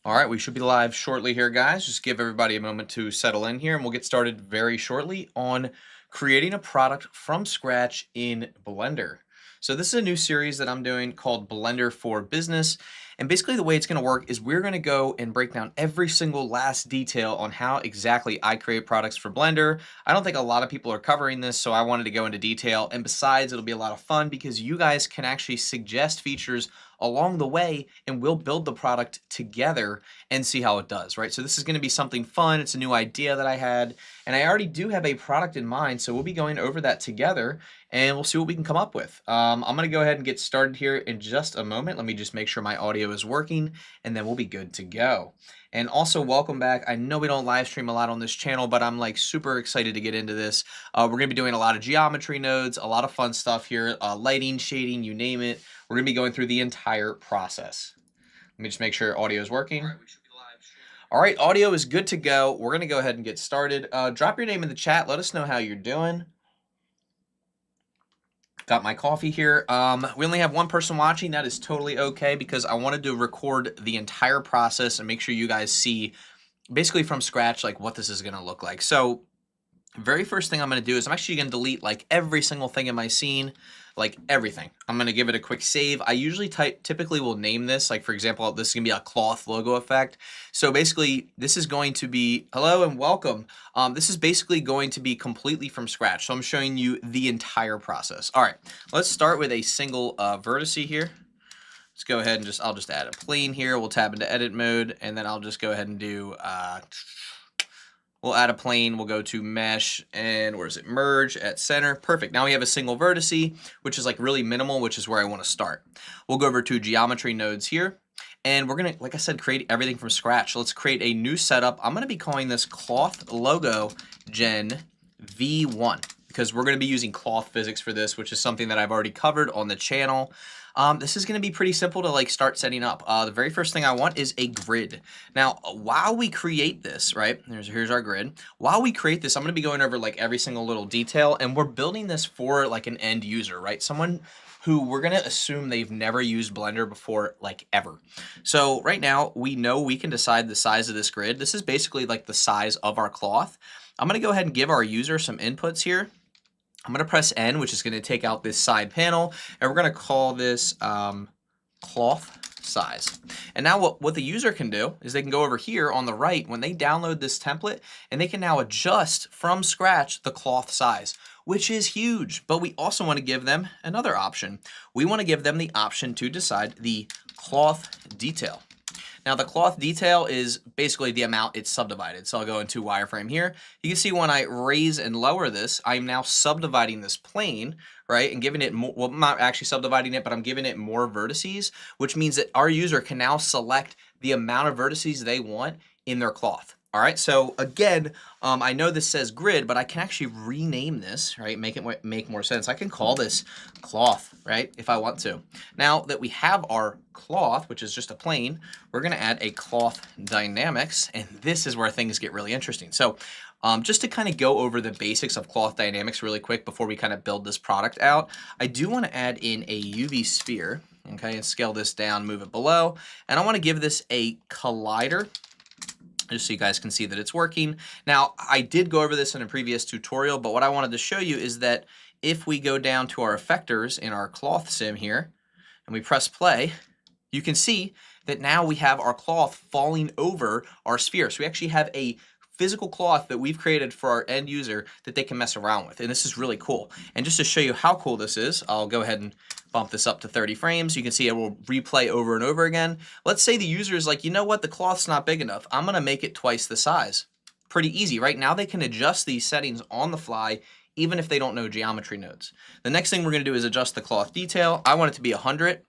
All right, we should be live shortly here, guys. Just give everybody a moment to settle in here, and we'll get started very shortly on creating a product from scratch in Blender. So this is a new series that I'm doing called Blender for Business. And basically the way it's going to work is we're going to go and break down every single last detail on how exactly I create products for Blender. I don't think a lot of people are covering this, so I wanted to go into detail. And besides, it'll be a lot of fun because you guys can actually suggest features along the way, and we'll build the product together and see how it does, right? So this is going to be something fun. It's a new idea that I had, and I already do have a product in mind, so we'll be going over that together, and we'll see what we can come up with. I'm going to go ahead and get started here in just a moment. Let me just make sure my audio is working, and then we'll be good to go. And also, welcome back. I know we don't live stream a lot on this channel, but I'm like super excited to get into this. We're going to be doing a lot of geometry nodes, a lot of fun stuff here, lighting, shading, you name it. We're going to be going through the entire process. Let me just make sure audio is working. All right, audio is good to go. We're going to go ahead and get started. Drop your name in the chat. Let us know how you're doing. Got my coffee here. We only have one person watching. That is totally okay because I wanted to record the entire process and make sure you guys see basically from scratch like what this is going to look like. So very first thing I'm going to do is I'm actually going to delete like every single thing in my scene, like everything. I'm going to give it a quick save. I usually typically will name this, like for example, this is going to be a cloth logo effect. So basically this is going to be, hello and welcome. This is basically going to be completely from scratch. So I'm showing you the entire process. All right, let's start with a single vertex here. Let's go ahead and I'll just add a plane here. We'll tab into edit mode, and then I'll just go ahead and do, we'll add a plane, we'll go to mesh, and where is it? Merge at center. Perfect. Now we have a single vertex, which is like really minimal, which is where I want to start. We'll go over to geometry nodes here, and we're going to, like I said, create everything from scratch. So let's create a new setup. I'm going to be calling this cloth logo gen V1 because we're going to be using cloth physics for this, which is something that I've already covered on the channel. This is going to be pretty simple to like start setting up. The very first thing I want is a grid. Now, while we create this, right, here's our grid. While we create this, I'm going to be going over like every single little detail, and we're building this for like an end user, right? Someone who we're going to assume they've never used Blender before, like ever. So right now, we know we can decide the size of this grid. This is basically like the size of our cloth. I'm going to go ahead and give our user some inputs here. I'm going to press N, which is going to take out this side panel, and we're going to call this cloth size. And now what the user can do is they can go over here on the right when they download this template, and they can now adjust from scratch the cloth size, which is huge. But we also want to give them another option. We want to give them the option to decide the cloth detail. Now the cloth detail is basically the amount it's subdivided. So I'll go into wireframe here. You can see when I raise and lower this, I'm now subdividing this plane, right? And giving it more, well, I'm not actually subdividing it, but I'm giving it more vertices, which means that our user can now select the amount of vertices they want in their cloth. All right, so again, I know this says grid, but I can actually rename this, right? Make it make more sense. I can call this cloth, right? If I want to. Now that we have our cloth, which is just a plane, we're gonna add a cloth dynamics, and this is where things get really interesting. So just to kind of go over the basics of cloth dynamics really quick before we kind of build this product out, I do want to add in a UV sphere, okay, and scale this down, move it below, and I want to give this a collider, just so you guys can see that it's working. Now, I did go over this in a previous tutorial, but what I wanted to show you is that if we go down to our effectors in our cloth sim here, and we press play, you can see that now we have our cloth falling over our sphere. So we actually have a physical cloth that we've created for our end user that they can mess around with. And this is really cool. And just to show you how cool this is, I'll go ahead and bump this up to 30 frames. You can see it will replay over and over again. Let's say the user is like, you know what, the cloth's not big enough. I'm gonna make it twice the size. Pretty easy, right? Now they can adjust these settings on the fly, even if they don't know geometry nodes. The next thing we're gonna do is adjust the cloth detail. I want it to be 100,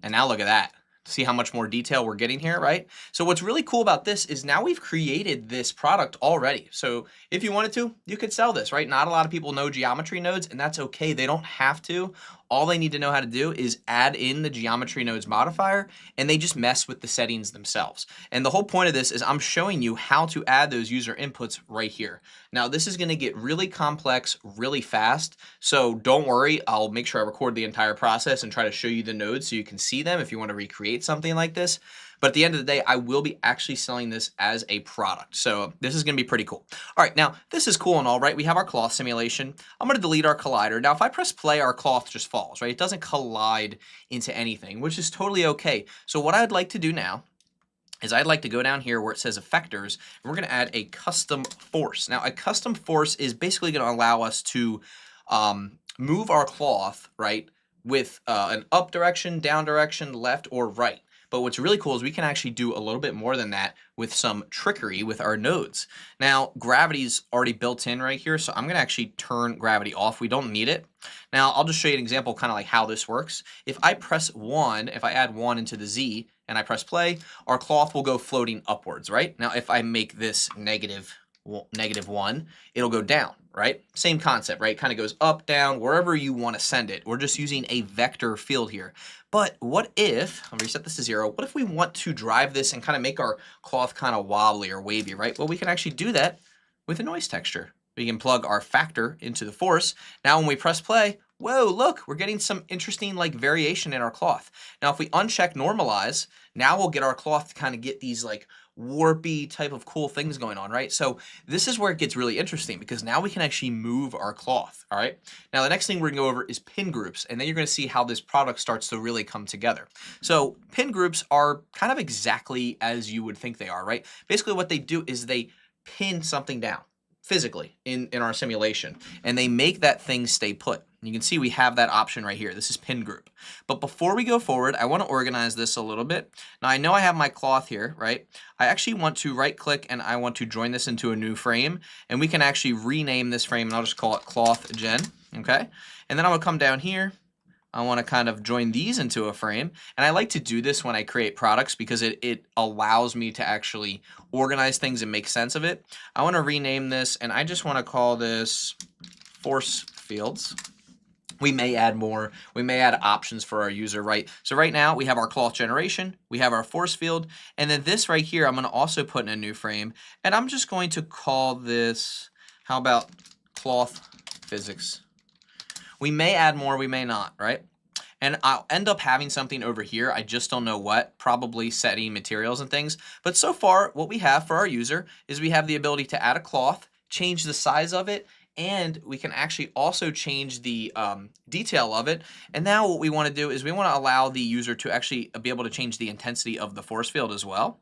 and now look at that. See how much more detail we're getting here, right? So what's really cool about this is now we've created this product already. So if you wanted to, you could sell this, right? Not a lot of people know geometry nodes, and that's okay. They don't have to. all they need to know how to do is add in the geometry nodes modifier, and they just mess with the settings themselves. And the whole point of this is I'm showing you how to add those user inputs right here. Now, this is going to get really complex really fast, so don't worry. I'll make sure I record the entire process and try to show you the nodes so you can see them if you want to recreate something like this. But at the end of the day, I will be actually selling this as a product. So this is going to be pretty cool. All right, now this is cool and all, right? We have our cloth simulation. I'm going to delete our collider. Now, if I press play, our cloth just falls, right? It doesn't collide into anything, which is totally okay. So what I'd like to do now is I'd like to go down here where it says effectors, and we're going to add a custom force. Now, a custom force is basically going to allow us to move our cloth, right, with an up direction, down direction, left, or right. But what's really cool is we can actually do a little bit more than that with some trickery with our nodes. Now, gravity's already built in right here, so I'm going to actually turn gravity off. We don't need it. Now, I'll just show you an example kind of like how this works. If I press 1, if I add 1 into the Z and I press play, our cloth will go floating upwards, right? Now, if I make this -1, it'll go down, right? Same concept, right? Kind of goes up, down, wherever you want to send it. We're just using a vector field here. But what if, I'll reset this to 0, what if we want to drive this and kind of make our cloth kind of wobbly or wavy, right? Well, we can actually do that with a noise texture. We can plug our factor into the force. Now when we press play, whoa, look, we're getting some interesting like variation in our cloth. Now if we uncheck normalize, now we'll get our cloth to kind of get these like warpy type of cool things going on, right? So this is where it gets really interesting because now we can actually move our cloth, all right? Now the next thing we're gonna go over is pin groups, and then you're gonna see how this product starts to really come together. So pin groups are kind of exactly as you would think they are, right? Basically what they do is they pin something down physically in our simulation, and they make that thing stay put. You can see we have that option right here. This is pin group. But before we go forward, I want to organize this a little bit. Now I know I have my cloth here, right? I actually want to right click and I want to join this into a new frame, and we can actually rename this frame, and I'll just call it cloth gen, okay? And then I'm gonna come down here. I want to kind of join these into a frame, and I like to do this when I create products because it allows me to actually organize things and make sense of it. I want to rename this, and I just want to call this force fields. We may add more, we may add options for our user, right? So right now we have our cloth generation, we have our force field, and then this right here I'm going to also put in a new frame, and I'm just going to call this, how about cloth physics? We may add more, we may not, right? And I'll end up having something over here, I just don't know what, probably setting materials and things. But so far, what we have for our user is we have the ability to add a cloth, change the size of it, and we can actually also change the detail of it. And now what we want to do is we want to allow the user to actually be able to change the intensity of the force field as well.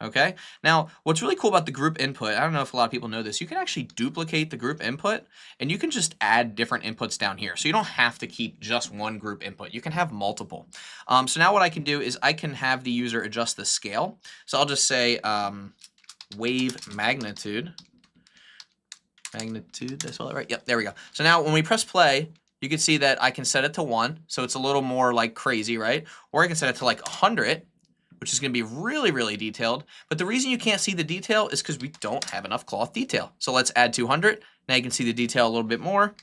Okay, now what's really cool about the group input, I don't know if a lot of people know this, you can actually duplicate the group input and you can just add different inputs down here. So you don't have to keep just one group input, you can have multiple. So now what I can do is I can have the user adjust the scale. So I'll just say wave magnitude. Did I spell it right? Yep, there we go. So now when we press play, you can see that I can set it to 1, so it's a little more like crazy, right? Or I can set it to like 100, which is going to be really, really detailed. But the reason you can't see the detail is because we don't have enough cloth detail. So let's add 200. Now you can see the detail a little bit more.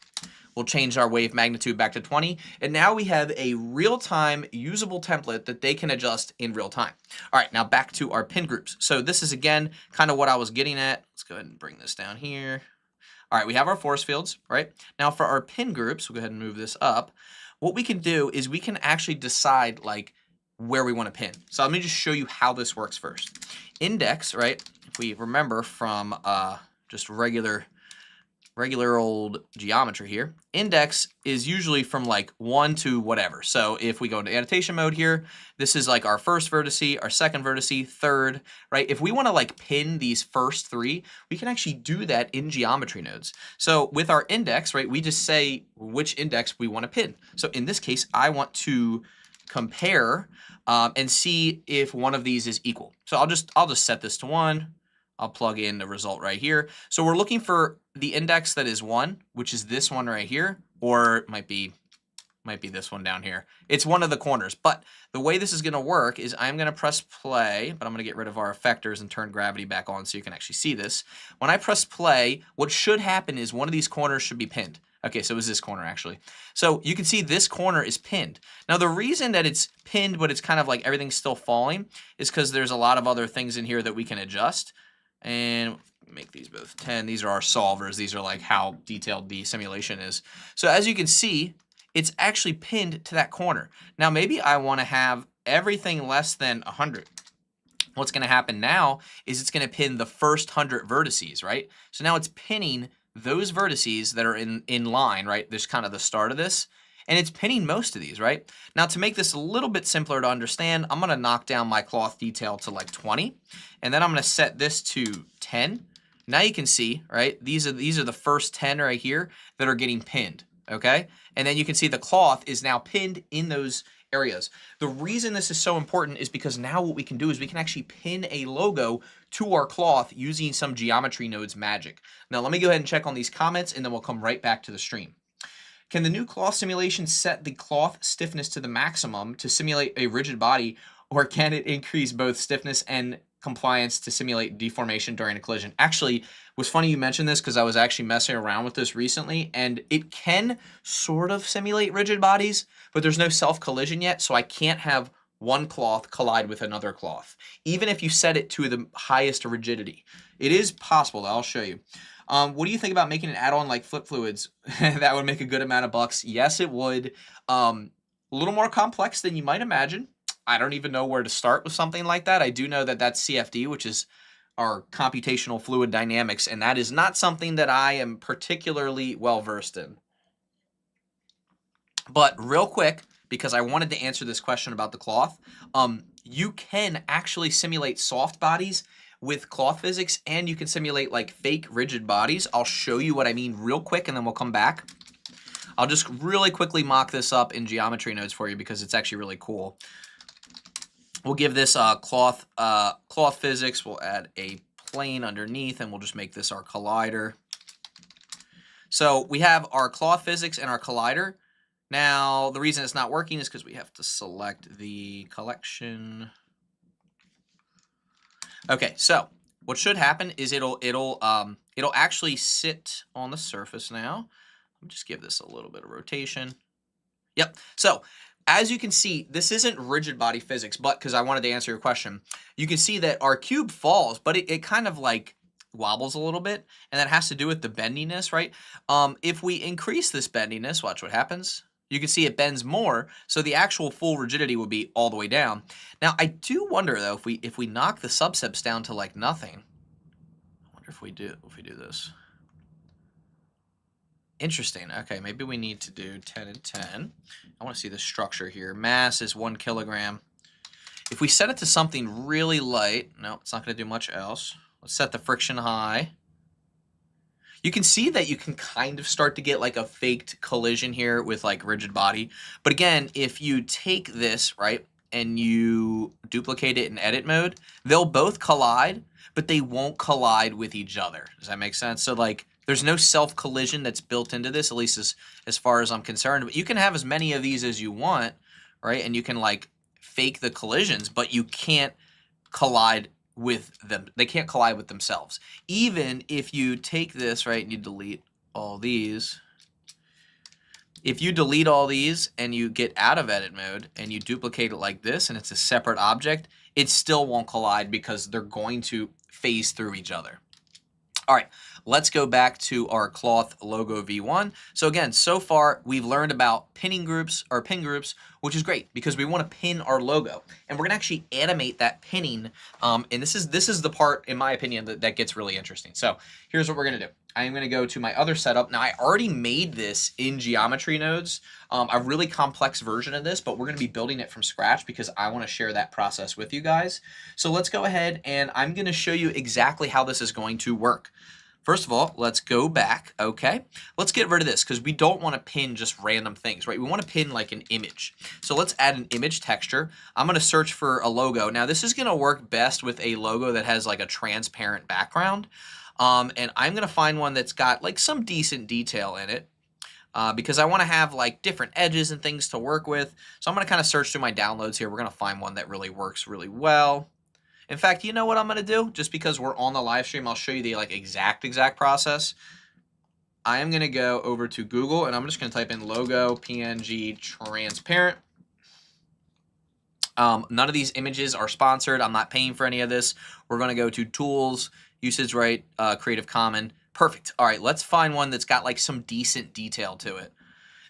We'll change our wave magnitude back to 20. And now we have a real-time usable template that they can adjust in real time. All right, now back to our pin groups. So this is, again, kind of what I was getting at. Let's go ahead and bring this down here. All right, we have our force fields, right? Now for our pin groups, we'll go ahead and move this up. What we can do is we can actually decide, like, where we want to pin. So let me just show you how this works first. Index, right? If we remember from just regular old geometry here, index is usually from like 1 to whatever. So if we go into annotation mode here, this is like our first vertice, our second vertice, third, right? If we want to like pin these first 3, we can actually do that in geometry nodes. So with our index, right, we just say which index we want to pin. So in this case, I want to compare and see if one of these is equal. So I'll just set this to 1. I'll plug in the result right here. So we're looking for the index that is 1, which is this one right here, or it might be this one down here. It's one of the corners. But the way this is going to work is I'm going to press play, but I'm going to get rid of our effectors and turn gravity back on so you can actually see this. When I press play, what should happen is one of these corners should be pinned. Okay, so it was this corner actually. So you can see this corner is pinned. Now the reason that it's pinned, but it's kind of like everything's still falling, is because there's a lot of other things in here that we can adjust. And make these both 10. These are our solvers. These are like how detailed the simulation is. So as you can see, it's actually pinned to that corner. Now maybe I want to have everything less than 100. What's going to happen now is it's going to pin the first 100 vertices, right? So now it's pinning those vertices that are in line, right? There's kind of the start of this, and it's pinning most of these, right? Now to make this a little bit simpler to understand, I'm going to knock down my cloth detail to like 20, and then I'm going to set this to 10. Now you can see, right? These are the first 10 right here that are getting pinned, okay? And then you can see the cloth is now pinned in those areas. The reason this is so important is because now what we can do is we can actually pin a logo to our cloth using some Geometry Nodes magic. Now let me go ahead and check on these comments, and then we'll come right back to the stream. Can the new cloth simulation set the cloth stiffness to the maximum to simulate a rigid body, or can it increase both stiffness and compliance to simulate deformation during a collision? Actually, it was funny you mentioned this because I was actually messing around with this recently, and it can sort of simulate rigid bodies, but there's no self-collision yet, so I can't have one cloth collide with another cloth, even if you set it to the highest rigidity. It is possible, I'll show you. What do you think about making an add-on like Flip Fluids? That would make a good amount of bucks. Yes, it would. A little more complex than you might imagine. I don't even know where to start with something like that. I do know that that's CFD, which is our computational fluid dynamics, and that is not something that I am particularly well versed in. But real quick, because I wanted to answer this question about the cloth, you can actually simulate soft bodies with cloth physics, and you can simulate like fake rigid bodies. I'll show you what I mean real quick, and then we'll come back. I'll just really quickly mock this up in Geometry Nodes for you because it's actually really cool. We'll give this cloth physics. We'll add a plane underneath, and we'll just make this our collider. So we have our cloth physics and our collider. Now, the reason it's not working is because we have to select the collection. Okay, so what should happen is it'll actually sit on the surface now. Let me just give this a little bit of rotation. Yep. So as you can see, this isn't rigid body physics, but because I wanted to answer your question, you can see that our cube falls, but it kind of like wobbles a little bit, and that has to do with the bendiness, right? If we increase this bendiness, watch what happens. You can see it bends more, so the actual full rigidity would be all the way down. Now, I do wonder though if we knock the substeps down to like nothing. I wonder if we do this. Interesting. Okay, maybe we need to do 10 and 10. I want to see the structure here. Mass is 1 kilogram. If we set it to something really light, no, it's not going to do much else. Let's set the friction high. You can see that you can kind of start to get like a faked collision here with like rigid body. But again, if you take this, right, and you duplicate it in edit mode, they'll both collide, but they won't collide with each other. Does that make sense? So like there's no self-collision that's built into this, at least as far as I'm concerned. But you can have as many of these as you want, right? And you can like fake the collisions, but you can't collide with them. They can't collide with themselves. Even if you take this, right, and you delete all these. If you delete all these and you get out of edit mode and you duplicate it like this and it's a separate object, it still won't collide because they're going to phase through each other. All right, let's go back to our cloth logo V1. So again, so far we've learned about pinning groups or pin groups, which is great because we want to pin our logo, and we're gonna actually animate that pinning. And this is the part, in my opinion, that gets really interesting. So here's what we're gonna do. I'm gonna go to my other setup. Now I already made this in Geometry Nodes, a really complex version of this, but we're gonna be building it from scratch because I wanna share that process with you guys. So let's go ahead and I'm gonna show you exactly how this is going to work. First of all, let's go back, okay? Let's get rid of this because we don't want to pin just random things, right? We want to pin like an image. So let's add an image texture. I'm going to search for a logo. Now this is going to work best with a logo that has like a transparent background. And I'm going to find one that's got like some decent detail in it. Because I want to have like different edges and things to work with. So I'm going to kind of search through my downloads here. We're going to find one that really works really well. In fact, you know what I'm going to do? Just because we're on the live stream, I'll show you the like exact process. I am going to go over to Google and I'm just going to type in logo PNG transparent. None of these images are sponsored. I'm not paying for any of this. We're going to go to tools, usage right, Creative Commons. Perfect. All right, let's find one that's got like some decent detail to it.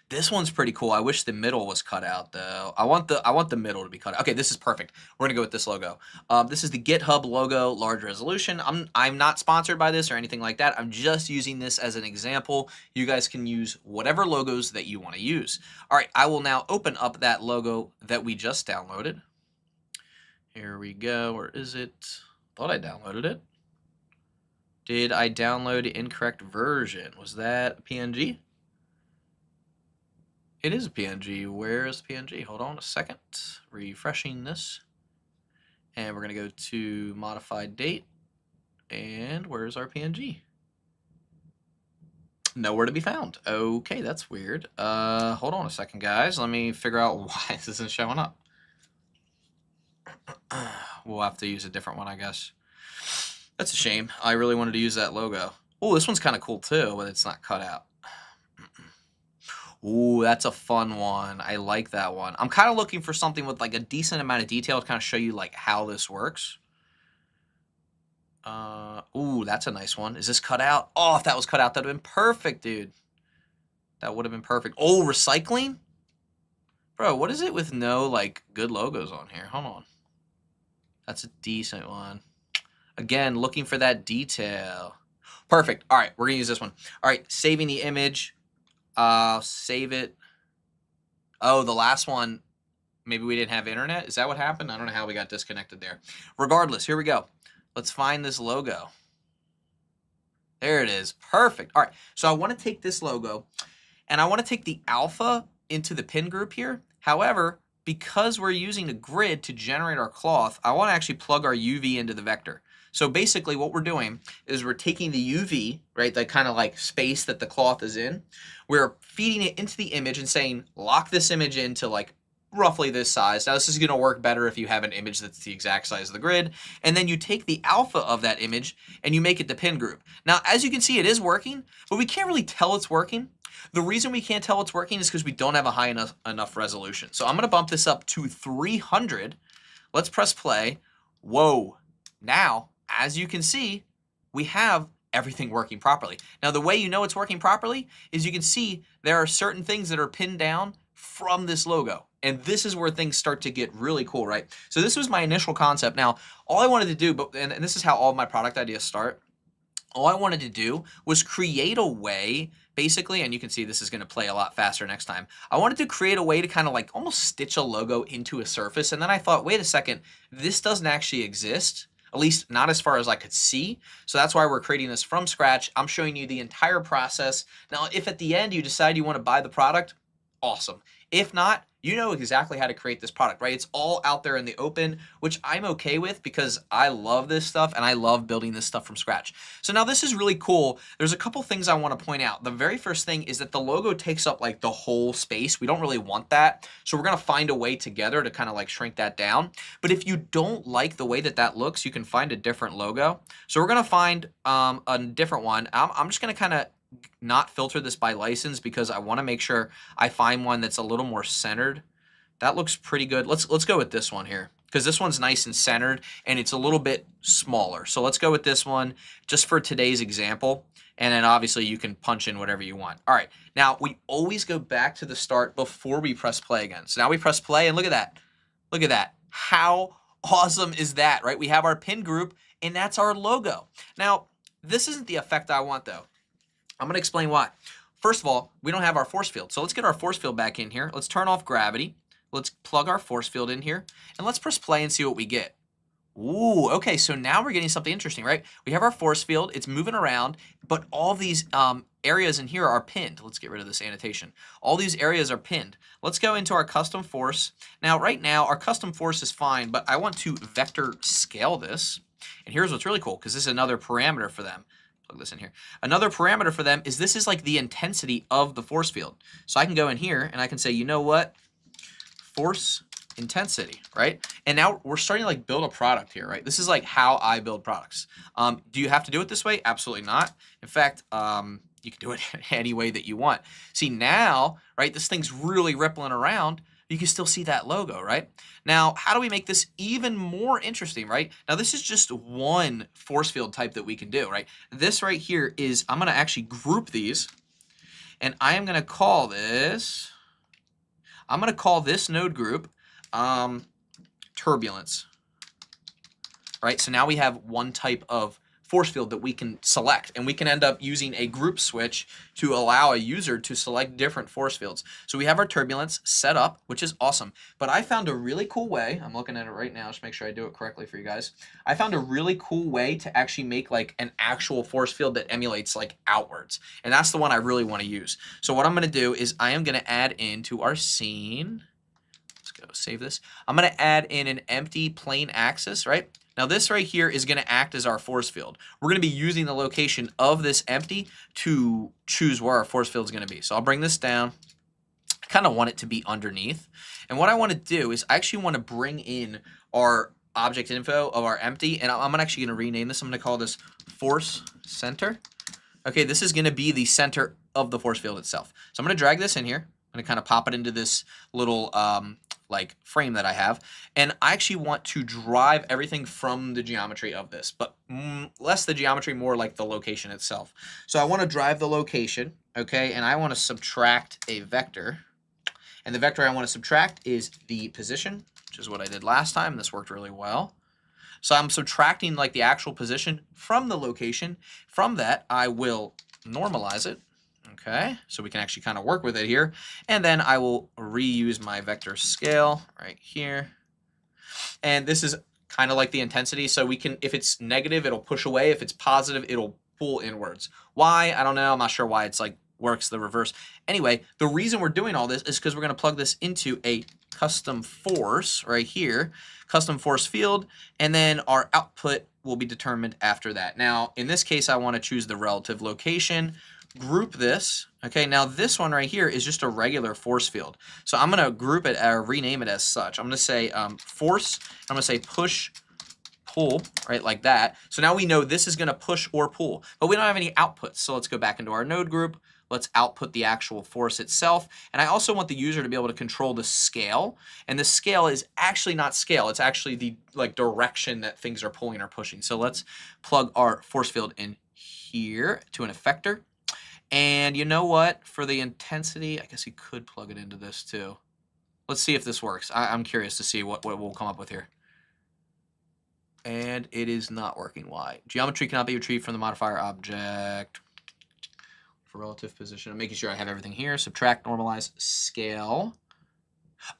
This one's pretty cool. I wish the middle was cut out though. I want the middle to be cut out. Okay, this is perfect. We're gonna go with this logo. This is the GitHub logo, large resolution. I'm not sponsored by this or anything like that. I'm just using this as an example. You guys can use whatever logos that you want to use. All right, I will now open up that logo that we just downloaded. Here we go. Where is it? Thought I downloaded it. Did I download the incorrect version? Was that a PNG? It is a PNG. Where's the PNG? Hold on a second. Refreshing this. And we're going to go to modified date. And where's our PNG? Nowhere to be found. Okay, that's weird. Hold on a second, guys. Let me figure out why this isn't showing up. We'll have to use a different one, I guess. That's a shame. I really wanted to use that logo. Oh, this one's kind of cool too, but it's not cut out. Ooh, that's a fun one. I like that one. I'm kind of looking for something with like a decent amount of detail to kind of show you like how this works. Ooh, that's a nice one. Is this cut out? Oh, if that was cut out, that would have been perfect, dude. That would have been perfect. Oh, recycling? Bro, what is it with no like good logos on here? Hold on. That's a decent one. Again, looking for that detail. Perfect. All right, we're going to use this one. All right, saving the image. Save it. Oh, the last one, maybe we didn't have internet. Is that what happened? I don't know how we got disconnected there. Regardless, here we go. Let's find this logo. There it is. Perfect. All right, so I want to take this logo and I want to take the alpha into the pin group here. However, because we're using a grid to generate our cloth, I want to actually plug our UV into the vector. So basically what we're doing is we're taking the UV, right, that kind of like space that the cloth is in, we're feeding it into the image and saying, lock this image into like roughly this size. Now this is going to work better if you have an image that's the exact size of the grid. And then you take the alpha of that image and you make it the pin group. Now, as you can see, it is working, but we can't really tell it's working. The reason we can't tell it's working is because we don't have a high enough resolution. So I'm going to bump this up to 300. Let's press play. Whoa. Now, as you can see, we have everything working properly. Now, the way you know it's working properly is you can see there are certain things that are pinned down from this logo. And this is where things start to get really cool, right? So this was my initial concept. Now, all I wanted to do, and this is how all of my product ideas start, all I wanted to do was create a way, basically, and you can see this is going to play a lot faster next time. I wanted to create a way to kind of like almost stitch a logo into a surface. And then I thought, wait a second, this doesn't actually exist. At least not as far as I could see. So that's why we're creating this from scratch. I'm showing you the entire process. Now, if at the end you decide you want to buy the product, awesome. If not, you know exactly how to create this product, right? It's all out there in the open, which I'm okay with because I love this stuff and I love building this stuff from scratch. So now this is really cool. There's a couple things I want to point out. The very first thing is that the logo takes up like the whole space. We don't really want that. So we're going to find a way together to kind of like shrink that down. But if you don't like the way that that looks, you can find a different logo. So we're going to find a different one. I'm just going to kind of not filter this by license because I want to make sure I find one that's a little more centered. That looks pretty good. Let's go with this one here because this one's nice and centered and it's a little bit smaller. So let's go with this one just for today's example. And then obviously you can punch in whatever you want. All right. Now we always go back to the start before we press play again. So now we press play and look at that. Look at that. How awesome is that, right? We have our pin group and that's our logo. Now, this isn't the effect I want though. I'm going to explain why. First of all, we don't have our force field. So let's get our force field back in here. Let's turn off gravity. Let's plug our force field in here. And let's press play and see what we get. Ooh, okay, so now we're getting something interesting, right? We have our force field. It's moving around, but all these areas in here are pinned. Let's get rid of this annotation. All these areas are pinned. Let's go into our custom force. Now, right now, our custom force is fine, but I want to vector scale this. And here's what's really cool, because this is another parameter for them. Plug this in here. Another parameter for them is this is like the intensity of the force field. So I can go in here and I can say, you know what? Force intensity, right? And now we're starting to like build a product here, right? This is like how I build products. Do you have to do it this way? Absolutely not. In fact, you can do it any way that you want. See now, right, this thing's really rippling around. You can still see that logo, right? Now, how do we make this even more interesting, right? Now, this is just one force field type that we can do, right? This right here is, I'm gonna actually group these, and I am gonna call this, I'm gonna call this node group turbulence, right? So now we have one type of force field that we can select, and we can end up using a group switch to allow a user to select different force fields. So we have our turbulence set up, which is awesome. But I found a really cool way, I'm looking at it right now, just make sure I do it correctly for you guys. I found a really cool way to actually make like an actual force field that emulates like outwards. And that's the one I really want to use. So what I'm going to do is I am going to add into our scene. Let's go save this. I'm going to add in an empty plane axis, right? Now this right here is going to act as our force field. We're going to be using the location of this empty to choose where our force field is going to be. So I'll bring this down. I kind of want it to be underneath. And what I want to do is I actually want to bring in our object info of our empty. And I'm actually going to rename this. I'm going to call this force center. Okay, this is going to be the center of the force field itself. So I'm going to drag this in here. I'm going to kind of pop it into this little like frame that I have, and I actually want to drive everything from the geometry of this, but less the geometry, more like the location itself. So I want to drive the location, okay, and I want to subtract a vector, and the vector I want to subtract is the position, which is what I did last time. This worked really well. So I'm subtracting like the actual position from the location. From that, I will normalize it. Okay, so we can actually kind of work with it here. And then I will reuse my vector scale right here. And this is kind of like the intensity. So we can, if it's negative, it'll push away. If it's positive, it'll pull inwards. Why? I don't know. I'm not sure why it's like works the reverse. Anyway, the reason we're doing all this is because we're going to plug this into a custom force right here, custom force field, and then our output will be determined after that. Now, in this case, I want to choose the relative location, group this. Okay, now this one right here is just a regular force field. So I'm going to group it or rename it as such. I'm going to say force, I'm going to say push, pull, right, like that. So now we know this is going to push or pull, but we don't have any outputs. So let's go back into our node group. Let's output the actual force itself. And I also want the user to be able to control the scale. And the scale is actually not scale. It's actually the like direction that things are pulling or pushing. So let's plug our force field in here to an effector. And you know what? For the intensity, I guess you could plug it into this too. Let's see if this works. I'm curious to see what we'll come up with here. And it is not working. Why? Geometry cannot be retrieved from the modifier object. For relative position, I'm making sure I have everything here. Subtract, normalize, scale.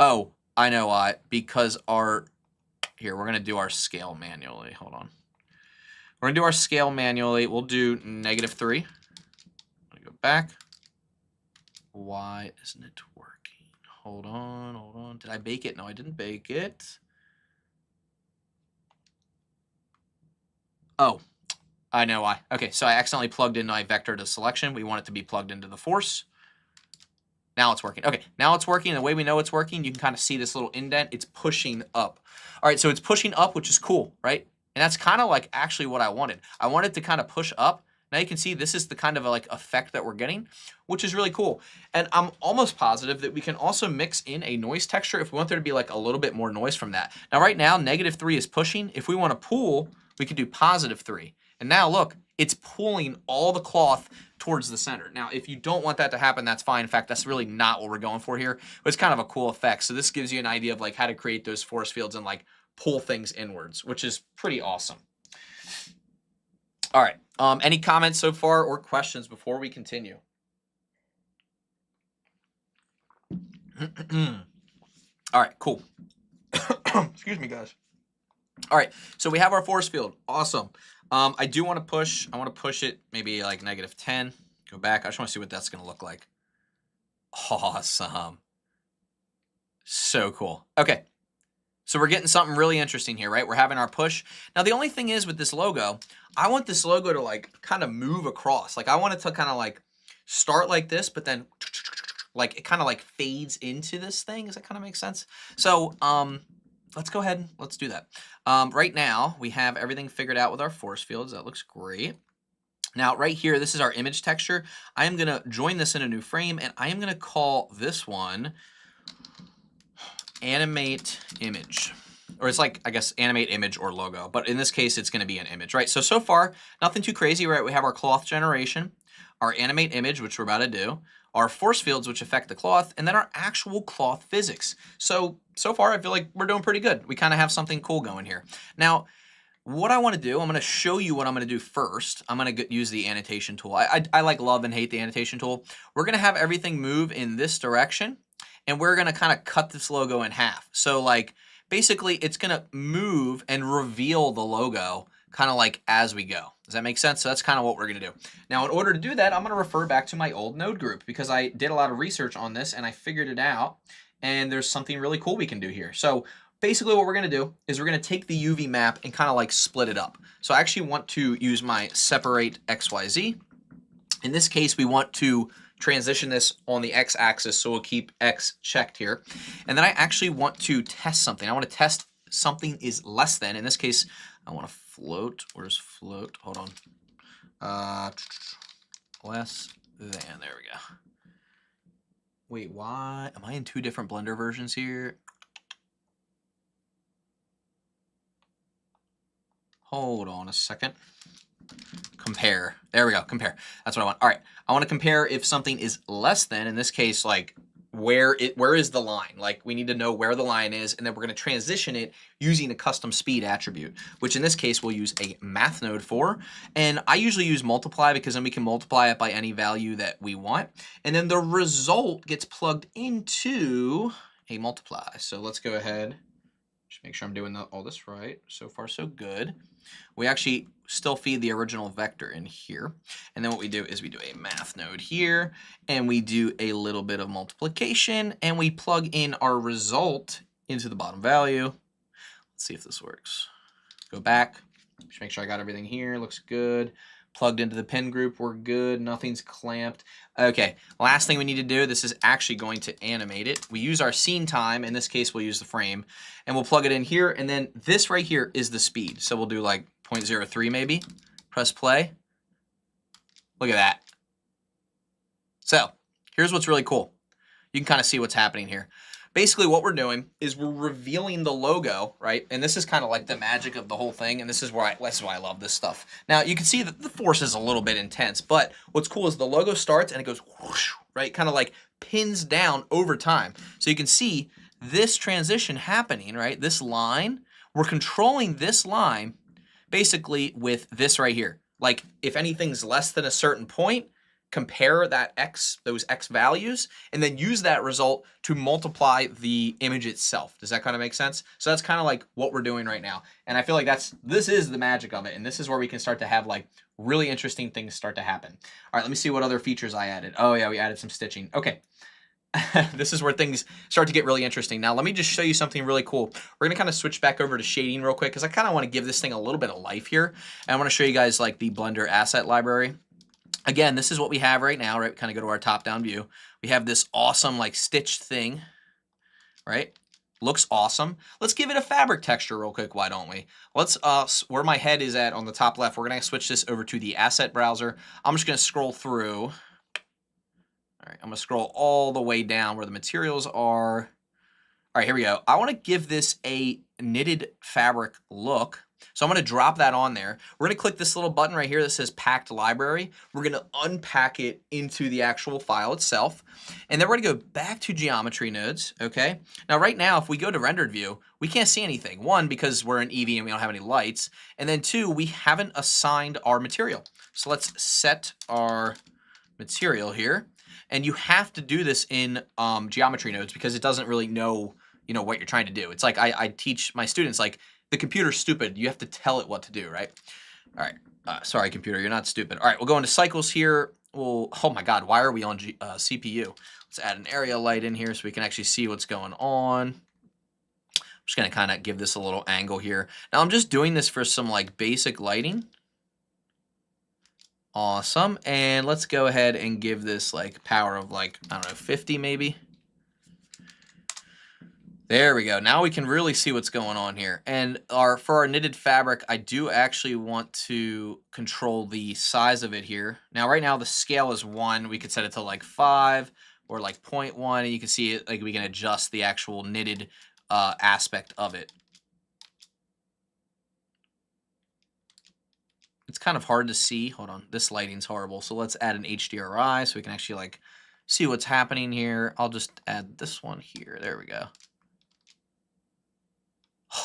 Oh, I know why. Because here, we're going to do our scale manually. Hold on. We're going to do our scale manually. We'll do -3. I'm going to go back. Why isn't it working? Hold on, hold on. Did I bake it? No, I didn't bake it. Oh, I know why. Okay, so I accidentally plugged in my vector to selection. We want it to be plugged into the force. Now it's working. Okay, now it's working. The way we know it's working, you can kind of see this little indent. It's pushing up. All right, so it's pushing up, which is cool, right? And that's kind of like actually what I wanted. I wanted to kind of push up. Now you can see this is the kind of like effect that we're getting, which is really cool. And I'm almost positive that we can also mix in a noise texture if we want there to be like a little bit more noise from that. Now right now, -3 is pushing. If we want to pull, we could do +3. And now look, it's pulling all the cloth towards the center. Now, if you don't want that to happen, that's fine. In fact, that's really not what we're going for here, but it's kind of a cool effect. So this gives you an idea of like how to create those force fields and like pull things inwards, which is pretty awesome. All right. Any comments so far or questions before we continue? All right, cool. Excuse me, guys. All right, so we have our force field. Awesome. I do want to push. I want to push it maybe like -10. Go back. I just want to see what that's going to look like. Awesome. So cool. Okay. So we're getting something really interesting here, right? We're having our push. Now, the only thing is with this logo, I want this logo to like kind of move across. Like I want it to kind of like start like this, but then like it kind of like fades into this thing. Does that kind of make sense? So let's go ahead and let's do that. Right now, we have everything figured out with our force fields. That looks great. Now, right here, this is our image texture. I am gonna join this in a new frame, and I am gonna call this one animate image. Or it's like, I guess, animate image or logo, but in this case, it's gonna be an image, right? So far, nothing too crazy, right? We have our cloth generation, our animate image, which we're about to do, our force fields, which affect the cloth, and then our actual cloth physics. So far, I feel like we're doing pretty good. We kind of have something cool going here. Now, what I want to do, I'm going to show you what I'm going to do first. I'm going to use the annotation tool. I like love and hate the annotation tool. We're going to have everything move in this direction, and we're going to kind of cut this logo in half. So like basically it's going to move and reveal the logo kind of like as we go. Does that make sense? So that's kind of what we're going to do. Now, in order to do that, I'm going to refer back to my old node group because I did a lot of research on this and I figured it out, and there's something really cool we can do here. So basically what we're going to do is we're going to take the UV map and kind of like split it up. So I actually want to use my separate XYZ. In this case, we want to transition this on the x-axis, so we'll keep x checked here. And then I actually want to test something. I want to test something is less than. In this case, I want to float. Where's float? Hold on. Less than. There we go. Wait, why? Am I in two different Blender versions here? Hold on a second. Compare. There we go. Compare. That's what I want. All right. I want to compare if something is less than, in this case, like where is the line? Like we need to know where the line is, and then we're going to transition it using a custom speed attribute, which in this case we'll use a math node for. And I usually use multiply because then we can multiply it by any value that we want. And then the result gets plugged into a multiply. So let's go ahead. Just make sure I'm doing all this right. So far, so good. We actually still feed the original vector in here. And then what we do is we do a math node here, and we do a little bit of multiplication, and we plug in our result into the bottom value. Let's see if this works. Go back. Just make sure I got everything here. Looks good. Plugged into the pin group, we're good. Nothing's clamped. Okay, last thing we need to do, this is actually going to animate it. We use our scene time. In this case, we'll use the frame. And we'll plug it in here. And then this right here is the speed. So we'll do like 0.03 maybe. Press play. Look at that. So here's what's really cool. You can kind of see what's happening here. Basically what we're doing is we're revealing the logo, right? And this is kind of like the magic of the whole thing, and this is why I love this stuff. Now you can see that the force is a little bit intense, but what's cool is the logo starts and it goes whoosh, right? Kind of like pins down over time. So you can see this transition happening, right? This line, we're controlling this line basically with this right here. Like if anything's less than a certain point, compare that those x values, and then use that result to multiply the image itself. Does that kind of make sense? So that's kind of like what we're doing right now. And I feel like this is the magic of it, and this is where we can start to have like really interesting things start to happen. All right, let me see what other features I added. Oh yeah, we added some stitching. Okay. This is where things start to get really interesting. Now, let me just show you something really cool. We're going to kind of switch back over to shading real quick because I kind of want to give this thing a little bit of life here. And I want to show you guys like the Blender asset library. Again, this is what we have right now, right? Kind of go to our top-down view. We have this awesome like stitched thing, right? Looks awesome. Let's give it a fabric texture real quick, why don't we? Let's, where my head is at on the top left, we're going to switch this over to the asset browser. I'm just going to scroll through. All right, I'm going to scroll all the way down where the materials are. All right, here we go. I want to give this a knitted fabric look. So I'm going to drop that on there. We're going to click this little button right here that says packed library. We're going to unpack it into the actual file itself. And then we're going to go back to geometry nodes. Okay. Now, right now, if we go to rendered view, we can't see anything. One, because we're in Eevee and we don't have any lights. And then two, we haven't assigned our material. So let's set our material here. And you have to do this in geometry nodes because it doesn't really know, what you're trying to do. It's like I teach my students, like, the computer's stupid. You have to tell it what to do, right? All right. Sorry, computer, you're not stupid. All right, we'll go into cycles here. Oh my God, why are we on CPU? Let's add an area light in here so we can actually see what's going on. I'm just gonna kind of give this a little angle here. Now I'm just doing this for some like basic lighting. Awesome. And let's go ahead and give this like power of like, I don't know, 50 maybe. There we go. Now we can really see what's going on here. And for our knitted fabric, I do actually want to control the size of it here. Now, right now the scale is 1. We could set it to like 5 or like 0.1, and you can see it, like we can adjust the actual knitted aspect of it. It's kind of hard to see. Hold on, this lighting's horrible. So let's add an HDRI so we can actually like see what's happening here. I'll just add this one here. There we go.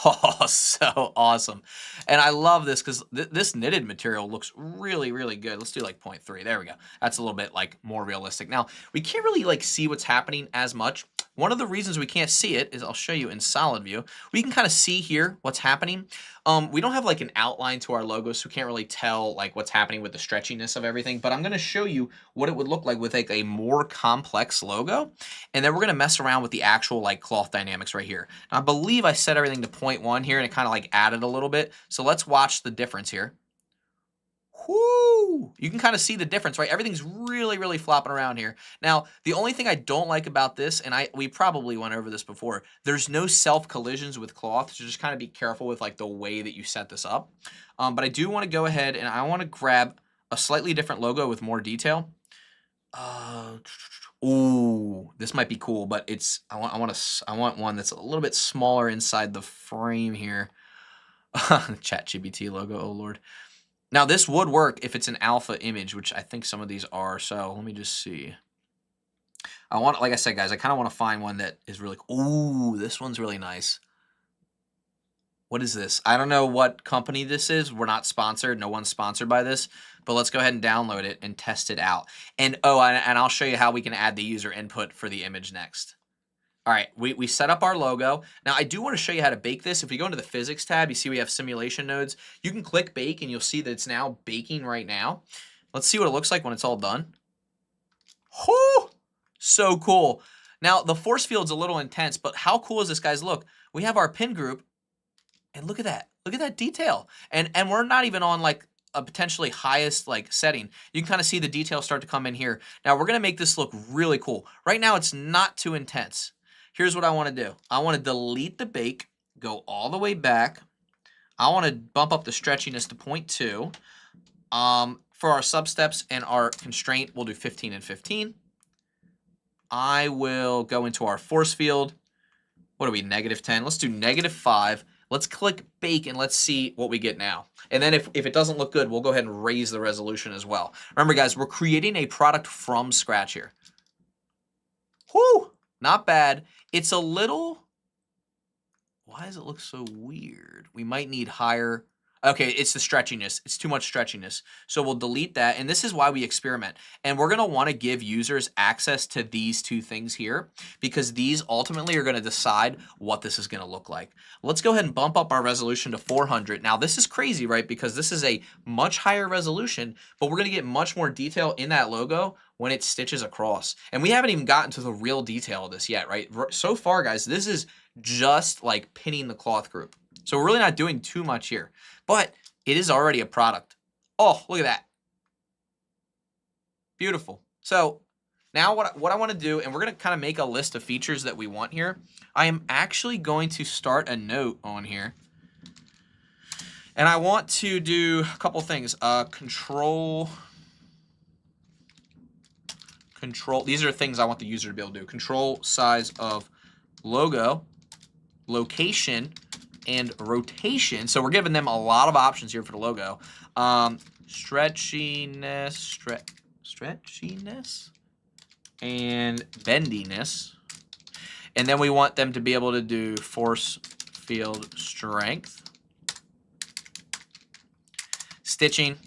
Oh, so awesome. And I love this because this knitted material looks really, really good. Let's do like 0.3. There we go. That's a little bit like more realistic. Now, we can't really like see what's happening as much. One of the reasons we can't see it is I'll show you in solid view. We can kind of see here what's happening. We don't have like an outline to our logo, so we can't really tell like what's happening with the stretchiness of everything. But I'm going to show you what it would look like with like a more complex logo. And then we're going to mess around with the actual like cloth dynamics right here. Now, I believe I set everything to 0.1 here and it kind of like added a little bit. So let's watch the difference here. Whoo! You can kind of see the difference, right? Everything's really, really flopping around here. Now, the only thing I don't like about this, and we probably went over this before, there's no self-collisions with cloth, so just kind of be careful with like the way that you set this up. But I do want to go ahead and I want to grab a slightly different logo with more detail. Ooh, this might be cool, but I want one that's a little bit smaller inside the frame here. ChatGPT logo, oh Lord. Now, this would work if it's an alpha image, which I think some of these are. So let me just see. Like I said, guys, I kind of want to find one that is really, ooh, this one's really nice. What is this? I don't know what company this is. We're not sponsored. No one's sponsored by this, but let's go ahead and download it and test it out. And I'll show you how we can add the user input for the image next. All right, we set up our logo. Now, I do want to show you how to bake this. If we go into the physics tab, you see we have simulation nodes. You can click bake and you'll see that it's now baking right now. Let's see what it looks like when it's all done. Whoo! So cool. Now, the force field's a little intense, but how cool is this, guys? Look, we have our pin group, and look at that. Look at that detail. And we're not even on like a potentially highest like setting. You can kind of see the details start to come in here. Now, we're going to make this look really cool. Right now, it's not too intense. Here's what I want to do. I want to delete the bake, go all the way back. I want to bump up the stretchiness to 0.2. For our substeps and our constraint, we'll do 15 and 15. I will go into our force field. What are we, -10? Let's do -5. Let's click bake and let's see what we get now. And then if it doesn't look good, we'll go ahead and raise the resolution as well. Remember, guys, we're creating a product from scratch here. Whoo! Not bad. It's a little, why does it look so weird? We might need higher. Okay, it's the stretchiness. It's too much stretchiness. So we'll delete that. And this is why we experiment. And we're going to want to give users access to these two things here because these ultimately are going to decide what this is going to look like. Let's go ahead and bump up our resolution to 400. Now, this is crazy, right? Because this is a much higher resolution, but we're going to get much more detail in that logo when it stitches across. And we haven't even gotten to the real detail of this yet, right? So far, guys, this is just like pinning the cloth group. So we're really not doing too much here, but it is already a product. Oh, look at that. Beautiful. So now what I want to do, and we're going to kind of make a list of features that we want here. I am actually going to start a note on here. And I want to do a couple things. Control. These are things I want the user to be able to do. Control size of logo, location, and rotation. So we're giving them a lot of options here for the logo. Stretchiness, stretchiness, and bendiness. And then we want them to be able to do force field strength, stitching,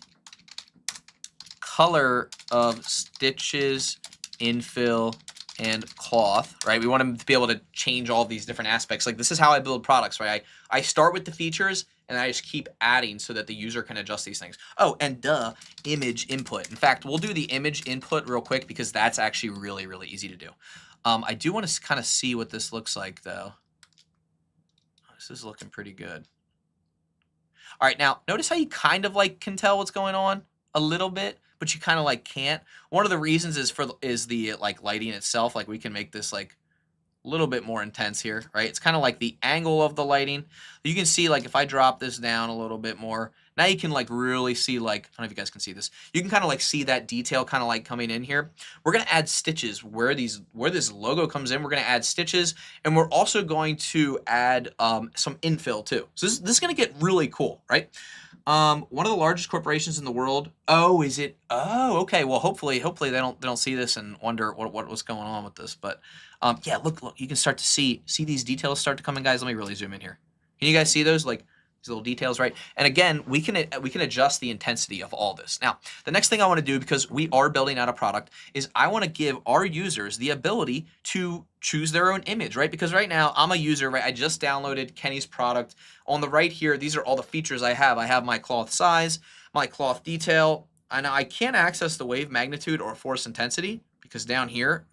color of stitches, infill, and cloth, right? We want them to be able to change all these different aspects. Like this is how I build products, right? I start with the features and I just keep adding so that the user can adjust these things. Oh, and image input. In fact, we'll do the image input real quick because that's actually really, really easy to do. I do want to kind of see what this looks like though. This is looking pretty good. All right, now notice how you kind of like can tell what's going on a little bit, but you kind of like can't. One of the reasons is the like lighting itself. Like we can make this like a little bit more intense here, right? It's kind of like the angle of the lighting. You can see like if I drop this down a little bit more, now you can like really see like, I don't know if you guys can see this. You can kind of like see that detail kind of like coming in here. We're going to add stitches where this logo comes in. We're going to add stitches, and we're also going to add some infill too. So this is going to get really cool, right? One of the largest corporations in the world. Oh, is it? Oh, okay. Well, hopefully they don't see this and wonder what's going on with this. But yeah, look, you can start to see these details start to come in, guys. Let me really zoom in here. Can you guys see those, like these little details, right? And again, we can adjust the intensity of all this. Now, the next thing I want to do, because we are building out a product, is I want to give our users the ability to choose their own image, right? Because right now I'm a user, right? I just downloaded Kenny's product. On the right here, these are all the features I have. I have my cloth size, my cloth detail, and I can't access the wave magnitude or force intensity, because down here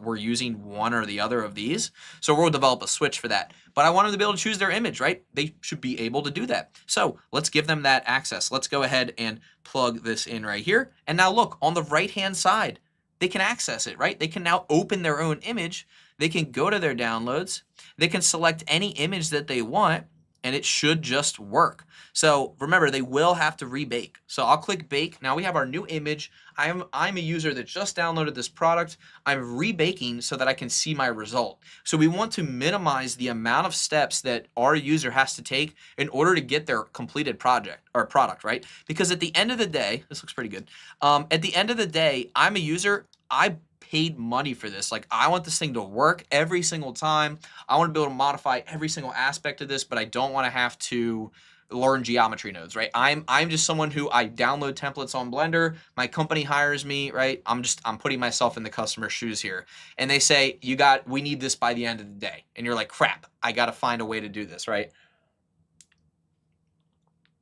we're using one or the other of these. So we'll develop a switch for that. But I want them to be able to choose their image, right? They should be able to do that. So let's give them that access. Let's go ahead and plug this in right here. And now look, on the right-hand side, they can access it, right? They can now open their own image. They can go to their downloads. They can select any image that they want, and it should just work. So remember, they will have to rebake. So I'll click bake. Now we have our new image. I'm a user that just downloaded this product. I'm rebaking so that I can see my result. So we want to minimize the amount of steps that our user has to take in order to get their completed project or product, right? Because at the end of the day, this looks pretty good. At the end of the day, I'm a user. I paid money for this. Like, I want this thing to work every single time. I want to be able to modify every single aspect of this, but I don't want to have to learn geometry nodes, right? I'm just someone who I download templates on Blender. My company hires me, right? I'm putting myself in the customer's shoes here. And they say, we need this by the end of the day. And you're like, crap, I got to find a way to do this, right?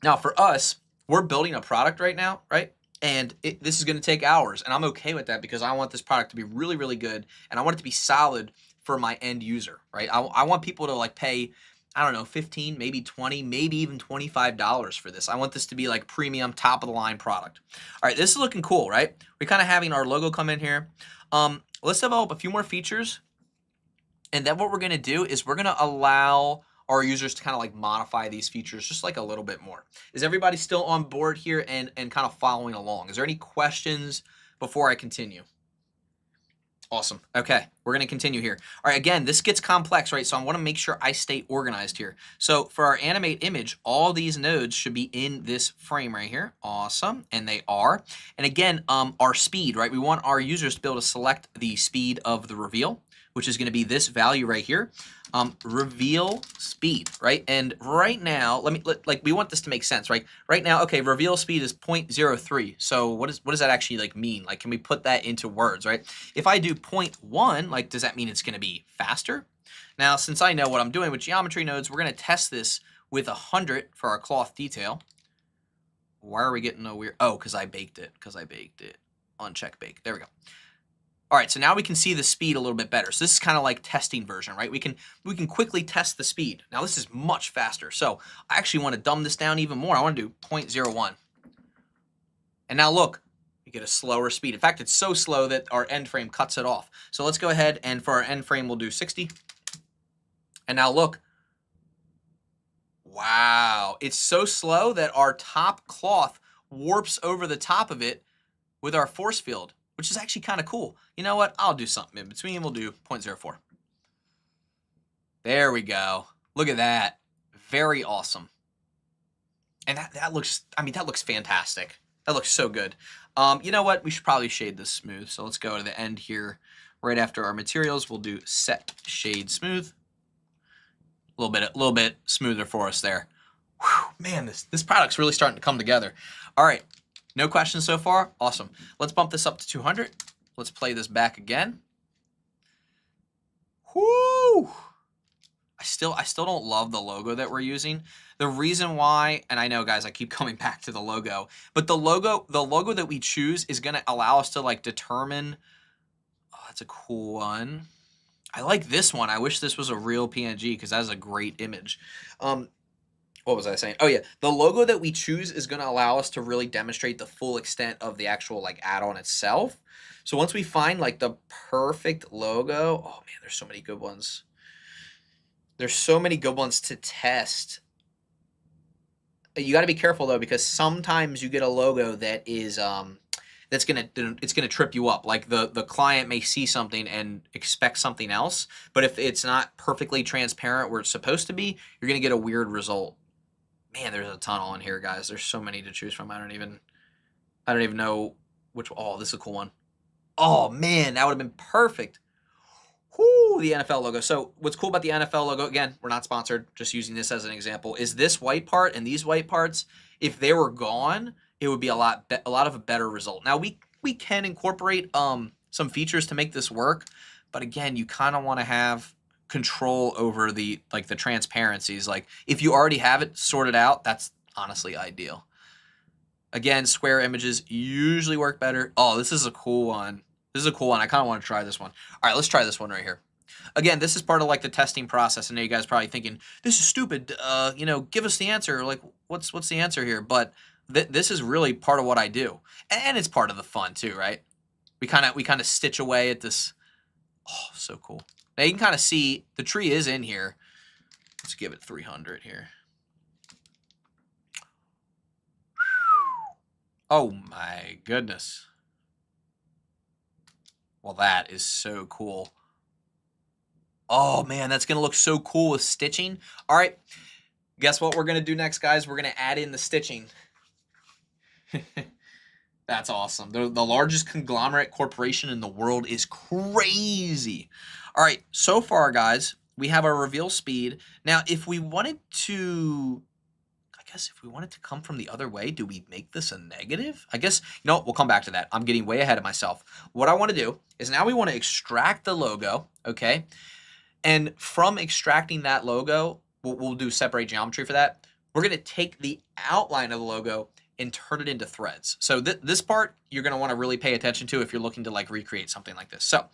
Now for us, we're building a product right now, right? And this is going to take hours, and I'm okay with that because I want this product to be really, really good, and I want it to be solid for my end user, right? I want people to like pay, I don't know, 15, maybe 20, maybe even $25 for this. I want this to be like premium, top of the line product. All right, this is looking cool, right? We're kind of having our logo come in here. Let's develop a few more features, and then what we're going to do is we're going to allow our users to kind of like modify these features just like a little bit more. Is everybody still on board here and kind of following along? Is there any questions before I continue? Awesome. Okay, we're going to continue here. All right, again, this gets complex, right? So I want to make sure I stay organized here. So for our animate image, all these nodes should be in this frame right here. Awesome, and they are. And again, our speed, right? We want our users to be able to select the speed of the reveal, which is going to be this value right here. Reveal speed, right? And right now, we want this to make sense, right? Right now, okay, reveal speed is 0.03. So what does that actually like mean? Like, can we put that into words, right? If I do 0.1, like, does that mean it's going to be faster? Now, since I know what I'm doing with geometry nodes, we're going to test this with 100 for our cloth detail. Why are we getting a weird? Oh, because I baked it. Uncheck bake. There we go. All right, so now we can see the speed a little bit better. So this is kind of like testing version, right? We can quickly test the speed. Now this is much faster. So I actually want to dumb this down even more. I want to do 0.01. And now look, we get a slower speed. In fact, it's so slow that our end frame cuts it off. So let's go ahead and for our end frame, we'll do 60. And now look. Wow, it's so slow that our top cloth warps over the top of it with our force field, which is actually kind of cool. You know what? I'll do something in between. We'll do 0.04. There we go. Look at that. Very awesome. And that looks, I mean, that looks fantastic. That looks so good. You know what? We should probably shade this smooth. So let's go to the end here. Right after our materials, we'll do set shade smooth. A little bit smoother for us there. Whew, man, this product's really starting to come together. All right. No questions so far? Awesome. Let's bump this up to 200. Let's play this back again. Whoo! I still don't love the logo that we're using. The reason why, and I know guys, I keep coming back to the logo, but the logo that we choose is going to allow us to like determine, oh, that's a cool one. I like this one. I wish this was a real PNG because that is a great image. what was I saying? Oh yeah, the logo that we choose is going to allow us to really demonstrate the full extent of the actual like add-on itself. So once we find like the perfect logo, oh man, there's so many good ones. There's so many good ones to test. You got to be careful though, because sometimes you get a logo that is it's gonna trip you up. Like the client may see something and expect something else, but if it's not perfectly transparent where it's supposed to be, you're gonna get a weird result. Man, there's a ton on here, guys. There's so many to choose from. I don't even know which. Oh, this is a cool one. Oh man, that would have been perfect. Whoo, the NFL logo. So what's cool about the NFL logo, again, we're not sponsored, just using this as an example, is this white part and these white parts, if they were gone, it would be a lot of a better result. Now we can incorporate some features to make this work, but again, you kind of want to have control over the transparencies. Like if you already have it sorted out, that's honestly ideal. Again, square images usually work better. Oh, this is a cool one. This is a cool one. I kind of want to try this one. All right, let's try this one right here. Again, this is part of like the testing process. I know you guys are probably thinking, this is stupid. Give us the answer. Like, what's the answer here? But this is really part of what I do. And it's part of the fun too, right? We kind of stitch away at this. Oh, so cool. Now you can kind of see the tree is in here. Let's give it 300 here. Oh my goodness. Well, that is so cool. Oh man, that's going to look so cool with stitching. All right, guess what we're going to do next, guys? We're going to add in the stitching. That's awesome. The largest conglomerate corporation in the world is crazy. All right, so far, guys, we have our reveal speed. Now, if we wanted to... if we want it to come from the other way, do we make this a negative? I guess, we'll come back to that. I'm getting way ahead of myself. What I want to do is now we want to extract the logo, okay? And from extracting that logo, we'll do separate geometry for that. We're going to take the outline of the logo and turn it into threads. So this part, you're going to want to really pay attention to if you're looking to like recreate something like this. So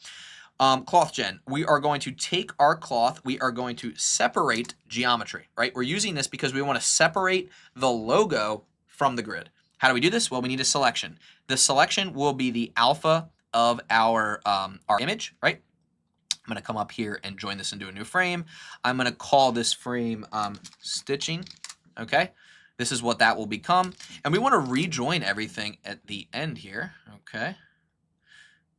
cloth gen, we are going to take our cloth, we are going to separate geometry, right? We're using this because we want to separate the logo from the grid. How do we do this? Well, we need a selection. The selection will be the alpha of our image, right? I'm going to come up here and join this into a new frame. I'm going to call this frame stitching, okay? This is what that will become. And we want to rejoin everything at the end here, okay?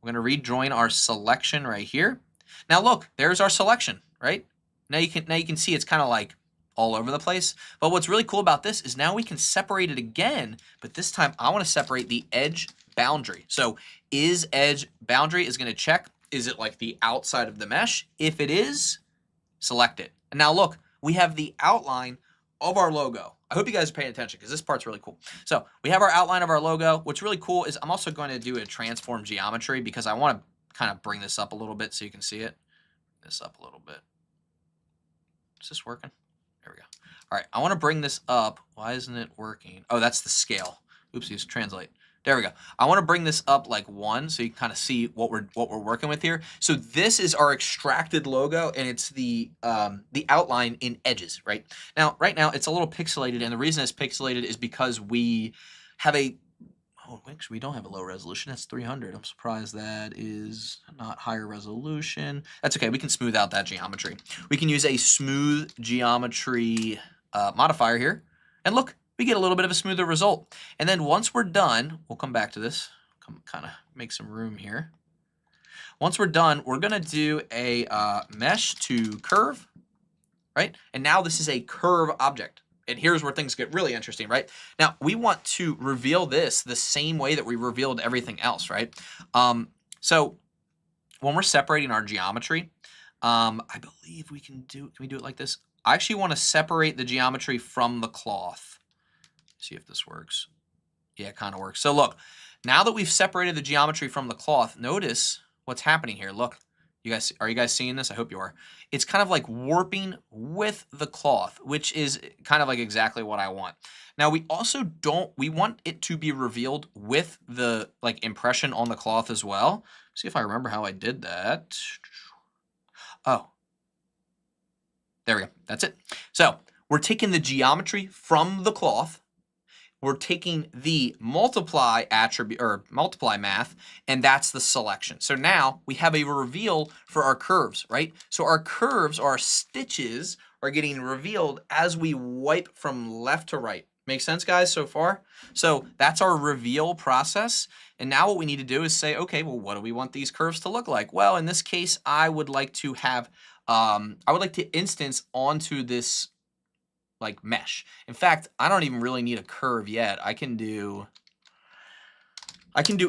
We're going to rejoin our selection right here. Now look, there's our selection, right? Now you can see it's kind of like all over the place. But what's really cool about this is now we can separate it again, but this time I want to separate the edge boundary. So is edge boundary is going to check, is it like the outside of the mesh? If it is, select it. And now look, we have the outline of our logo. I hope you guys are paying attention because this part's really cool. So we have our outline of our logo. What's really cool is I'm also going to do a transform geometry because I want to kind of bring this up a little bit so you can see it. This up a little bit. Is this working? There we go. All right, I want to bring this up. Why isn't it working? Oh, that's the scale. Oopsies, translate. There we go. I want to bring this up like 1 so you can kind of see what we're working with here. So this is our extracted logo, and it's the outline in edges, right? Now, right now it's a little pixelated, and the reason it's pixelated is because we have a actually we don't have a low resolution. That's 300. I'm surprised that is not higher resolution. That's okay. We can smooth out that geometry. We can use a smooth geometry modifier here, and look. We get a little bit of a smoother result. And then once we're done, we'll come back to this, kind of make some room here. Once we're done, we're going to do a mesh to curve, right? And now this is a curve object. And here's where things get really interesting, right? Now, we want to reveal this the same way that we revealed everything else, right? So when we're separating our geometry, I believe can we do it like this? I actually want to separate the geometry from the cloth. See if this works. Yeah, it kind of works. So look, now that we've separated the geometry from the cloth, notice what's happening here. Look, are you guys seeing this? I hope you are. It's kind of like warping with the cloth, which is kind of like exactly what I want. Now we also we want it to be revealed with the like impression on the cloth as well. See if I remember how I did that. Oh, there we go. That's it. So we're taking the geometry from the cloth, we're taking the multiply attribute or multiply math, and that's the selection. So now we have a reveal for our curves, right? So our curves, our stitches are getting revealed as we wipe from left to right. Make sense, guys, so far? So that's our reveal process. And now what we need to do is say, okay, well, what do we want these curves to look like? Well, in this case, I would like to have, I would like to instance onto this like mesh. In fact, I don't even really need a curve yet. I can do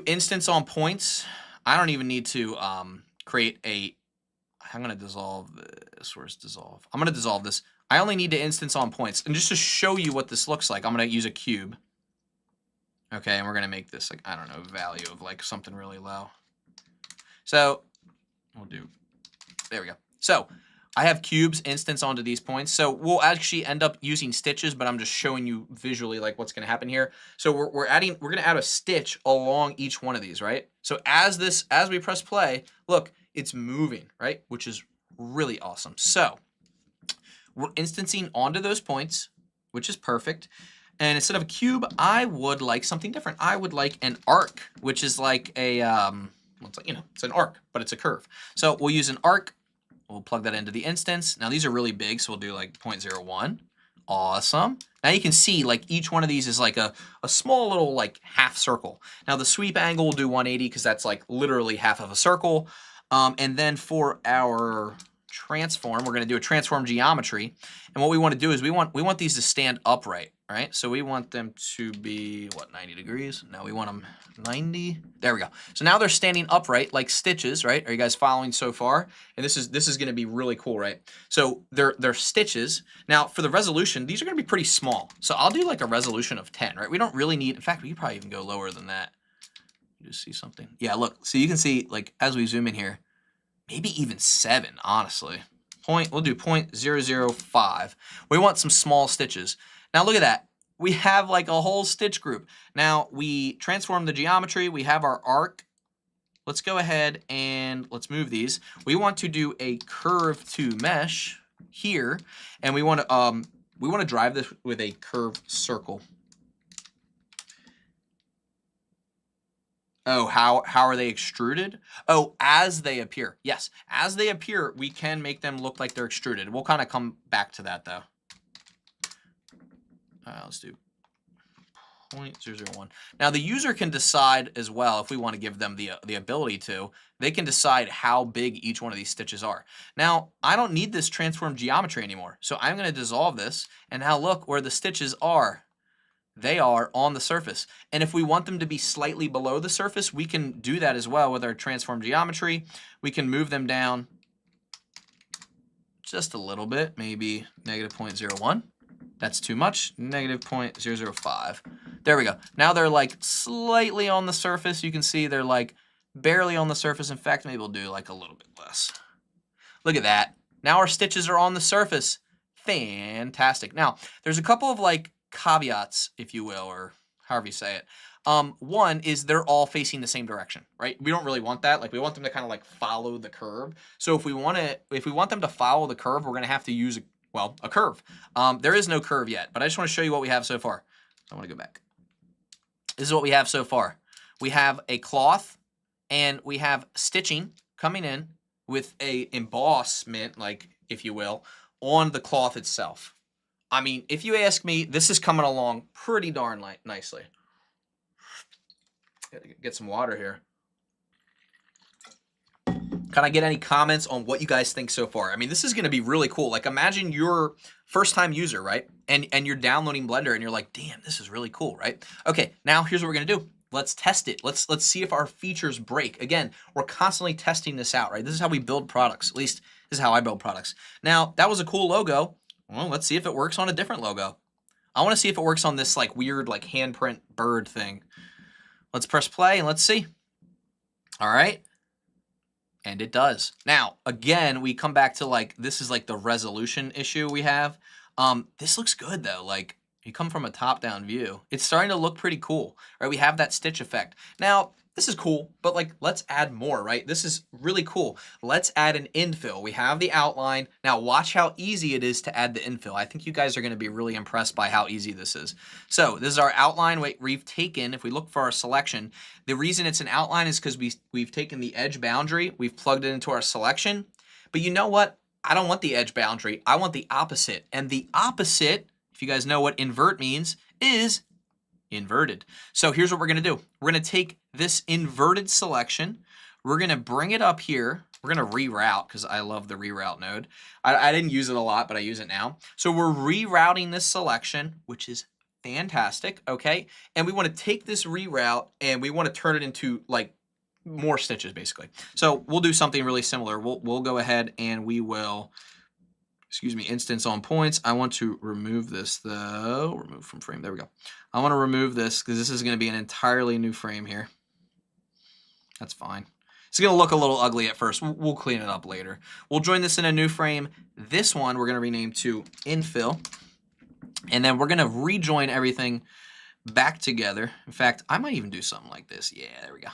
instance on points. I don't even need to create a, I'm going to dissolve this. Where's dissolve? I'm going to dissolve this. I only need to instance on points. And just to show you what this looks like, I'm going to use a cube. Okay, and we're going to make this like, I don't know, value of like something really low. So we'll do, there we go. So I have cubes instance onto these points. So we'll actually end up using stitches, but I'm just showing you visually like what's going to happen here. So we're going to add a stitch along each one of these, right? So as we press play, look, it's moving, right? Which is really awesome. So we're instancing onto those points, which is perfect. And instead of a cube, I would like something different. I would like an arc, which is like a, well, it's like, you know, it's an arc, but it's a curve. So we'll use an arc. We'll plug that into the instance. Now these are really big, so we'll do like 0.01. Awesome. Now you can see like each one of these is like a small little like half circle. Now the sweep angle will do 180 because that's like literally half of a circle. And then for our transform, we're going to do a transform geometry. And what we want to do is we want these to stand upright, right? So we want them to be, what, 90 degrees? No, we want them 90. There we go. So now they're standing upright like stitches, right? Are you guys following so far? And this is going to be really cool, right? So they're stitches. Now for the resolution, these are going to be pretty small. So I'll do like a resolution of 10, right? We don't really need, in fact, we could probably even go lower than that. You just see something. Yeah, look, so you can see like as we zoom in here, maybe even 7, honestly. We'll do 0.005. We want some small stitches. Now look at that. We have like a whole stitch group. Now we transform the geometry. We have our arc. Let's go ahead and let's move these. We want to do a curve to mesh here, and we want to drive this with a curve circle. Oh, how are they extruded? Oh, as they appear. Yes, as they appear, we can make them look like they're extruded. We'll kind of come back to that, though. Let's do 0.001. Now, the user can decide as well, if we want to give them the ability to, they can decide how big each one of these stitches are. Now, I don't need this transform geometry anymore, so I'm going to dissolve this, and now look where the stitches are. They are on the surface. And if we want them to be slightly below the surface, we can do that as well with our transform geometry. We can move them down just a little bit, maybe negative 0.01. That's too much, negative 0.005. There we go. Now they're like slightly on the surface. You can see they're like barely on the surface. In fact, maybe we'll do like a little bit less. Look at that. Now our stitches are on the surface. Fantastic. Now, there's a couple of like caveats, if you will, or however you say it. One is they're all facing the same direction, right? We don't really want that. Like we want them to kind of like follow the curve. So if we want them to follow the curve, we're going to have to use a curve. There is no curve yet, but I just want to show you what we have so far. I want to go back. This is what we have so far. We have a cloth and we have stitching coming in with a embossment, like if you will, on the cloth itself. I mean, if you ask me, this is coming along pretty darn nicely. Gotta get some water here. Can I get any comments on what you guys think so far? I mean, this is going to be really cool. Like, imagine you're first-time user, right? And you're downloading Blender, and you're like, damn, this is really cool, right? Okay, now here's what we're going to do. Let's test it. Let's see if our features break. Again, we're constantly testing this out, right? This is how we build products. At least this is how I build products. Now, that was a cool logo. Well, let's see if it works on a different logo. I want to see if it works on this like weird like handprint bird thing. Let's press play and let's see. All right. And it does. Now, again, we come back to like, this is like the resolution issue we have. This looks good though. Like you come from a top-down view. It's starting to look pretty cool, right? We have that stitch effect. Now, this is cool, but like, let's add more, right? This is really cool. Let's add an infill. We have the outline. Now watch how easy it is to add the infill. I think you guys are gonna be really impressed by how easy this is. So this is our outline. We've taken, if we look for our selection, the reason it's an outline is because we've taken the edge boundary, we've plugged it into our selection. But you know what? I don't want the edge boundary. I want the opposite. And the opposite, if you guys know what invert means, is inverted. So here's what we're going to do. We're going to take this inverted selection. We're going to bring it up here. We're going to reroute because I love the reroute node. I didn't use it a lot, but I use it now. So we're rerouting this selection, which is fantastic. Okay. And we want to take this reroute and we want to turn it into like more stitches basically. So we'll do something really similar. We'll go ahead and we will, excuse me, instance on points. I want to remove this though. Remove from frame. There we go. I want to remove this because this is going to be an entirely new frame here. That's fine. It's going to look a little ugly at first. We'll clean it up later. We'll join this in a new frame. This one we're going to rename to infill. And then we're going to rejoin everything back together. In fact, I might even do something like this. Yeah, there we go.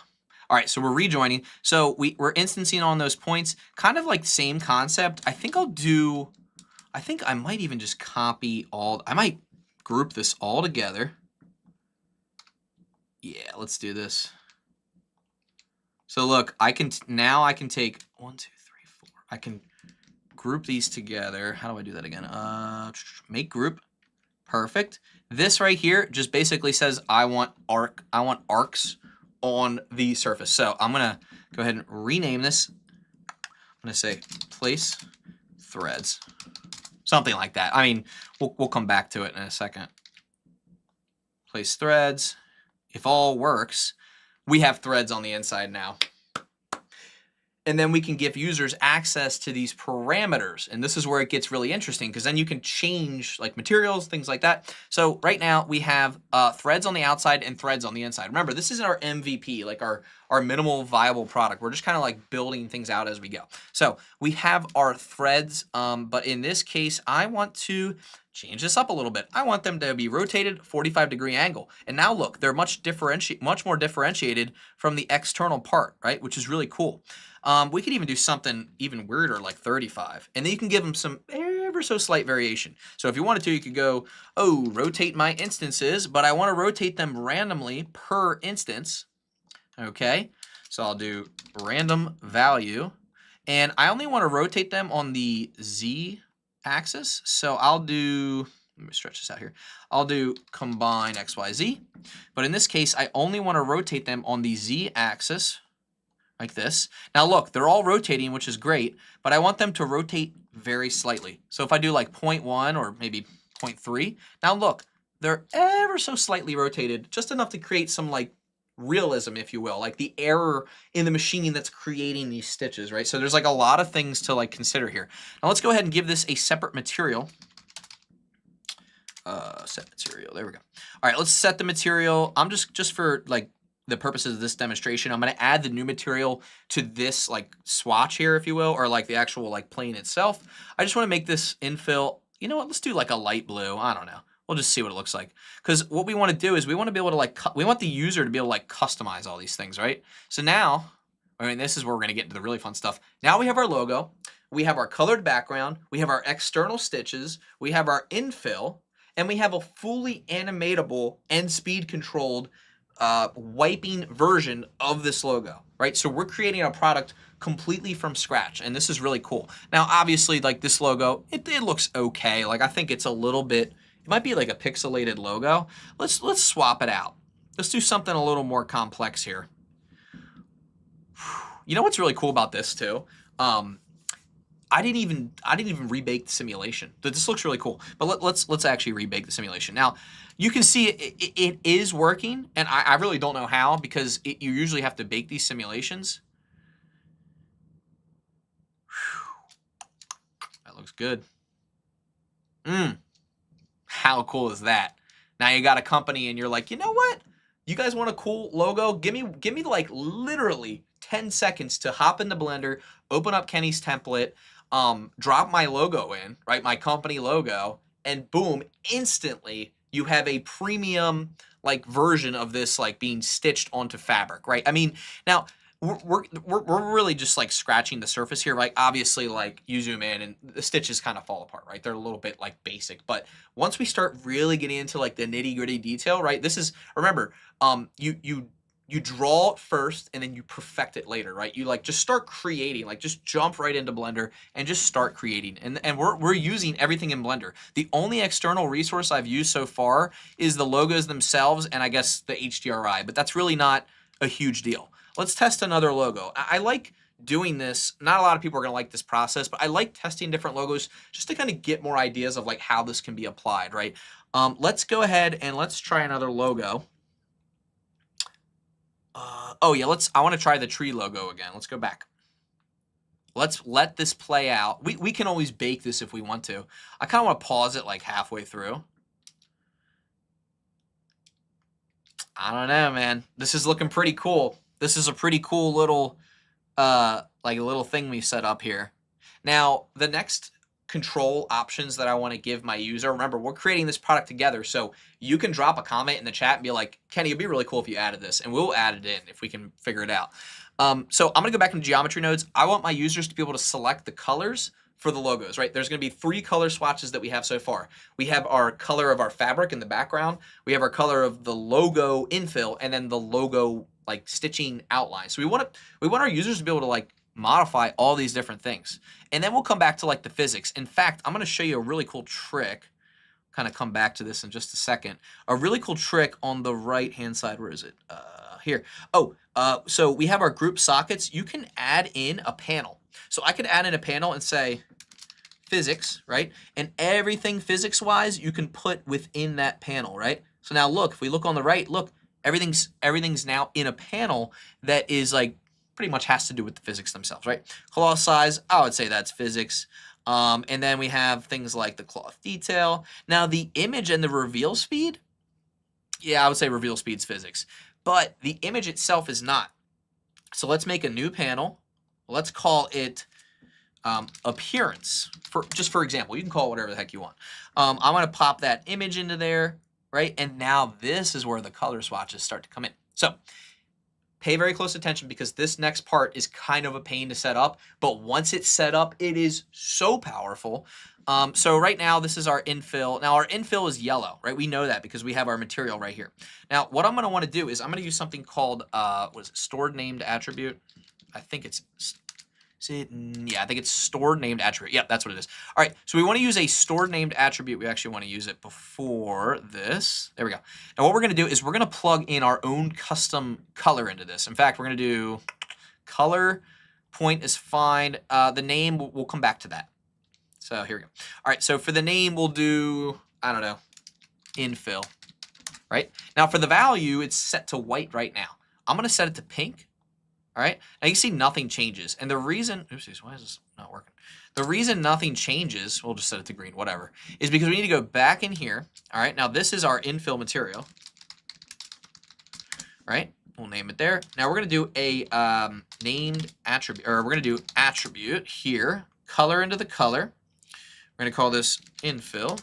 All right, so we're rejoining. So we're instancing on those points. Kind of like same concept. I think I might even just copy all. I might group this all together. Yeah, let's do this. So look, now I can take 1, 2, 3, 4. I can group these together. How do I do that again? Make group. Perfect. This right here just basically says I want arcs on the surface. So I'm gonna go ahead and rename this. I'm gonna say place threads. Something like that. I mean, we'll come back to it in a second. Place threads. If all works, we have threads on the inside now. And then we can give users access to these parameters. And this is where it gets really interesting because then you can change like materials, things like that. So right now we have threads on the outside and threads on the inside. Remember, this isn't our MVP, like our minimal viable product. We're just kind of like building things out as we go. So we have our threads, but in this case, I want to change this up a little bit. I want them to be rotated 45-degree angle. And now look, they're much more differentiated from the external part, right? Which is really cool. We could even do something even weirder like 35. And then you can give them some ever so slight variation. So if you wanted to, you could go, oh, rotate my instances, but I want to rotate them randomly per instance. Okay, so I'll do random value. And I only want to rotate them on the Z axis. So I'll do, let me stretch this out here. I'll do combine XYZ. But in this case, I only want to rotate them on the Z axis like this. Now look, they're all rotating, which is great, but I want them to rotate very slightly. So if I do like 0.1 or maybe 0.3, now look, they're ever so slightly rotated, just enough to create some like realism, if you will, like the error in the machine that's creating these stitches, right? So there's like a lot of things to like consider here. Now let's go ahead and give this a separate material. Set material, there we go. All right, let's set the material. I'm just for like the purposes of this demonstration, I'm going to add the new material to this like swatch here, if you will, or like the actual like plane itself. I just want to make this infill. You know what? Let's do like a light blue. I don't know. We'll just see what it looks like. Because what we want to do is we want to be able to like, we want the user to be able to like customize all these things, right? So now, I mean, this is where we're going to get into the really fun stuff. Now we have our logo. We have our colored background. We have our external stitches. We have our infill. And we have a fully animatable and speed controlled wiping version of this logo, right? So we're creating a product completely from scratch, and this is really cool. Now, obviously, like this logo, it looks okay. Like I think it's a little bit, it might be like a pixelated logo. Let's swap it out. Let's do something a little more complex here. You know what's really cool about this too? I didn't even rebake the simulation. This looks really cool, but let's actually rebake the simulation. Now, you can see it is working, and I really don't know how because you usually have to bake these simulations. Whew. That looks good. How cool is that? Now you got a company and you're like, you know what? You guys want a cool logo? Give me like literally 10 seconds to hop into Blender, open up Kenny's template, drop my logo in, right? My company logo, and boom, instantly you have a premium like version of this like being stitched onto fabric, right? I mean, now we're really just like scratching the surface here, right? Obviously, like you zoom in and the stitches kind of fall apart, right? They're a little bit like basic, but once we start really getting into like the nitty gritty detail, right? This is, remember, you draw it first and then you perfect it later, right? You like just start creating, like just jump right into Blender and just start creating. And we're using everything in Blender. The only external resource I've used so far is the logos themselves and I guess the HDRI, but that's really not a huge deal. Let's test another logo. I like doing this. Not a lot of people are going to like this process, but I like testing different logos just to kind of get more ideas of like how this can be applied, right? Let's go ahead and let's try another logo. Oh yeah, I want to try the tree logo again. Let's go back. Let's let this play out. We can always bake this if we want to. I kind of want to pause it like halfway through. I don't know, man. This is looking pretty cool. This is a pretty cool little, like a little thing we set up here. Now, the next control options that I want to give my user, remember, we're creating this product together, so you can drop a comment in the chat and be like, Kenny, it'd be really cool if you added this, and we'll add it in if we can figure it out. So I'm going to go back into geometry nodes. I want my users to be able to select the colors for the logos, right? There's going to be 3 color swatches that we have so far. We have our color of our fabric in the background. We have our color of the logo infill, and then the logo like stitching outline. So we want our users to be able to like modify all these different things. And then we'll come back to like the physics. In fact, I'm going to show you a really cool trick. Kind of come back to this in just a second. A really cool trick on the right hand side. Where is it? Here. Oh, so we have our group sockets. You can add in a panel. So I could add in a panel and say physics, right? And everything physics-wise you can put within that panel, right? So now look, if we look on the right, look, everything's now in a panel that is like pretty much has to do with the physics themselves, right? Cloth size, I would say that's physics. And then we have things like the cloth detail. Now the image and the reveal speed, yeah, I would say reveal speed's physics, but the image itself is not. So let's make a new panel. Let's call it appearance, for example. You can call it whatever the heck you want. I'm going to pop that image into there, right? And now this is where the color swatches start to come in. So pay very close attention because this next part is kind of a pain to set up, but once it's set up, it is so powerful. So right now, this is our infill. Now our infill is yellow, right? We know that because we have our material right here. Now what I'm going to want to do is I'm going to use something called, what is it? Stored named attribute. I think it's, yeah, I think it's stored named attribute. Yeah, that's what it is. All right, so we want to use a stored named attribute. We actually want to use it before this. There we go. Now what we're going to do is we're going to plug in our own custom color into this. In fact, we're going to do color point is fine. The name, we'll come back to that. So here we go. All right, so for the name, we'll do, I don't know, infill, right? Now for the value, it's set to white right now. I'm going to set it to pink. All right, now you see nothing changes. And the reason, oopsies, why is this not working? The reason nothing changes, we'll just set it to green, whatever, is because we need to go back in here. All right, now this is our infill material. All right, we'll name it there. Now we're going to do a named attribute, or we're going to do attribute here, color into the color. We're going to call this infill.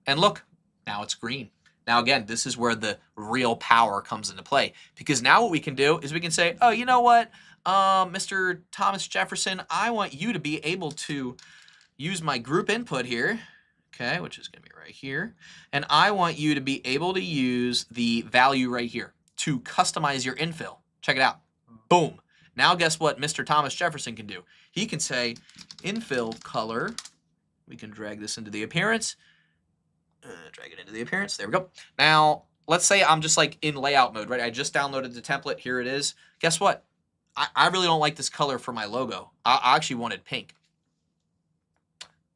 And look, now it's green. Now, again, this is where the real power comes into play because now what we can do is we can say, oh, you know what, Mr. Thomas Jefferson, I want you to be able to use my group input here, okay, which is going to be right here, and I want you to be able to use the value right here to customize your infill. Check it out. Boom. Now guess what Mr. Thomas Jefferson can do? He can say infill color. We can drag this into the appearance. Drag it into the appearance. There we go. Now, let's say I'm just like in layout mode, right? I just downloaded the template. Here it is. Guess what? I really don't like this color for my logo. I actually wanted pink.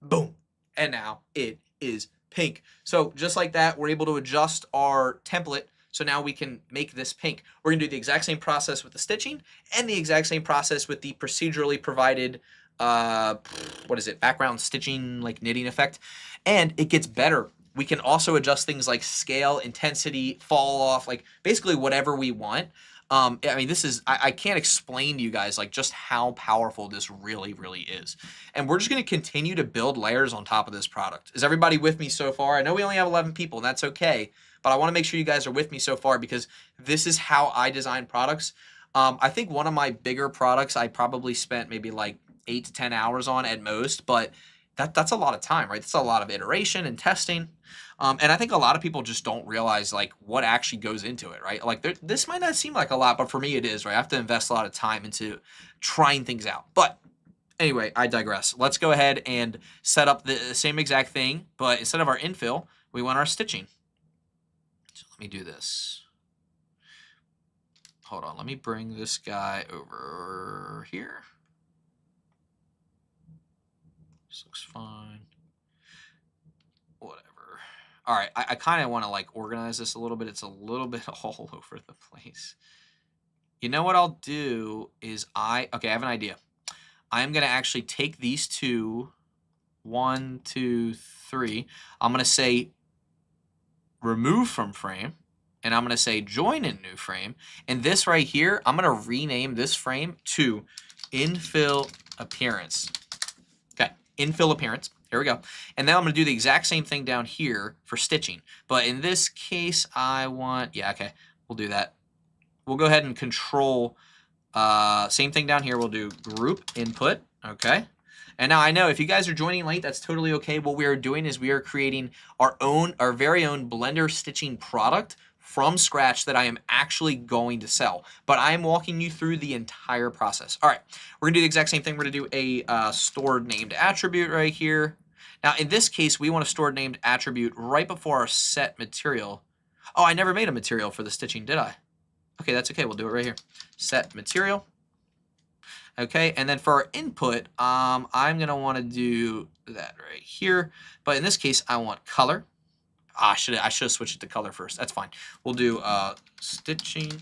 Boom. And now it is pink. So just like that, we're able to adjust our template. So now we can make this pink. We're going to do the exact same process with the stitching and the exact same process with the procedurally provided what is it? Background stitching, like knitting effect. And it gets better. We can also adjust things like scale, intensity, fall off, like basically whatever we want. I mean, this is, I can't explain to you guys like just how powerful this really, really is. And we're just going to continue to build layers on top of this product. Is everybody with me so far? I know we only have 11 people, and that's okay, but I want to make sure you guys are with me so far because this is how I design products. I think one of my bigger products I probably spent maybe like 8 to 10 hours on at most, but that's a lot of time, right? That's a lot of iteration and testing. And I think a lot of people just don't realize like what actually goes into it, right? Like this might not seem like a lot, but for me it is, right? I have to invest a lot of time into trying things out. But anyway, I digress. Let's go ahead and set up the same exact thing, but instead of our infill, we want our stitching. So let me do this. Hold on, let me bring this guy over here. This looks fine. Whatever. All right, I kind of want to like organize this a little bit. It's a little bit all over the place. You know what I'll do is okay, I have an idea. I'm going to actually take these two, 1, 2, 3. I'm going to say remove from frame, and I'm going to say join in new frame. And this right here, I'm going to rename this frame to infill appearance. Okay, infill appearance. Here we go. And now I'm going to do the exact same thing down here for stitching. But in this case, I want, yeah, okay, we'll do that. We'll go ahead and control, same thing down here. We'll do group input, okay? And now I know if you guys are joining late, that's totally okay. What we are doing is we are creating our very own Blender stitching product from scratch that I am actually going to sell. But I am walking you through the entire process. All right, we're gonna do the exact same thing. We're gonna do a stored named attribute right here. Now in this case, we want a stored named attribute right before our set material. Oh, I never made a material for the stitching, did I? Okay, that's okay, we'll do it right here. Set material. Okay, and then for our input, I'm gonna wanna do that right here. But in this case, I want color. I should have switched it to color first. That's fine. We'll do stitching,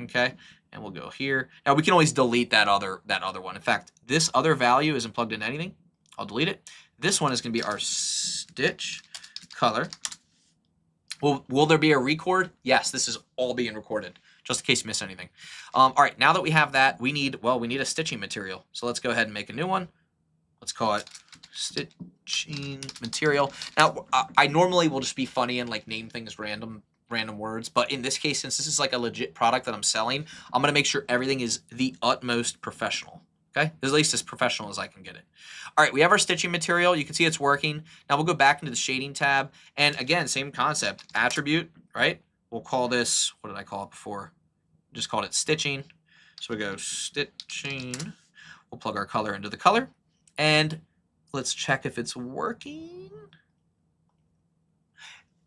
okay, and we'll go here. Now we can always delete that other one. In fact, this other value isn't plugged into anything. I'll delete it. This one is going to be our stitch color. Will there be a record? Yes, this is all being recorded, just in case you miss anything. All right, now that we have that, we need a stitching material. So let's go ahead and make a new one. Let's call it stitching material. Now, I normally will just be funny and like name things random words, but in this case, since this is like a legit product that I'm selling, I'm gonna make sure everything is the utmost professional. Okay, at least as professional as I can get it. All right, we have our stitching material. You can see it's working. Now we'll go back into the shading tab, and again, same concept. Attribute, right? We'll call this, what did I call it before? Just called it stitching. So we go stitching. We'll plug our color into the color. And let's check if it's working.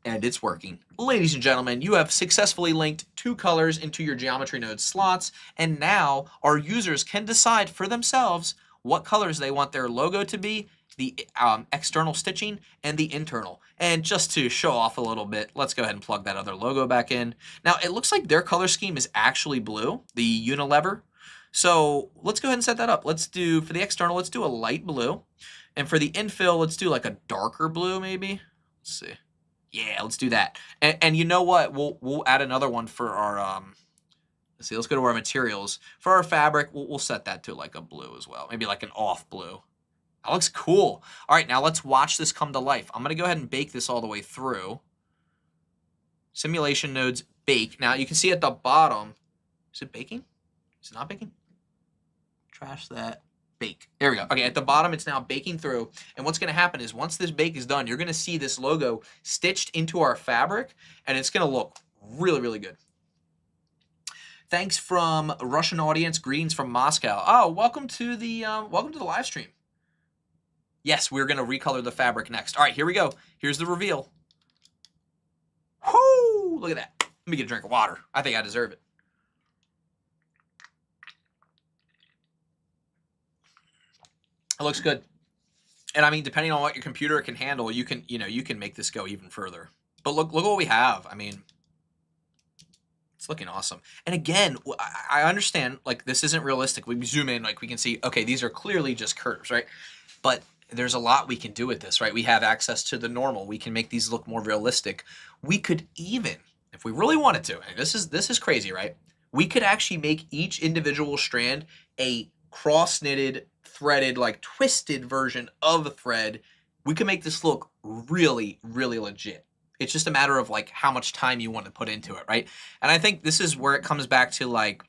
And it's working. Ladies and gentlemen, you have successfully linked 2 colors into your geometry node slots, and now our users can decide for themselves what colors they want their logo to be, the external stitching, and the internal. And just to show off a little bit, let's go ahead and plug that other logo back in. Now, it looks like their color scheme is actually blue, the Unilever. So let's go ahead and set that up. Let's do, for the external, let's do a light blue. And for the infill, let's do like a darker blue maybe. Let's see. Yeah, let's do that. And you know what? We'll add another one for our, let's see, let's go to our materials. For our fabric, we'll set that to like a blue as well. Maybe like an off blue. That looks cool. All right, now let's watch this come to life. I'm gonna go ahead and bake this all the way through. Simulation nodes bake. Now you can see at the bottom, is it baking? Is it not baking? Trash that. Bake. There we go. Okay, at the bottom, it's now baking through. And what's going to happen is once this bake is done, you're going to see this logo stitched into our fabric, and it's going to look really, really good. Thanks from Russian audience. Greetings from Moscow. Oh, welcome to the live stream. Yes, we're going to recolor the fabric next. All right, here we go. Here's the reveal. Whoo! Look at that. Let me get a drink of water. I think I deserve it. It looks good. And I mean, depending on what your computer can handle, you can make this go even further. But look what we have. I mean, it's looking awesome. And again, I understand like this isn't realistic. We zoom in, like we can see, okay, these are clearly just curves, right? But there's a lot we can do with this, right? We have access to the normal. We can make these look more realistic. We could even, if we really wanted to, and this is crazy, right? We could actually make each individual strand a cross-knitted, threaded, like twisted version of a thread. We could make this look really, really legit. It's just a matter of like how much time you want to put into it, right? And I think this is where it comes back to like,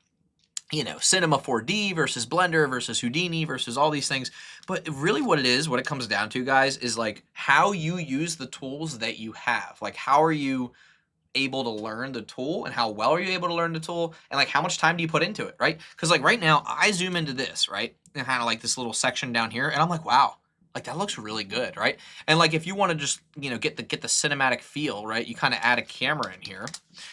you know, Cinema 4D versus Blender versus Houdini versus all these things. But really what it is, what it comes down to, guys, is like how you use the tools that you have. Like how are you able to learn the tool, and how well are you able to learn the tool, and like how much time do you put into it, right? Because like right now I zoom into this, right, and kind of like this little section down here, and I'm like, wow, like that looks really good, right? And like if you want to just, you know, get the cinematic feel, right, you kind of add a camera in here.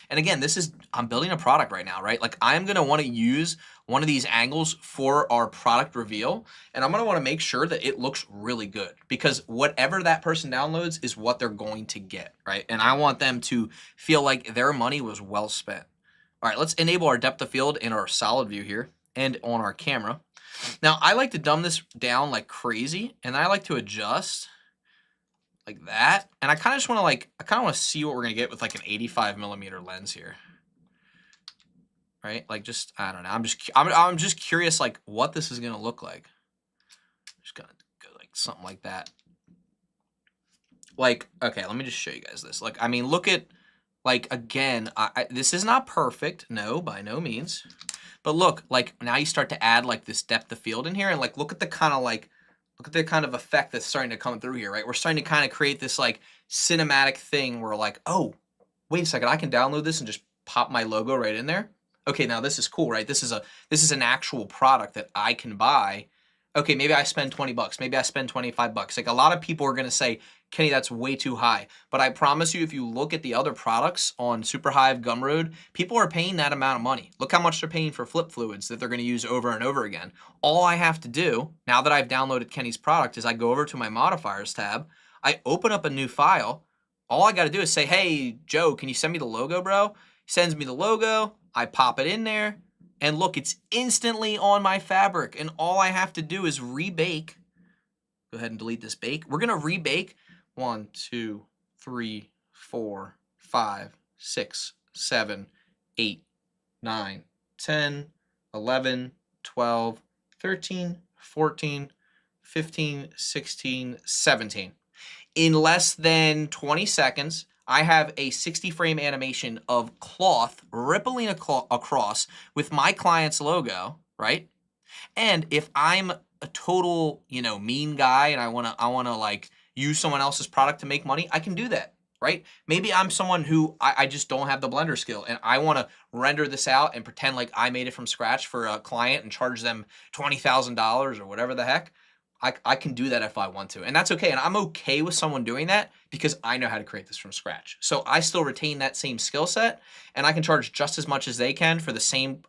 And again, this is, I'm building a product right now, right? Like I'm gonna want to use one of these angles for our product reveal, and I'm gonna want to make sure that it looks really good, because whatever that person downloads is what they're going to get, right? And I want them to feel like their money was well spent. All right, let's enable our depth of field in our solid view here and on our camera. Now, I like to dumb this down like crazy, and I like to adjust like that. And I kind of just want to like, I kind of want to see what we're going to get with like an 85mm lens here. Right? Like just, I don't know. I'm just curious like what this is going to look like. Just going to go like something like that. Like, okay, let me just show you guys this. Like, I mean, look at, like, again, this is not perfect. No, by no means. But look, like now you start to add like this depth of field in here, and like look at the kind of effect that's starting to come through here, right? We're starting to kind of create this like cinematic thing where like, oh, wait a second, I can download this and just pop my logo right in there. Okay, now this is cool, right? This is an actual product that I can buy. Okay, maybe I spend 20 bucks, maybe I spend 25 bucks. Like a lot of people are gonna say, Kenny, that's way too high. But I promise you, if you look at the other products on Superhive, Gumroad, people are paying that amount of money. Look how much they're paying for flip fluids that they're gonna use over and over again. All I have to do, now that I've downloaded Kenny's product, is I go over to my modifiers tab, I open up a new file. All I gotta do is say, hey, Joe, can you send me the logo, bro? He sends me the logo, I pop it in there, and look, it's instantly on my fabric. And all I have to do is rebake. Go ahead and delete this bake. We're gonna rebake 1, 2, 3, 4, 5, 6, 7, 8, 9, 10, 11, 12, 13, 14, 15, 16, 17. In less than 20 seconds, I have a 60 frame animation of cloth rippling across with my client's logo, right? And if I'm a total, you know, mean guy and I wanna like use someone else's product to make money, I can do that, right? Maybe I'm someone who I just don't have the Blender skill, and I wanna render this out and pretend like I made it from scratch for a client and charge them $20,000 or whatever the heck. I can do that if I want to, and that's okay. And I'm okay with someone doing that because I know how to create this from scratch. So I still retain that same skill set, and I can charge just as much as they can for the same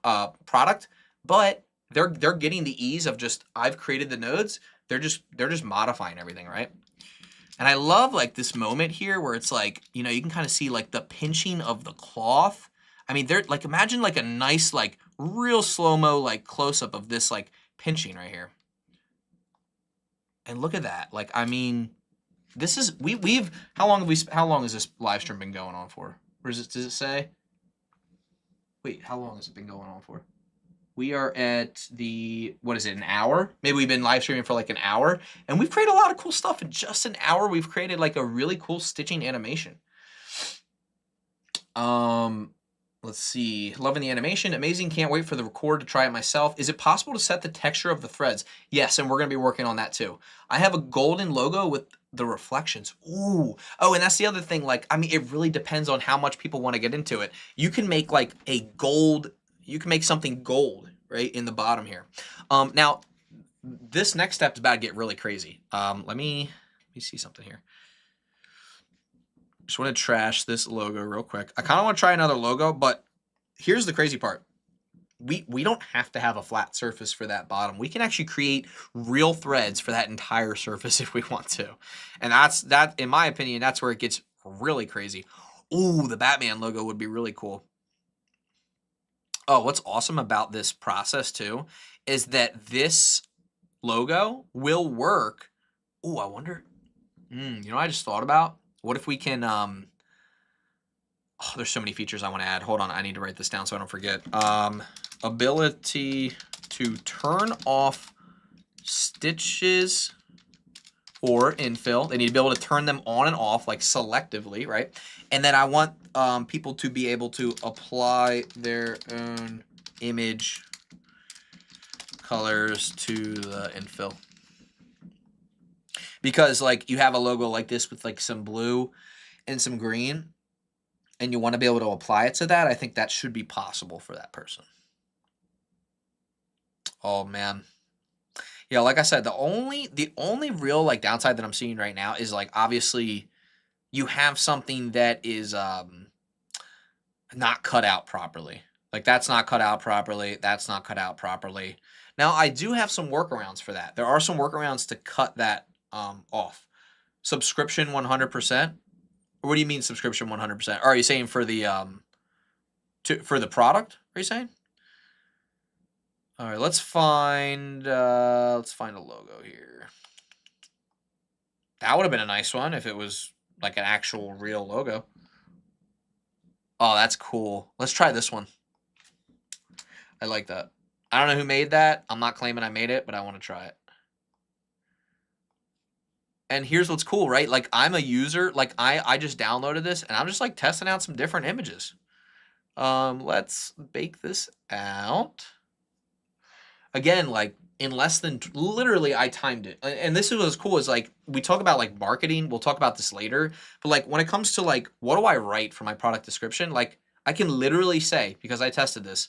product, but they're getting the ease of just, I've created the nodes, they're just modifying everything, right? And I love like this moment here where it's like, you know, you can kind of see like the pinching of the cloth. I mean, they're like, imagine like a nice, like real slow-mo, like close-up of this like pinching right here. And look at that. Like, I mean, this is, how long has this live stream been going on for? Or does it say? Wait, how long has it been going on for? We are at the, what is it, an hour? Maybe we've been live streaming for like an hour, and we've created a lot of cool stuff in just an hour. We've created like a really cool stitching animation. Let's see, loving the animation, amazing, can't wait for the record to try it myself. Is it possible to set the texture of the threads? Yes, and we're gonna be working on that too. I have a golden logo with the reflections. Ooh, oh, and that's the other thing, like, I mean, it really depends on how much people wanna get into it. You can make like a gold, you can make something gold, right, in the bottom here. Now, this next step is about to get really crazy. Let me see something here. Just want to trash this logo real quick. I kind of want to try another logo, but here's the crazy part. We don't have to have a flat surface for that bottom. We can actually create real threads for that entire surface if we want to. And that, in my opinion, that's where it gets really crazy. Ooh, the Batman logo would be really cool. Oh, what's awesome about this process too is that this logo will work Ooh, I wonder. You know what I just thought about? What if we can oh, there's so many features I want to add. Hold on, I need to write this down so I don't forget. Ability to turn off stitches or infill. They need to be able to turn them on and off, like selectively, right? And then I want people to be able to apply their own image colors to the infill. Because like you have a logo like this with like some blue and some green, and you want to be able to apply it to that, I think that should be possible for that person. Oh man. Yeah, like I said, the only real like downside that I'm seeing right now is like obviously you have something that is not cut out properly. Like that's not cut out properly, that's not cut out properly. Now I do have some workarounds for that. There are some workarounds to cut that off. Subscription 100%. What do you mean subscription 100%? Are you saying for the for the product? Are you saying? All right, let's find a logo here. That would have been a nice one if it was like an actual real logo. Oh, that's cool. Let's try this one. I like that. I don't know who made that. I'm not claiming I made it, but I want to try it. And here's what's cool, right? Like I'm a user, like I just downloaded this and I'm just like testing out some different images. Let's bake this out. Again, like in less than, literally I timed it. And this is what's cool is like, we talk about like marketing, we'll talk about this later, but like when it comes to like, what do I write for my product description? Like I can literally say, because I tested this,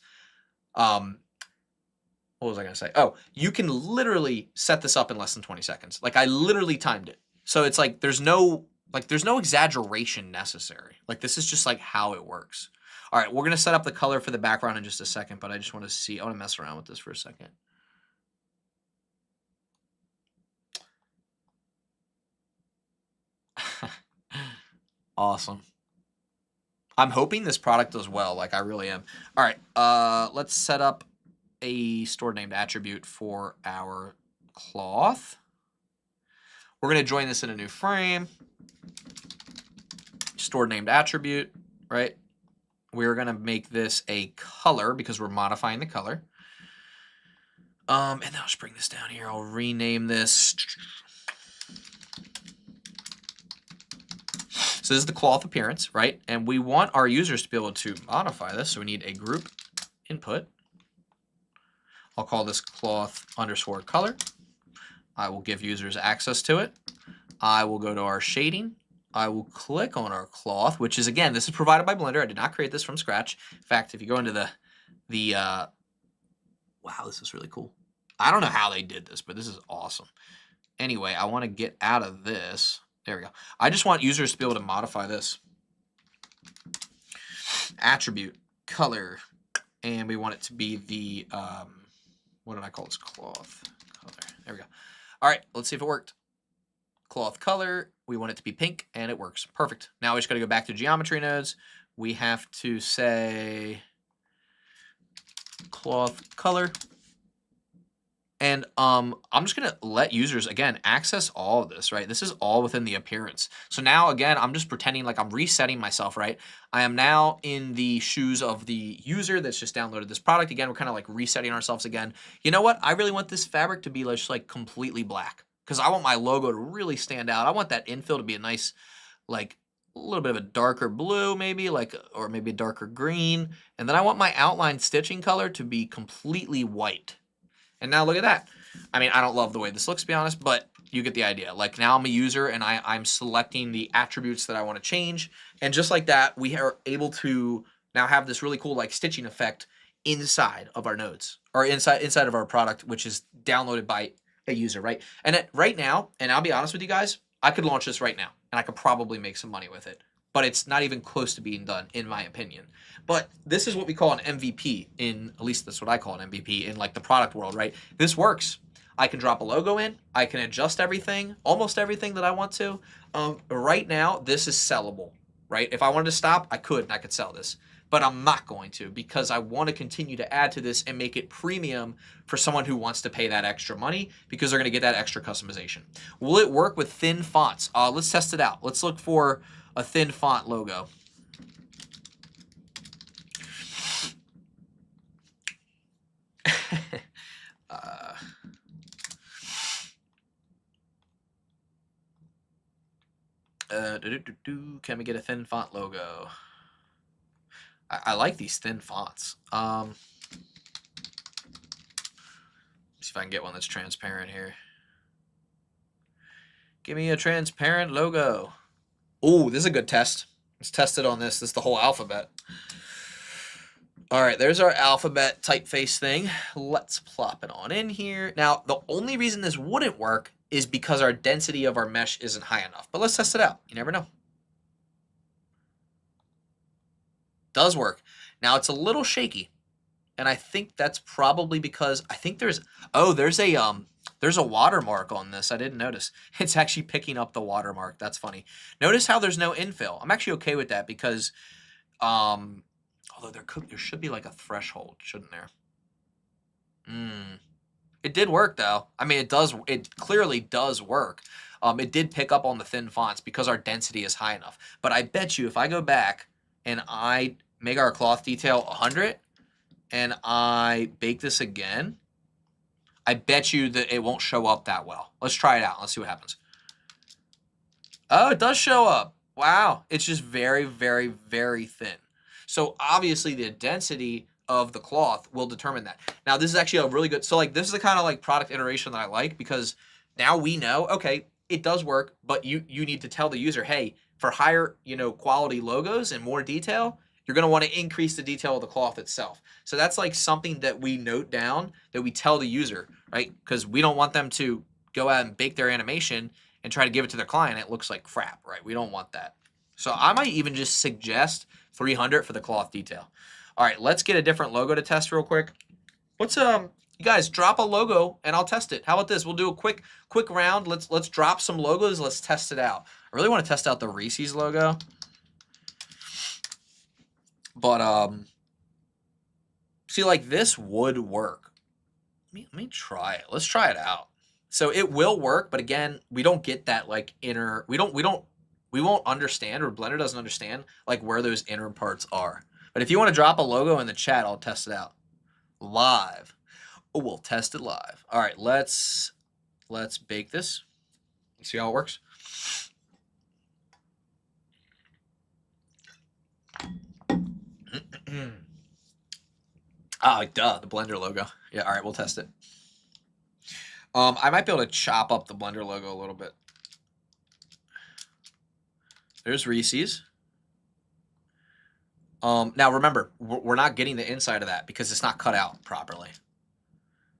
what was I gonna say? Oh, you can literally set this up in less than 20 seconds. Like I literally timed it. So it's like, there's no exaggeration necessary. Like this is just like how it works. All right, we're gonna set up the color for the background in just a second, but I just want to see, I want to mess around with this for a second. Awesome. I'm hoping this product does well, like I really am. All right, let's set up a stored named attribute for our cloth. We're going to join this in a new frame. Stored named attribute, right? We're going to make this a color because we're modifying the color. And then I'll just bring this down here. I'll rename this. So this is the cloth appearance, right? And we want our users to be able to modify this. So we need a group input. I'll call this cloth underscore color. I will give users access to it. I will go to our shading. I will click on our cloth, which is, again, this is provided by Blender. I did not create this from scratch. In fact, if you go into wow, this is really cool. I don't know how they did this, but this is awesome. Anyway, I want to get out of this. There we go. I just want users to be able to modify this. Attribute, color, and we want it to be the, what did I call this? Cloth color. There we go. All right, let's see if it worked. Cloth color, we want it to be pink, and it works. Perfect. Now we just got to go back to geometry nodes. We have to say cloth color. And I'm just going to let users, again, access all of this, right? This is all within the appearance. So now, again, I'm just pretending like I'm resetting myself, right? I am now in the shoes of the user that's just downloaded this product. Again, we're kind of like resetting ourselves again. You know what? I really want this fabric to be just like completely black because I want my logo to really stand out. I want that infill to be a nice, like a little bit of a darker blue maybe, like, or maybe a darker green. And then I want my outline stitching color to be completely white. And now look at that. I mean, I don't love the way this looks, to be honest, but you get the idea. Like now I'm a user and I'm selecting the attributes that I want to change. And just like that, we are able to now have this really cool like stitching effect inside of our nodes or inside of our product, which is downloaded by a user, right? And right now, and I'll be honest with you guys, I could launch this right now and I could probably make some money with it. But it's not even close to being done, in my opinion. But this is what we call an MVP at least that's what I call an MVP in like the product world, right? This works. I can drop a logo in. I can adjust everything, almost everything that I want to. Right now, this is sellable, right? If I wanted to stop, I could, and I could sell this. but I'm not going to because I want to continue to add to this and make it premium for someone who wants to pay that extra money because they're going to get that extra customization. Will it work with thin fonts? Let's test it out. Let's look for a thin font logo. Can we get a thin font logo? I like these thin fonts. See if I can get one that's transparent here. Give me a transparent logo. Oh, this is a good test. Let's test it on this. This is the whole alphabet. All right, there's our alphabet typeface thing. Let's plop it on in here. Now, the only reason this wouldn't work is because our density of our mesh isn't high enough. But let's test it out. You never know. Does work. Now, it's a little shaky. And I think that's probably because I think there's a watermark on this. I didn't notice. It's actually picking up the watermark. That's funny. Notice how there's no infill. I'm actually okay with that because although there should be like a threshold, shouldn't there? It did work though. I mean, it clearly does work. It did pick up on the thin fonts because our density is high enough. But I bet you if I go back and I make our cloth detail 100 and I bake this again, I bet you that it won't show up that well. Let's try it out. Let's see what happens. Oh, it does show up. Wow. It's just very, very, very thin. So obviously the density of the cloth will determine that. Now this is actually a really good, so like this is the kind of like product iteration that I like because now we know, okay, it does work, but you need to tell the user, hey, for higher, quality logos and more detail, you're going to want to increase the detail of the cloth itself. So that's like something that we note down, that we tell the user, right? Because we don't want them to go out and bake their animation and try to give it to their client. It looks like crap, right? We don't want that. So I might even just suggest 300 for the cloth detail. All right, let's get a different logo to test real quick. What's you guys drop a logo and I'll test it. How about this? We'll do a quick round. Let's drop some logos. Let's test it out. I really want to test out the Reese's logo. But see, like this would work. Let me try it. Let's try it out. So it will work, but again, we don't get that like inner. We won't understand, or Blender doesn't understand like where those inner parts are. But if you want to drop a logo in the chat, I'll test it out live. Oh, we'll test it live. All right, let's bake this. See how it works. Duh, the Blender logo. Yeah, all right, we'll test it. I might be able to chop up the Blender logo a little bit. There's Reese's. Now remember, we're not getting the inside of that because it's not cut out properly.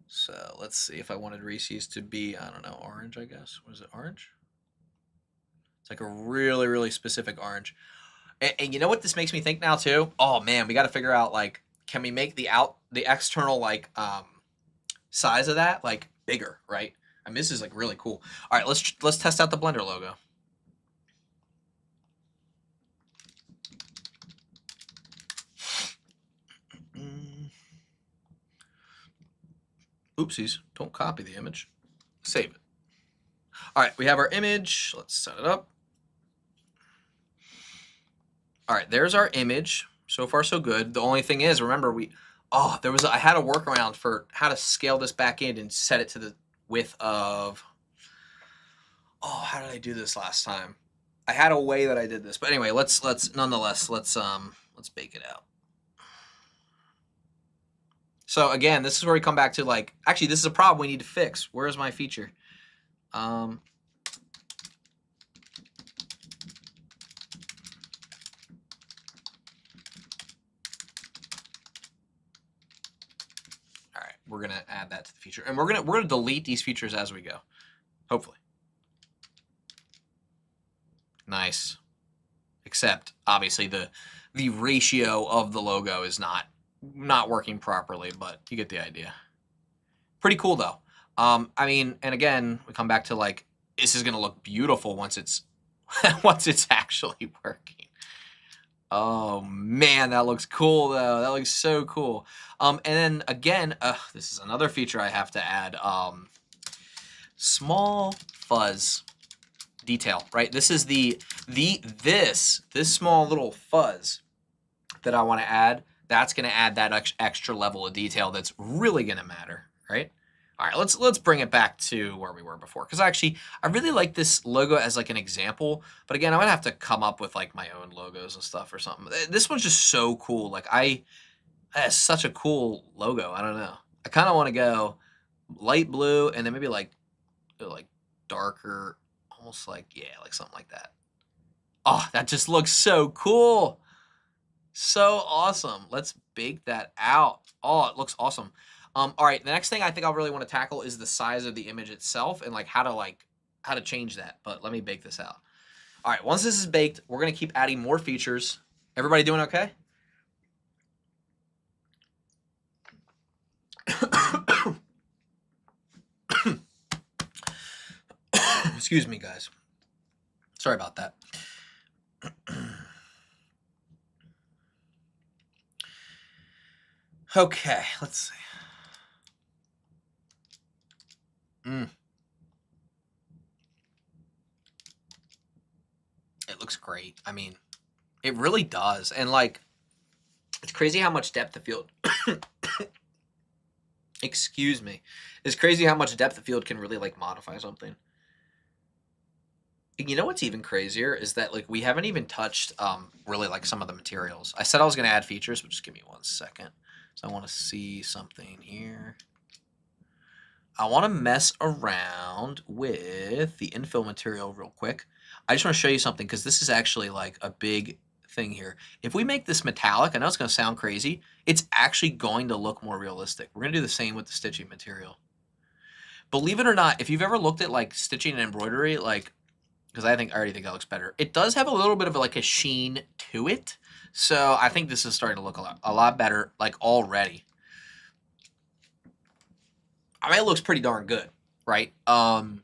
So let's see if I wanted Reese's to be, I don't know, orange, I guess. Was it orange? It's like a really, really specific orange. And you know what this makes me think now too? Oh man, we got to figure out like, can we make the external like size of that like bigger, right? I mean, this is like really cool. All right, let's test out the Blender logo. Oopsies, don't copy the image. Save it. All right, we have our image. Let's set it up. All right, there's our image. So far, so good. The only thing is, remember, I had a workaround for how to scale this back in and set it to the width of, how did I do this last time? I had a way that I did this, but anyway, let's nonetheless, let's bake it out. So again, this is where we come back to like, actually, this is a problem we need to fix. Where's my feature? All right, we're gonna add that to the feature, and we're gonna delete these features as we go, hopefully. Nice. Except obviously the ratio of the logo is not working properly, but you get the idea. Pretty cool though. I mean, and again, we come back to like, this is gonna look beautiful once it's once it's actually working. Oh man, that looks cool though. That looks so cool. And then again, this is another feature I have to add. Small fuzz detail, right? This is this small little fuzz that I want to add. That's going to add that extra level of detail that's really going to matter, right? All right, let's bring it back to where we were before, because actually I really like this logo as like an example, but again, I'm gonna have to come up with like my own logos and stuff or something. This one's just so cool. Like that's such a cool logo. I don't know. I kind of want to go light blue and then maybe like darker, almost like, yeah, like something like that. Oh, that just looks so cool. So awesome. Let's bake that out. Oh, it looks awesome. All right, the next thing I think I'll really want to tackle is the size of the image itself and like how to change that. But let me bake this out. All right, once this is baked, we're gonna keep adding more features. Everybody doing okay? Excuse me, guys. Sorry about that. Okay, let's see. It looks great. I mean, it really does. And like, it's crazy how much depth of field. Excuse me. It's crazy how much depth of field can really like modify something. You know what's even crazier is that like we haven't even touched really like some of the materials. I said I was gonna add features, but just give me 1 second. So I want to see something here. I want to mess around with the infill material real quick. I just want to show you something because this is actually like a big thing here. If we make this metallic, I know it's going to sound crazy, it's actually going to look more realistic. We're going to do the same with the stitching material. Believe it or not, if you've ever looked at like stitching and embroidery, like, because I already think that looks better, it does have a little bit of like a sheen to it. So I think this is starting to look a lot better like already. I mean, it looks pretty darn good, right? Man,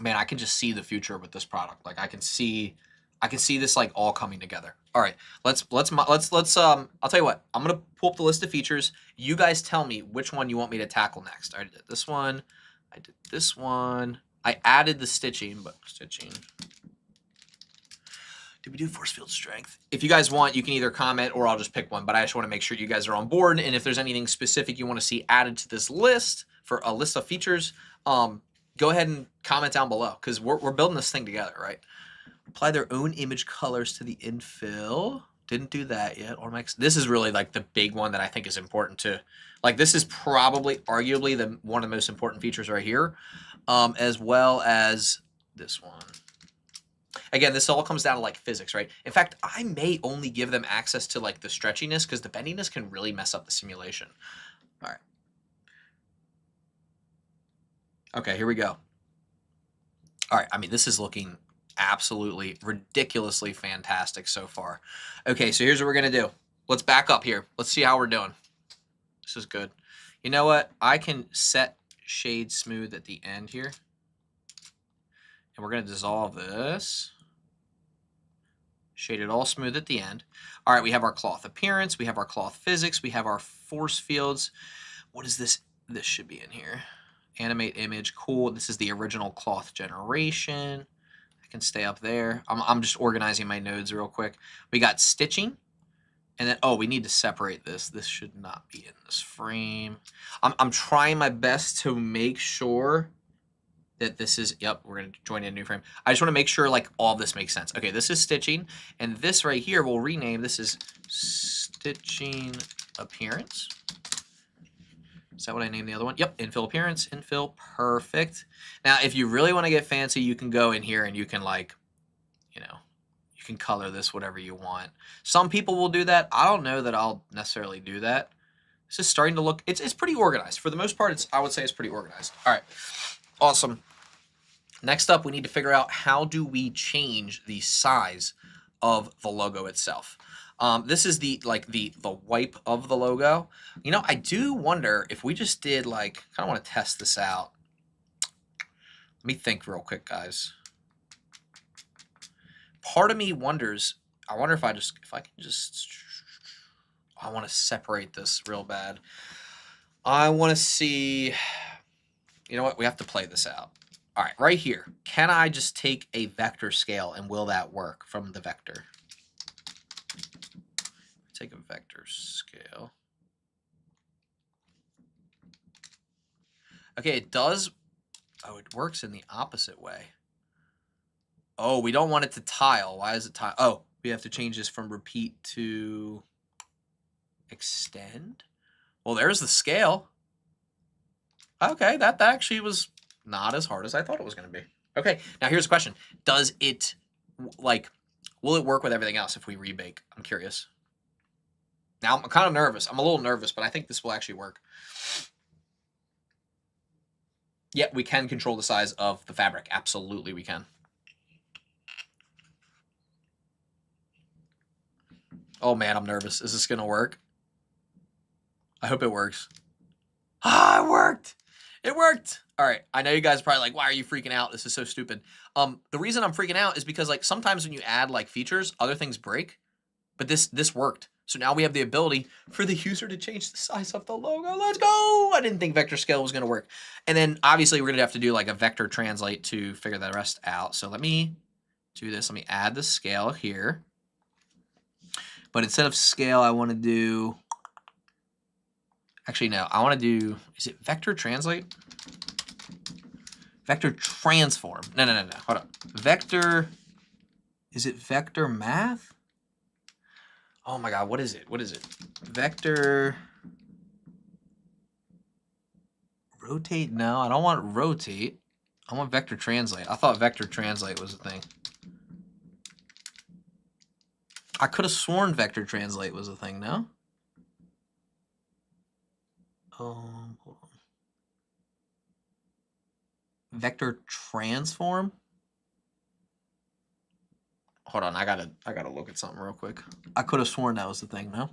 I can just see the future with this product. Like I can see this like all coming together. All right, let's I'll tell you what. I'm gonna pull up the list of features. You guys tell me which one you want me to tackle next. I did this one. I did this one. I added the stitching, but stitching. Did we do force field strength? If you guys want, you can either comment or I'll just pick one, but I just want to make sure you guys are on board. And if there's anything specific you want to see added to this list for a list of features, go ahead and comment down below because we're building this thing together, right? Apply their own image colors to the infill. Didn't do that yet. This is really like the big one that I think is important to, like this is probably arguably one of the most important features right here, as well as this one. Again, this all comes down to like physics, right? In fact, I may only give them access to like the stretchiness because the bendiness can really mess up the simulation. All right. Okay, here we go. All right, I mean, this is looking absolutely ridiculously fantastic so far. Okay, so here's what we're gonna do. Let's back up here. Let's see how we're doing. This is good. You know what? I can set shade smooth at the end here. And we're gonna dissolve this. Shade it all smooth at the end. All right, we have our cloth appearance, we have our cloth physics, we have our force fields. What is this? This should be in here. Animate image, cool. This is the original cloth generation. I can stay up there. I'm just organizing my nodes real quick. We got stitching. And then, oh, we need to separate this. This should not be in this frame. I'm trying my best to make sure that this is, yep, we're going to join in a new frame. I just want to make sure like all this makes sense. Okay, this is stitching. And this right here, we'll rename, this is stitching appearance. Is that what I named the other one? Yep, infill appearance, infill, perfect. Now, if you really want to get fancy, you can go in here and you can like, you know, you can color this whatever you want. Some people will do that. I don't know that I'll necessarily do that. This is starting to look, it's pretty organized. For the most part, I would say it's pretty organized. All right, awesome. Next up, we need to figure out how do we change the size of the logo itself. This is the wipe of the logo. You know, I do wonder if we just did like, I kind of want to test this out. Let me think real quick, guys. part of me wonders, I wonder if I can just, I want to separate this real bad. I want to see, you know what? We have to play this out. All right, right here. Can I just take a vector scale and will that work from the vector? Take a vector scale. Okay, it does. Oh, it works in the opposite way. Oh, we don't want it to tile. Why is it tile? Oh, we have to change this from repeat to extend. Well, there's the scale. Okay, that actually was not as hard as I thought it was going to be. Okay, now here's a question. Does it, like, will it work with everything else if we rebake? I'm curious. Now, I'm kind of nervous. I'm a little nervous, but I think this will actually work. Yeah, we can control the size of the fabric. Absolutely, we can. Oh, man, I'm nervous. Is this going to work? I hope it works. Ah, it worked. It worked. All right. I know you guys are probably like, why are you freaking out? This is so stupid. The reason I'm freaking out is because, like, sometimes when you add, like, features, other things break. But this worked. So now we have the ability for the user to change the size of the logo. Let's go. I didn't think vector scale was going to work. And then obviously we're going to have to do like a vector translate to figure the rest out. So let me do this. Let me add the scale here. But instead of scale, I want to do, actually no, I want to do, is it vector translate? Vector transform. No. Hold on. Vector, is it vector math? Oh my God, what is it? What is it? Vector rotate? No, I don't want rotate. I want vector translate. I thought vector translate was a thing. I could have sworn vector translate was a thing, no? Hold on. Vector transform? Hold on, I gotta look at something real quick. I could have sworn that was the thing, no?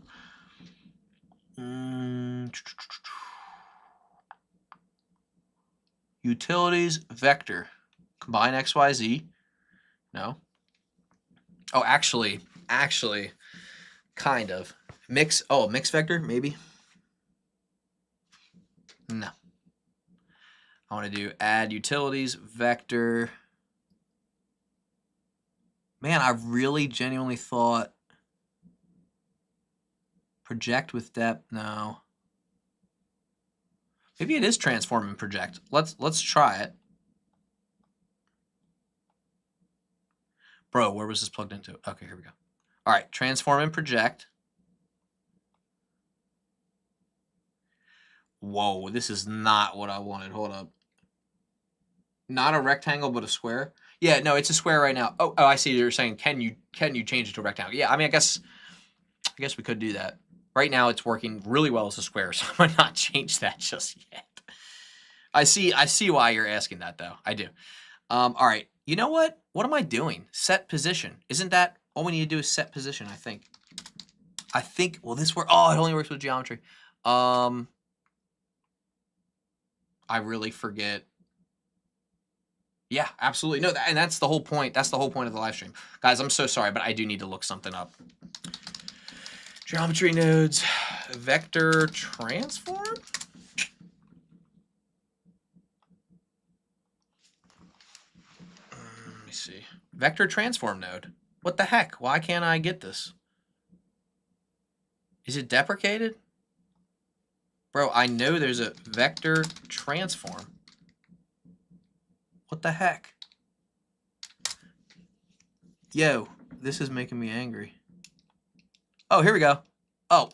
Utilities, vector. Combine XYZ. No. Oh, actually, kind of. Mix, oh, mix vector, maybe? No. I want to do add utilities, vector. Man, I really genuinely thought project with depth. No. Maybe it is transform and project. Let's try it. Bro, where was this plugged into? Okay, here we go. All right, transform and project. Whoa, this is not what I wanted. Hold up. Not a rectangle, but a square. Yeah, no, it's a square right now. Oh, I see. You're saying, can you change it to a rectangle? Yeah, I mean, I guess we could do that. Right now, it's working really well as a square, so I might not change that just yet. I see why you're asking that, though. I do. All right. You know what? What am I doing? Set position. Isn't that all we need to do is set position, I think. Will this work? Oh, it only works with geometry. I really forget. Yeah, absolutely. No, and that's the whole point. That's the whole point of the live stream. Guys, I'm so sorry, but I do need to look something up. Geometry nodes, vector transform? Let me see. Vector transform node. What the heck? Why can't I get this? Is it deprecated? Bro, I know there's a vector transform. What the heck? Yo, this is making me angry. Oh, here we go. Oh.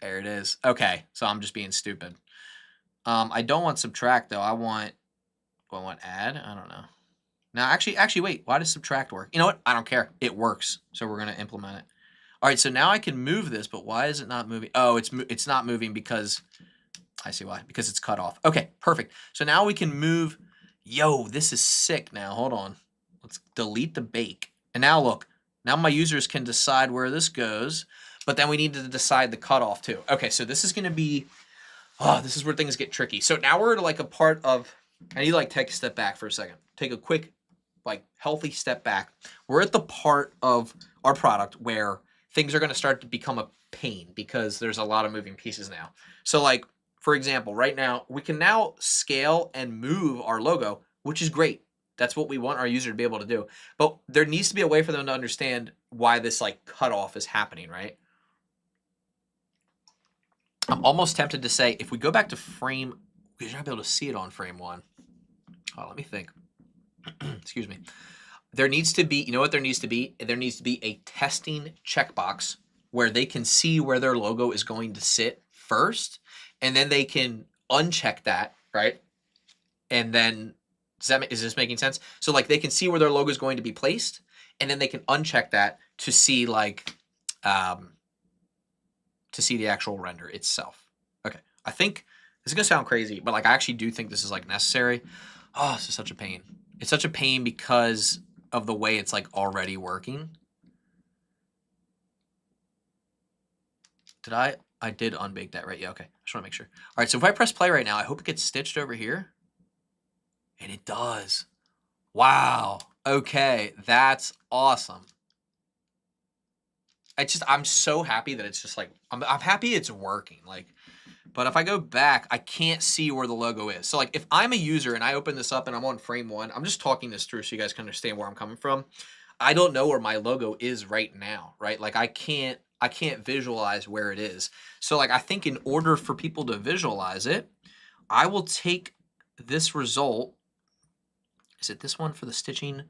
There it is. Okay, so I'm just being stupid. I don't want subtract, though. I want add? I don't know. Now, actually, wait. Why does subtract work? You know what? I don't care. It works, so we're going to implement it. All right, so now I can move this, but why is it not moving? Oh, it's not moving because... I see why. Because it's cut off. Okay, perfect. So now we can move. Yo, this is sick now. Hold on. Let's delete the bake. And now look. Now my users can decide where this goes. But then we need to decide the cutoff too. Okay, so this is going to be... Oh, this is where things get tricky. So now we're at like a part of I need to like take a step back for a second. Take a quick, like healthy step back. We're at the part of our product where things are going to start to become a pain because there's a lot of moving pieces now. So like, for example, right now, we can now scale and move our logo, which is great. That's what we want our user to be able to do. But there needs to be a way for them to understand why this like cutoff is happening, right? I'm almost tempted to say, if we go back to frame, because you're not able to see it on frame 1. Oh, let me think. Excuse me. There needs to be, you know what there needs to be? There needs to be a testing checkbox where they can see where their logo is going to sit first, and then they can uncheck that, right? And then, is this making sense? So like they can see where their logo is going to be placed, and then they can uncheck that to see like, to see the actual render itself. Okay, I think this is gonna sound crazy, but like I actually do think this is like necessary. Oh, this is such a pain. It's such a pain because of the way it's like already working. Did I did unbake that, right? Yeah, okay. I just want to make sure. All right, so if I press play right now, I hope it gets stitched over here. And it does. Wow. Okay, that's awesome. I'm so happy that it's just like, I'm happy it's working. Like, but if I go back, I can't see where the logo is. So like if I'm a user and I open this up and I'm on frame 1, I'm just talking this through so you guys can understand where I'm coming from. I don't know where my logo is right now, right? Like I can't visualize where it is. So like I think in order for people to visualize it, I will take this result. Is it this one for the stitching?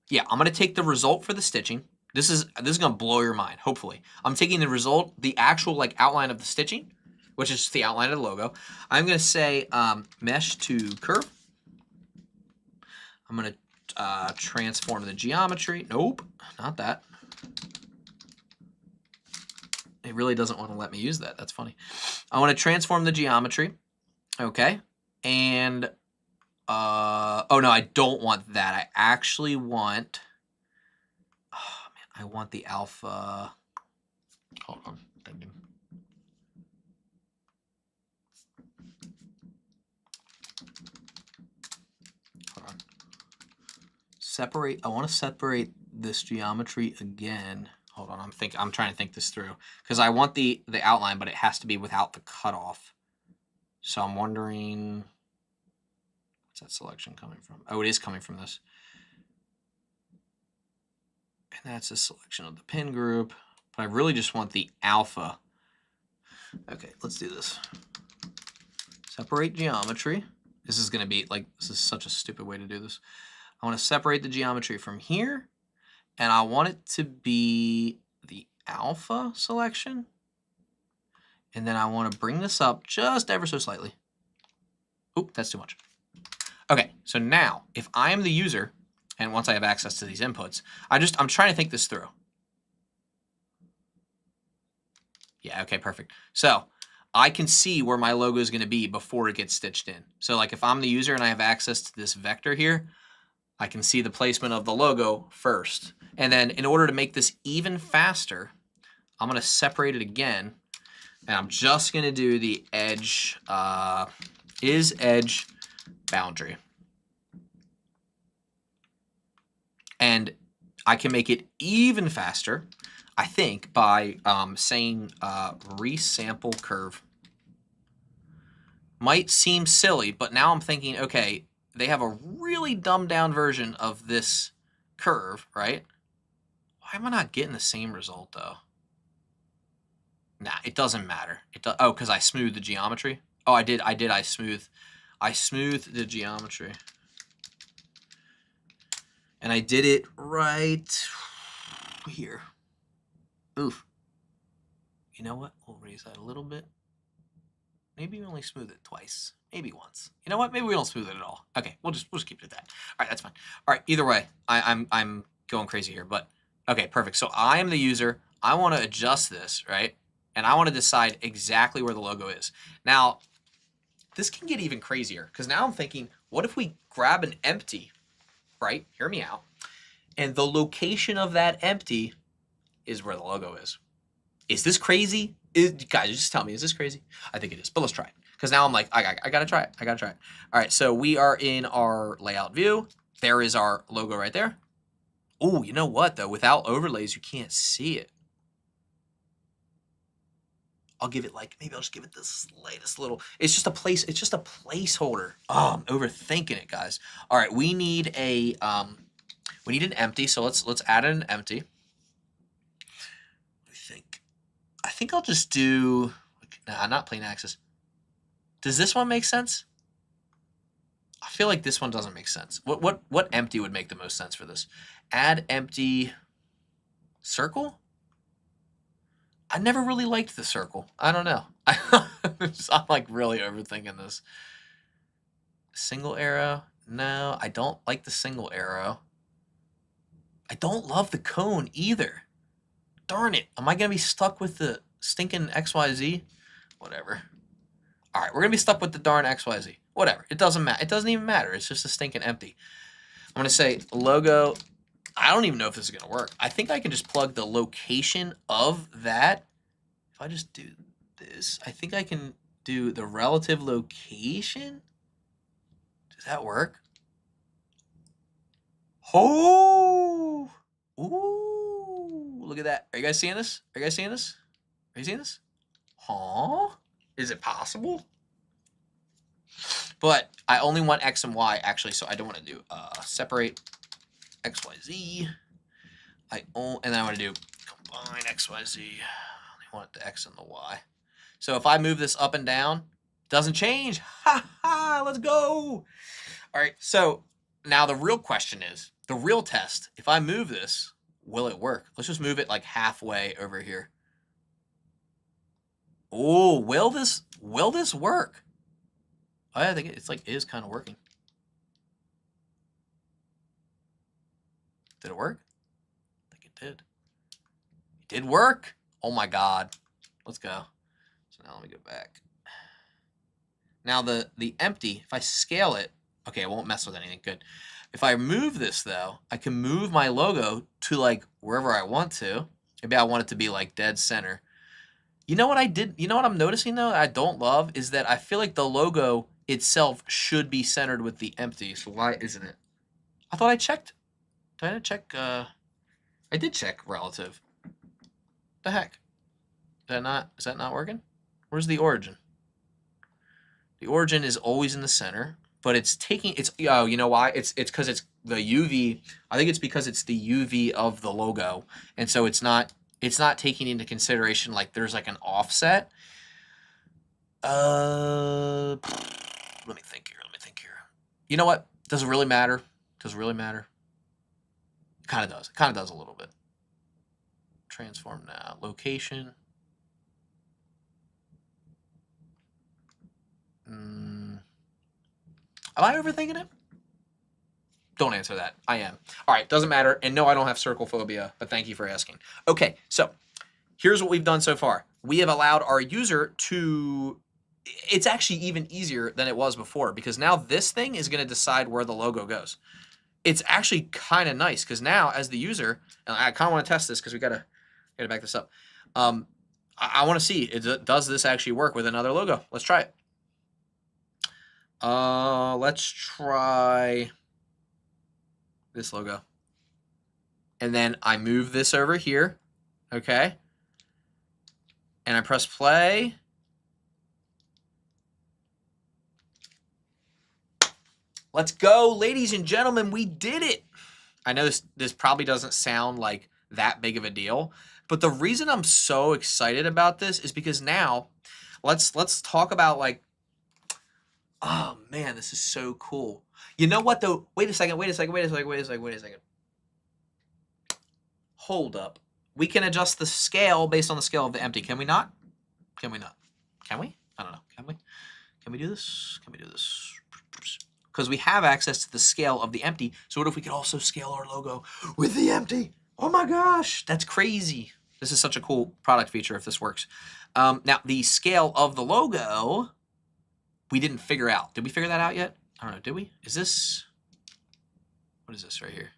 Yeah, I'm going to take the result for the stitching. This is going to blow your mind, hopefully. I'm taking the result, the actual like outline of the stitching, which is the outline of the logo. I'm going to say mesh to curve. I'm going to transform the geometry. Nope, not that. It really doesn't want to let me use that. That's funny. I want to transform the geometry. Okay. And, oh no, I don't want that. I actually want, oh man, I want the alpha. Hold on. Thinking. Hold on. Separate, I want to separate this geometry again. Hold on, I'm trying to think this through because I want the outline, but it has to be without the cutoff. So I'm wondering, what's that selection coming from? Oh, it is coming from this. And that's a selection of the pin group, but I really just want the alpha. Okay, let's do this. Separate geometry. This is gonna be like, this is such a stupid way to do this. I want to separate the geometry from here. And I want it to be the alpha selection. And then I want to bring this up just ever so slightly. Oop, that's too much. Okay, so now if I am the user, and once I have access to these inputs, I'm trying to think this through. Yeah, okay, perfect. So I can see where my logo is going to be before it gets stitched in. So like if I'm the user and I have access to this vector here, I can see the placement of the logo first. And then in order to make this even faster, I'm going to separate it again. And I'm just going to do the edge, is edge boundary. And I can make it even faster, I think, by saying resample curve. Might seem silly, but now I'm thinking, okay, they have a really dumbed down version of this curve, right? Why am I not getting the same result though? Nah, it doesn't matter. Oh, because I smoothed the geometry. Oh, I did. I smoothed the geometry. And I did it right here. Oof. You know what? We'll raise that a little bit. Maybe we only smooth it twice. Maybe once. You know what? Maybe we don't smooth it at all. Okay, we'll just keep it at that. All right, that's fine. All right, either way, I'm going crazy here, but okay, perfect. So I am the user. I want to adjust this, right? And I want to decide exactly where the logo is. Now, this can get even crazier because now I'm thinking, what if we grab an empty, right? Hear me out. And the location of that empty is where the logo is. Is this crazy? Guys, just tell me, is this crazy? I think it is, but let's try it. Because now I'm like, I gotta try it. I gotta try it. All right, so we are in our layout view. There is our logo right there. Oh, you know what though? Without overlays, you can't see it. I'll give it like, maybe I'll just give it the slightest little, it's just a placeholder. Oh, I'm overthinking it, guys. All right, we need an empty, so let's add an empty. I think I'll just do, nah, not plain axis. Does this one make sense? I feel like this one doesn't make sense. What empty would make the most sense for this? Add empty circle? I never really liked the circle. I don't know. I'm like really overthinking this. Single arrow? No, I don't like the single arrow. I don't love the cone either. Darn it. Am I going to be stuck with the stinking XYZ? Whatever. All right, we're going to be stuck with the darn XYZ. Whatever. It doesn't matter. It doesn't even matter. It's just a stinking empty. I'm going to say logo. I don't even know if this is going to work. I think I can just plug the location of that. If I just do this, I think I can do the relative location. Does that work? Oh! Ooh! Look at that. Are you guys seeing this? Are you guys seeing this? Are you seeing this? Huh? Is it possible? But I only want X and Y, actually, so I don't want to do separate X, Y, Z. And then I want to do combine X, Y, Z. I want the X and the Y. So if I move this up and down, doesn't change. Ha ha, let's go. All right, so now the real question is, the real test, if I move this, will it work? Let's just move it like halfway over here. Oh, will this work? I think it's like it is kind of working. Did it work? I think it did. It did work. Oh my God. Let's go. So now let me go back. Now the empty, if I scale it, okay, it won't mess with anything. Good. If I move this though, I can move my logo to like wherever I want to. Maybe I want it to be like dead center. You know what I did? You know what I'm noticing though I don't love is that I feel like the logo itself should be centered with the empty. So why isn't it? I thought I checked. Did I check? I did check relative. The heck? Is that not working? Where's the origin? The origin is always in the center, but it's taking, oh, you know why? It's because it's the UV. I think it's because it's the UV of the logo. And so it's not taking into consideration like there's like an offset. Let me think here. You know what? Does it really matter? Does it really matter? It kind of does. It kind of does a little bit. Transform now. Location. Am I overthinking it? Don't answer that. I am. All right, doesn't matter. And no, I don't have circle phobia, but thank you for asking. Okay, so here's what we've done so far. We have allowed our user to, it's actually even easier than it was before because now this thing is going to decide where the logo goes. It's actually kind of nice because now as the user, and I kind of want to test this because we got to back this up. I want to see, does this actually work with another logo? Let's try it. Let's try this logo. And then I move this over here. Okay. And I press play. Let's go, ladies and gentlemen, we did it. I know this probably doesn't sound like that big of a deal, but the reason I'm so excited about this is because now let's talk about like, oh man, this is so cool. You know what though? Wait a second. Hold up. We can adjust the scale based on the scale of the empty. Can we not? Can we not? Can we? I don't know. Can we? Can we do this? Can we do this? Because we have access to the scale of the empty. So what if we could also scale our logo with the empty? Oh my gosh, that's crazy. This is such a cool product feature if this works. Now, the scale of the logo, we didn't figure out. Did we figure that out yet? I don't know. Did we? Is this, what is this right here?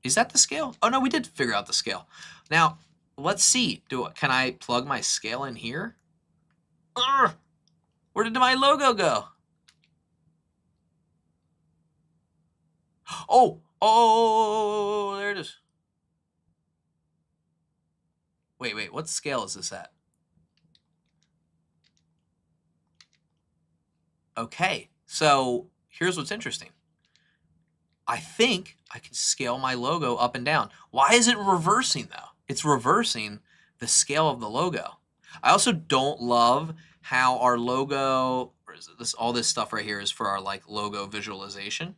Is that the scale? Oh no, we did figure out the scale. Now, let's see. Can I plug my scale in here? Where did my logo go? Oh, there it is. Wait, what scale is this at? Okay, so here's what's interesting. I think I can scale my logo up and down. Why is it reversing though? It's reversing the scale of the logo. I also don't love how our logo, or is it this, all this stuff right here is for our like logo visualization.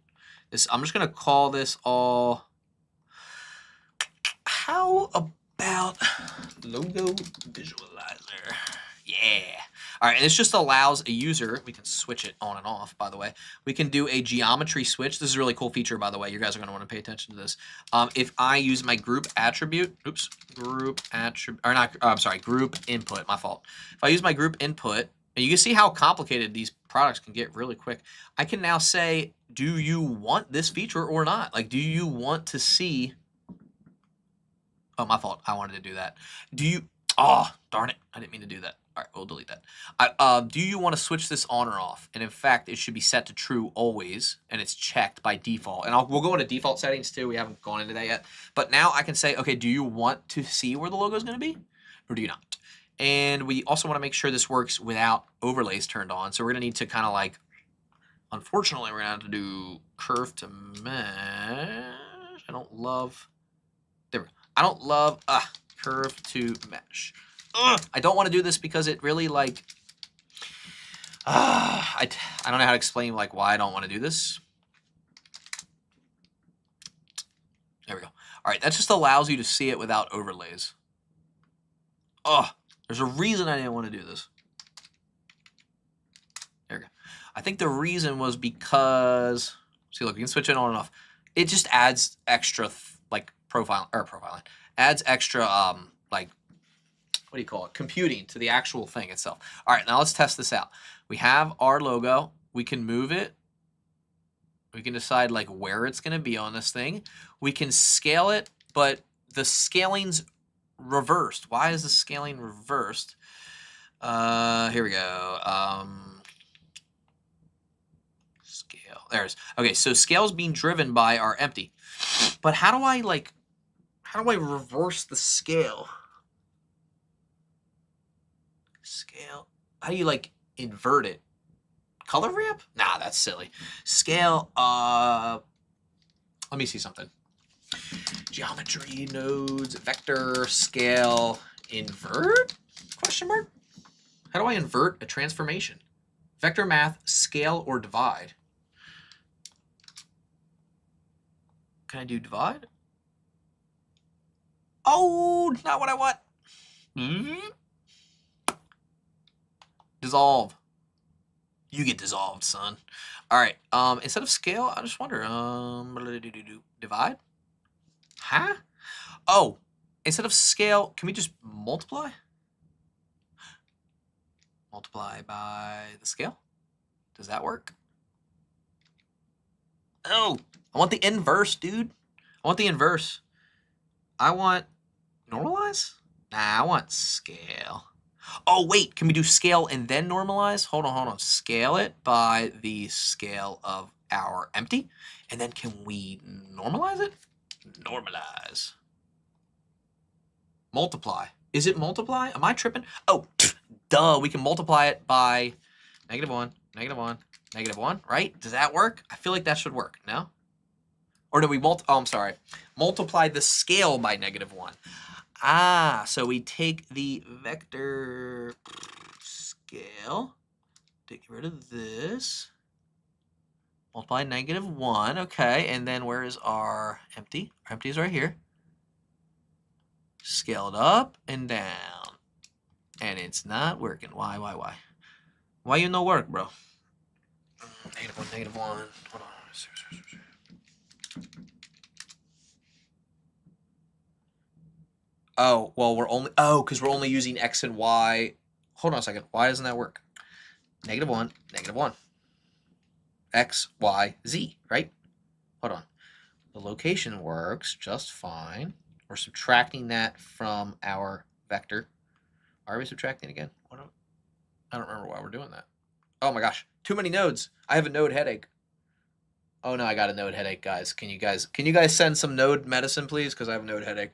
I'm just gonna call this all, how about logo visualizer? Yeah. All right, and this just allows a user, we can switch it on and off, by the way. We can do a geometry switch. This is a really cool feature, by the way. You guys are going to want to pay attention to this. If I use my group attribute, group input, my fault. If I use my group input, and you can see how complicated these products can get really quick. I can now say, do you want this feature or not? Like, do you want to see... Oh, my fault. I wanted to do that. Oh, darn it. I didn't mean to do that. All right, we'll delete that. Do you want to switch this on or off? And in fact, it should be set to true always, and it's checked by default. And we'll go into default settings too. We haven't gone into that yet. But now I can say, okay, do you want to see where the logo is going to be, or do you not? And we also want to make sure this works without overlays turned on. So we're going to need to kind of like, unfortunately, we're going to have to do curve to mesh. I don't love curve to mesh. I don't want to do this because it really like, I don't know how to explain like why I don't want to do this. There we go. All right, that just allows you to see it without overlays. There's a reason I didn't want to do this. There we go. I think the reason was because, see, look, we can switch it on and off. It just adds extra like profiling, adds extra like, what do you call it? Computing to the actual thing itself. All right, now let's test this out. We have our logo. We can move it. We can decide like where it's going to be on this thing. We can scale it, but the scaling's reversed. Why is the scaling reversed? Here we go. Scale. There it is. Okay, so scale is being driven by our empty. But how do I reverse the scale? Scale. How do you like invert it? Color ramp? Nah, that's silly. Scale. Let me see something. Geometry, nodes, vector, scale, invert? Question mark? How do I invert a transformation? Vector math, scale, or divide? Can I do divide? Oh, not what I want. Dissolve. You get dissolved, son. All right. Instead of scale, I just wonder. Divide? Huh? Oh, instead of scale, can we just multiply? Multiply by the scale? Does that work? Oh, I want the inverse, dude. I want the inverse. I want normalize? Nah, I want scale. Oh, wait, can we do scale and then normalize? Hold on. Scale it by the scale of our empty. And then can we normalize it? Normalize. Multiply. Is it multiply? Am I tripping? Oh, duh, we can multiply it by -1, -1, -1, right? Does that work? I feel like that should work, no? Or do we I'm sorry. Multiply the scale by -1. Ah, so we take the vector scale, get rid of this, multiply -1, okay, and then where is our empty? Our empty is right here. Scale it up and down, and it's not working. Why? Why you no work, bro? -1, -1, hold on. Oh, well, because we're only using X and Y. Hold on a second. Why doesn't that work? -1, -1. X, Y, Z, right? Hold on. The location works just fine. We're subtracting that from our vector. Are we subtracting again? I don't remember why we're doing that. Oh my gosh, too many nodes. I have a node headache. Oh no, I got a node headache, guys. Can you guys send some node medicine, please? Because I have a node headache.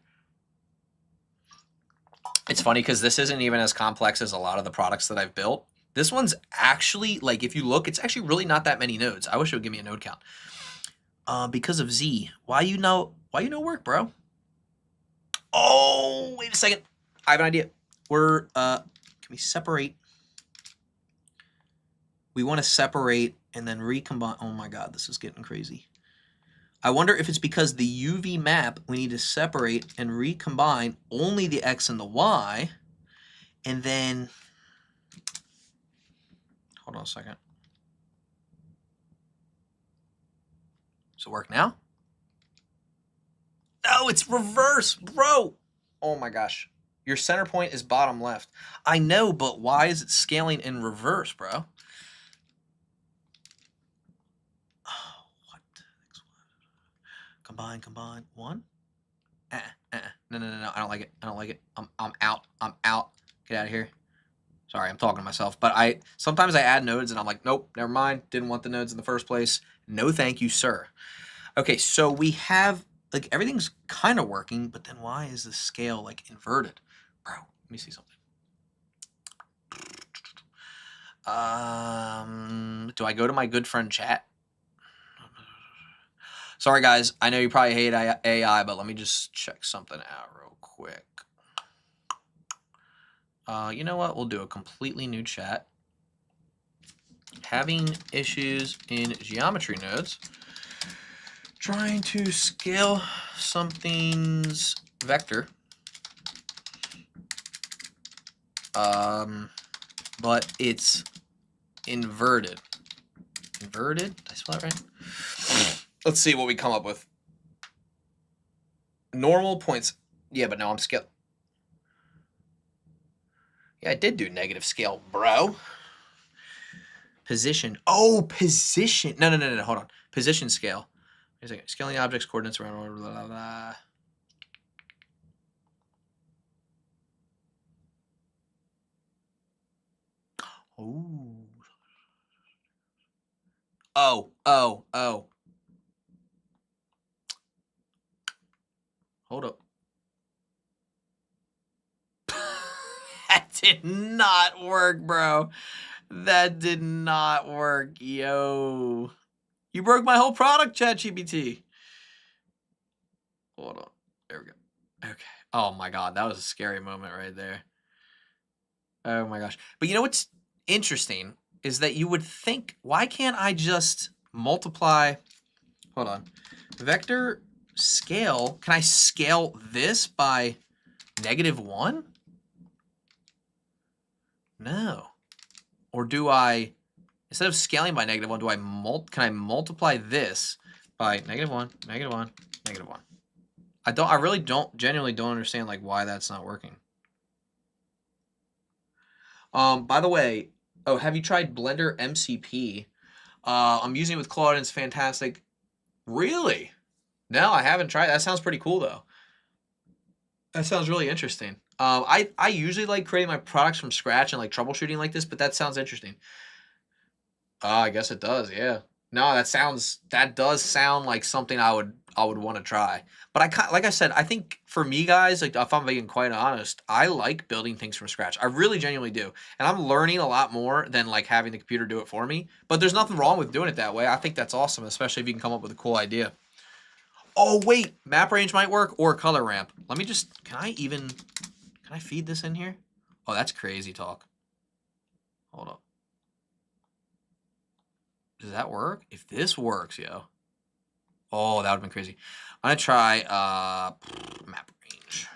It's funny because this isn't even as complex as a lot of the products that I've built. This one's actually, like, if you look, it's actually really not that many nodes. I wish it would give me a node count. Because of Z. Why you no work, bro? Oh, wait a second. I have an idea. Can we separate? We want to separate and then recombine. Oh my God, this is getting crazy. I wonder if it's because the UV map, we need to separate and recombine only the X and the Y. And then, hold on a second. Does it work now? No, it's reverse, bro. Oh my gosh. Your center point is bottom left. I know, but why is it scaling in reverse, bro? Oh, what? Combine. One? No. I don't like it. I'm out. Get out of here. Sorry, I'm talking to myself. But sometimes I add nodes and I'm like, nope, never mind. Didn't want the nodes in the first place. No, thank you, sir. Okay, so we have, like, everything's kind of working, but then why is the scale, like, inverted? Bro, let me see something. Do I go to my good friend chat? Sorry, guys. I know you probably hate AI, but let me just check something out real quick. You know what? We'll do a completely new chat. Having issues in geometry nodes. Trying to scale something's vector. But it's inverted. Inverted? Did I spell that right? Let's see what we come up with. Normal points. Yeah, but no, I'm scale. Yeah, I did do negative scale, bro. Position. Oh, position. No. Hold on. Position scale. Wait a second. Scaling objects, coordinates around. Blah, blah, blah. Oh. Hold up. That did not work, bro. That did not work, yo. You broke my whole product, ChatGPT. Hold on. There we go. Okay. Oh my God, that was a scary moment right there. Oh my gosh. But you know what's interesting is that you would think, why can't I just multiply? Hold on. Vector scale. Can I scale this by -1? No. Or do I, instead of scaling by -1, can I multiply this by -1, -1, -1? I really genuinely don't understand, like, why that's not working. By the way, have you tried Blender MCP? I'm using it with Claude and it's fantastic. Really? No, I haven't tried. That sounds pretty cool though. That sounds really interesting. I usually like creating my products from scratch and like troubleshooting like this, but that sounds interesting. I guess it does. Yeah. No, that does sound like something I would want to try. But like I said, I think for me, guys, like, if I'm being quite honest, I like building things from scratch. I really genuinely do. And I'm learning a lot more than like having the computer do it for me. But there's nothing wrong with doing it that way. I think that's awesome, especially if you can come up with a cool idea. Oh, wait, map range might work or color ramp. Let me just, can I feed this in here? Oh, that's crazy talk. Hold up. Does that work? If this works, yo. Oh, that would have been crazy. I'm going to try map range.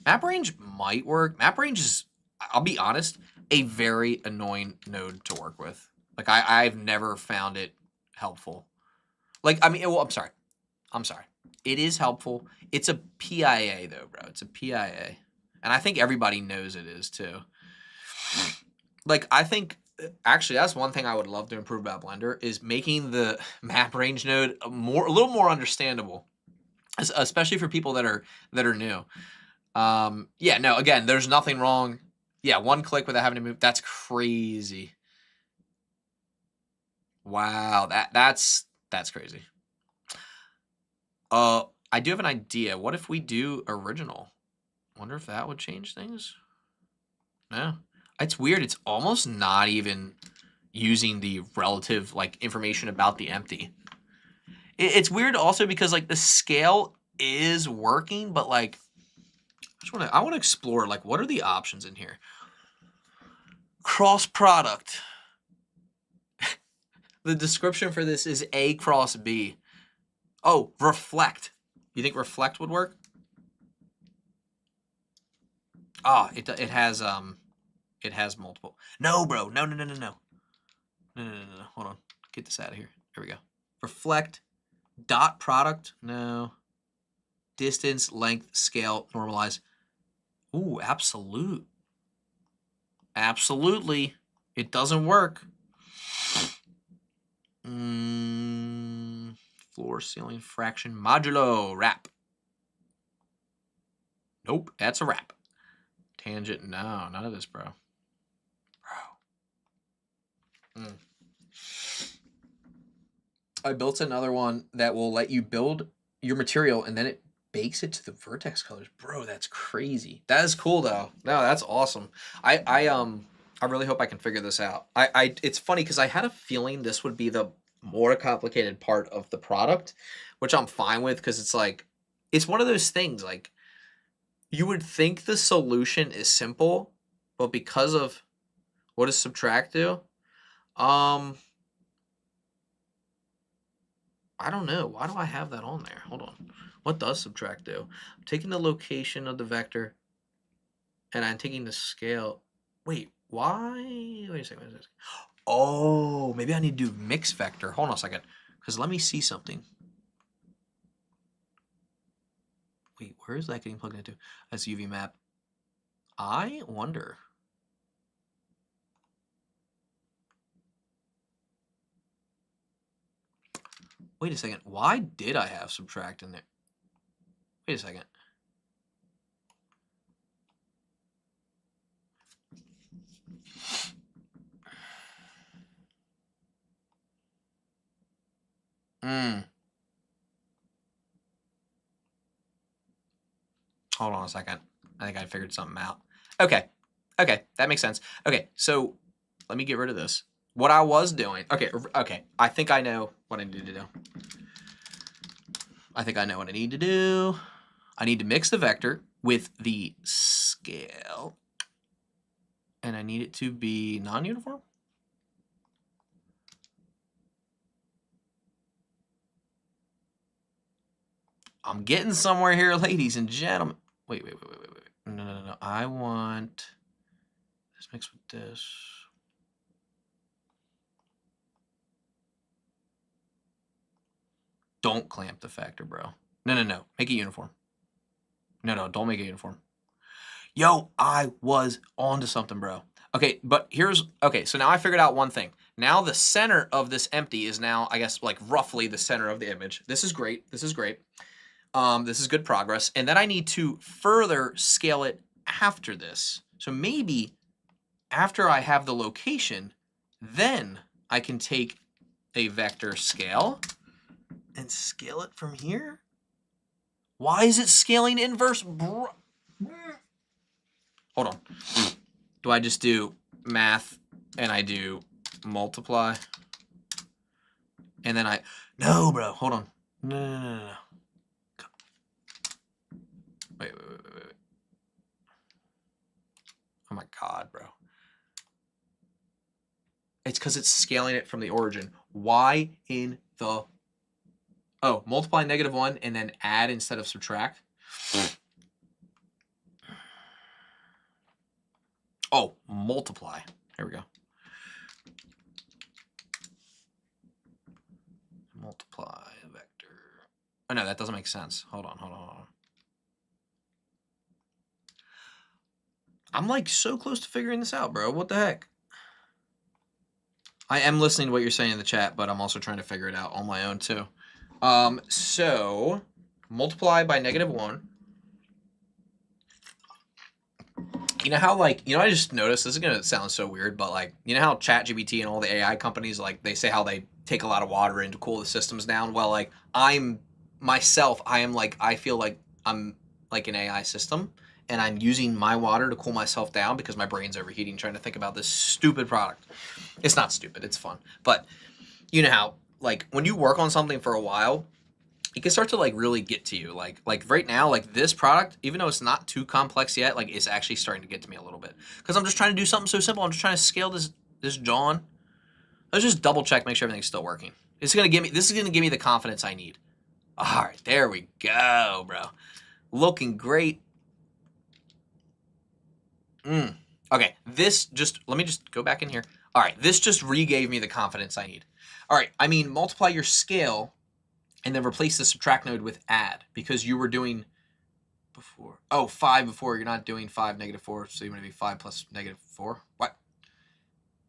Map range might work. Map range is, I'll be honest, a very annoying node to work with. Like, I've never found it helpful. Like, I mean, well, I'm sorry. It is helpful. It's a PIA, though, bro. It's a PIA. And I think everybody knows it is, too. Like, I think, actually, that's one thing I would love to improve about Blender is making the map range node a little more understandable, especially for people that are new. Yeah, no, again, there's nothing wrong. Yeah, one click without having to move. That's crazy. Wow, that's crazy. I do have an idea. What if we do original? Wonder if that would change things. No, it's weird. It's almost not even using the relative like information about the empty. It's weird also because like the scale is working, but like I want to explore like what are the options in here. Cross product. The description for this is A cross B. Oh, reflect. You think reflect would work? Ah, it has multiple. No, bro. No. No. Hold on. Get this out of here. Here we go. Reflect. Dot product. No. Distance, length, scale, normalize. Ooh, absolute. Absolutely. It doesn't work. Floor, ceiling, fraction, modulo, wrap. Nope, that's a wrap. Tangent, no, none of this, bro. I built another one that will let you build your material and then it bakes it to the vertex colors. Bro, that's crazy. That is cool though. No, that's awesome. I really hope I can figure this out. It's funny because I had a feeling this would be the more complicated part of the product, which I'm fine with because it's like it's one of those things like you would think the solution is simple, but because of what does subtract do? I don't know. Why do I have that on there? Hold on. What does subtract do? I'm taking the location of the vector and I'm taking the scale. Wait, why? Wait a second. Oh, maybe I need to do mix vector. Hold on a second. Because let me see something. Wait, where is that getting plugged into? That's UV map. I wonder. Wait a second. Why did I have subtract in there? Wait a second. Hold on a second. I think I figured something out. Okay. Okay, that makes sense. Okay, so let me get rid of this. What I was doing. Okay. I think I know what I need to do. I need to mix the vector with the scale. And I need it to be non-uniform. I'm getting somewhere here, ladies and gentlemen. Wait. No. I want this mixed with this. Don't clamp the factor, bro. No. Make it uniform. No, don't make it uniform. Yo, I was onto something, bro. Okay, but so now I figured out one thing. Now the center of this empty is now, I guess, like roughly the center of the image. This is great. This is good progress. And then I need to further scale it after this. So maybe after I have the location, then I can take a vector scale and scale it from here. Why is it scaling inverse, bro? Hold on. Do I just do math and I do multiply? And then no, bro, hold on. No. Wait. Oh my God, bro. It's because it's scaling it from the origin. Why in the... Oh, multiply -1 and then add instead of subtract. Oh, multiply. Here we go. Multiply vector. Oh, no, that doesn't make sense. Hold on. I'm like so close to figuring this out, bro. What the heck? I am listening to what you're saying in the chat, but I'm also trying to figure it out on my own too. So multiply by -1. You know how I just noticed, this is gonna sound so weird, but like, you know how ChatGPT and all the AI companies, like they say how they take a lot of water in to cool the systems down. Well, like I am like, I feel like I'm like an AI system, and I'm using my water to cool myself down because my brain's overheating trying to think about this stupid product. It's not stupid, it's fun. But you know how, like, when you work on something for a while, it can start to like really get to you. Like right now, like this product, even though it's not too complex yet, like it's actually starting to get to me a little bit. Because I'm just trying to do something so simple. I'm just trying to scale this John. Let's just double check, make sure everything's still working. This is gonna give me the confidence I need. All right, there we go, bro. Looking great. Okay, let me just go back in here. All right, this just re-gave me the confidence I need. All right, I mean, multiply your scale and then replace the subtract node with add, because you were doing before. Oh, 5 before. You're not doing 5, -4, so you're going to be 5 plus -4. What?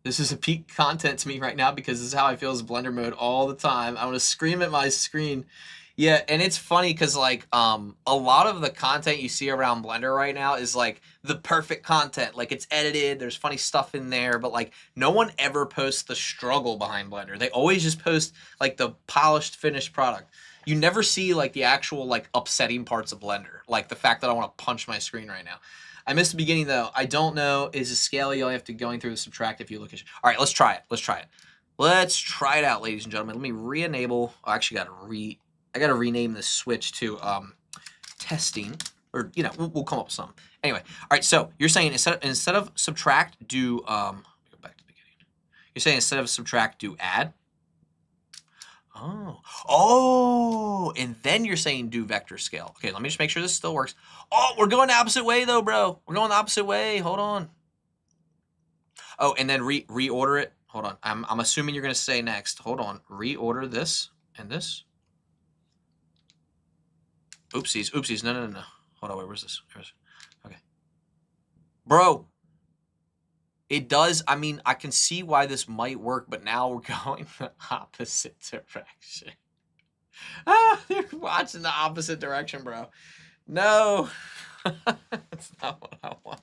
This is a peak content to me right now because this is how I feel as Blender mode all the time. I want to scream at my screen. Yeah, and it's funny because like a lot of the content you see around Blender right now is like the perfect content. Like it's edited, there's funny stuff in there, but like no one ever posts the struggle behind Blender. They always just post like the polished finished product. You never see like the actual like upsetting parts of Blender, like the fact that I want to punch my screen right now. I missed the beginning though. I don't know. Is a scale you'll have to going through the subtract if you look at. All right, let's try it. Let's try it. Let's try it out, ladies and gentlemen. Let me re-enable. I actually I gotta rename this switch to testing, or you know, we'll come up with something. Anyway, all right. So you're saying instead of subtract, do go back to the beginning. You're saying instead of subtract, do add. Oh, and then you're saying do vector scale. Okay, let me just make sure this still works. Oh, we're going the opposite way though, bro. We're going the opposite way. Hold on. Oh, and then reorder it. Hold on. I'm assuming you're gonna say next. Hold on. Reorder this and this. Oopsies, oopsies. No. Hold on, wait, where's this? Okay. Bro, it does. I mean, I can see why this might work, but now we're going the opposite direction. Ah, you're watching the opposite direction, bro. No. That's not what I want.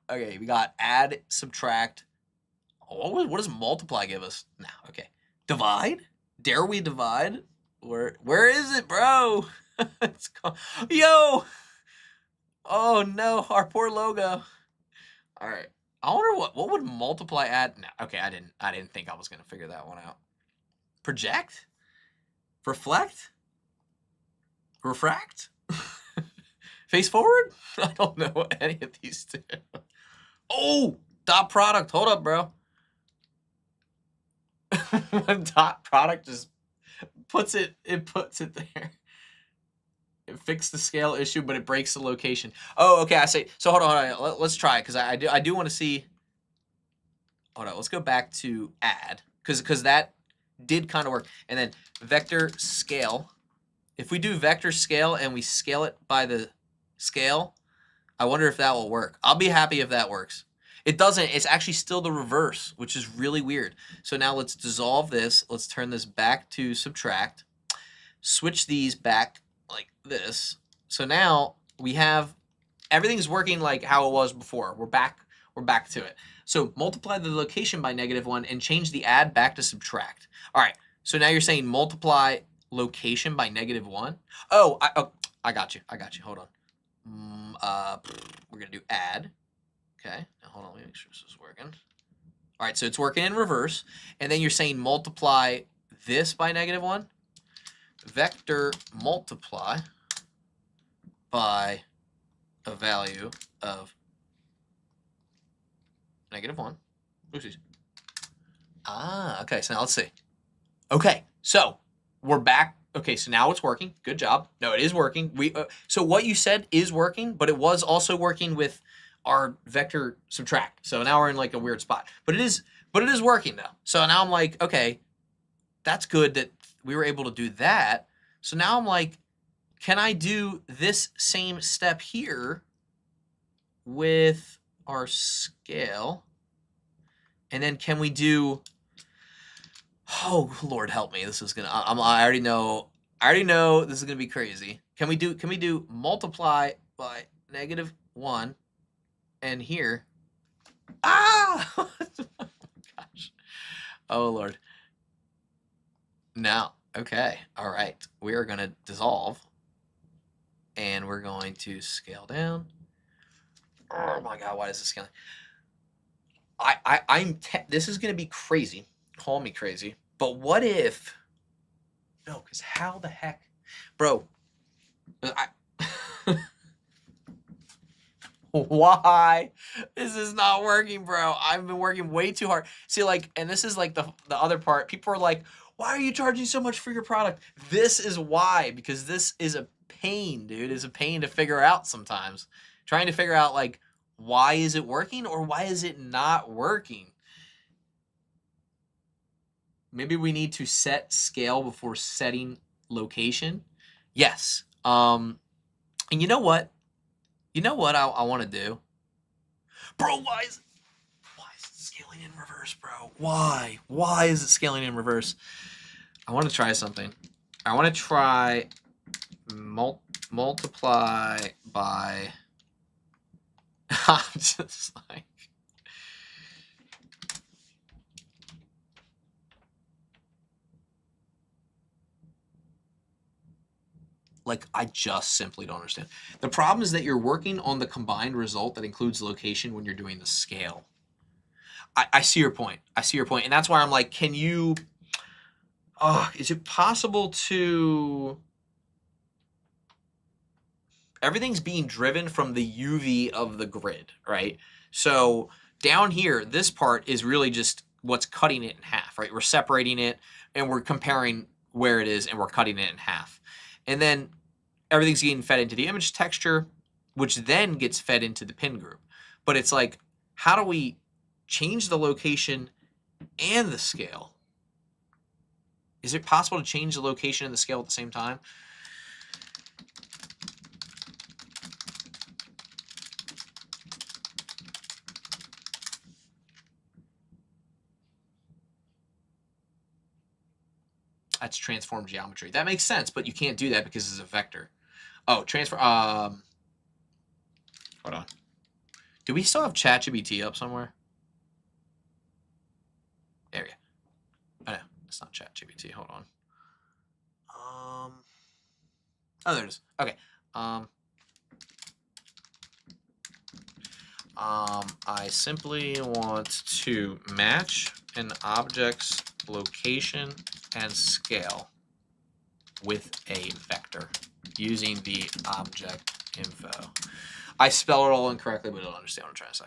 Okay, we got add, subtract. Oh, what does multiply give us? No, okay. Divide? Dare we divide? Where is it, bro? It's called, yo! Oh no, our poor logo. All right. I wonder what would multiply add? No, okay, I didn't think I was gonna figure that one out. Project? Reflect? Refract? Face forward? I don't know what any of these do. Oh, dot product. Hold up, bro. Dot product just puts it there. It fixed the scale issue, but it breaks the location. Oh, okay. I say so. Hold on. Let's try it because I do want to see. Hold on. Let's go back to add because that did kind of work. And then vector scale. If we do vector scale and we scale it by the scale, I wonder if that will work. I'll be happy if that works. It doesn't. It's actually still the reverse, which is really weird. So now let's dissolve this. Let's turn this back to subtract. Switch these back like this. So now we have everything's working like how it was before. We're back to it. So multiply the location by -1 and change the add back to subtract. All right. So now you're saying multiply location by -1. Oh, I got you. Hold on. We're gonna do add. Okay. Now hold on. Let me make sure this is working. All right. So it's working in reverse, and then you're saying multiply this by -1. Vector multiply by a value of -1. Oopsies. Ah, okay. So now let's see. Okay, so we're back. Okay, so now it's working. Good job. No, it is working. So what you said is working, but it was also working with our vector subtract. So now we're in like a weird spot. But it is working though. So now I'm like, okay, that's good that we were able to do that. So now I'm like, can I do this same step here with our scale? And then can we do, oh Lord help me, this is gonna, I already know this is gonna be crazy. Can we do multiply by -1 and here? Ah! Oh my gosh. Oh Lord. No. Okay. All right. We are going to dissolve. And we're going to scale down. Oh my God, why is this scaling? This is going to be crazy. Call me crazy. But what if, no, because how the heck, bro, why this is not working, bro? I've been working way too hard. See, like, and this is like the other part. People are like, why are you charging so much for your product? This is why, because this is a pain, dude. It's a pain to figure out sometimes. Trying to figure out, like, why is it working or why is it not working? Maybe we need to set scale before setting location. Yes. And you know what? You know what I want to do? Bro, why is it scaling in reverse, bro? Why? Why is it scaling in reverse? I want to try something. I want to try multiply by... I'm just like, I just simply don't understand. The problem is that you're working on the combined result that includes location when you're doing the scale. I see your point. I see your point. And that's why I'm like, can you... is it possible to... Everything's being driven from the UV of the grid, right? So down here, this part is really just what's cutting it in half, right? We're separating it and we're comparing where it is and we're cutting it in half. And then everything's getting fed into the image texture, which then gets fed into the pin group. But it's like, how do we change the location and the scale? Is it possible to change the location and the scale at the same time? That's transform geometry. That makes sense, but you can't do that because it's a vector. Oh, transfer. Hold on. Do we still have ChatGPT up somewhere? There we go. Oh, no, it's not ChatGPT. Hold on. Oh, there it is. Okay. I simply want to match an object's location and scale with a vector using the object info. I spell it all incorrectly, but I don't understand what I'm trying to say.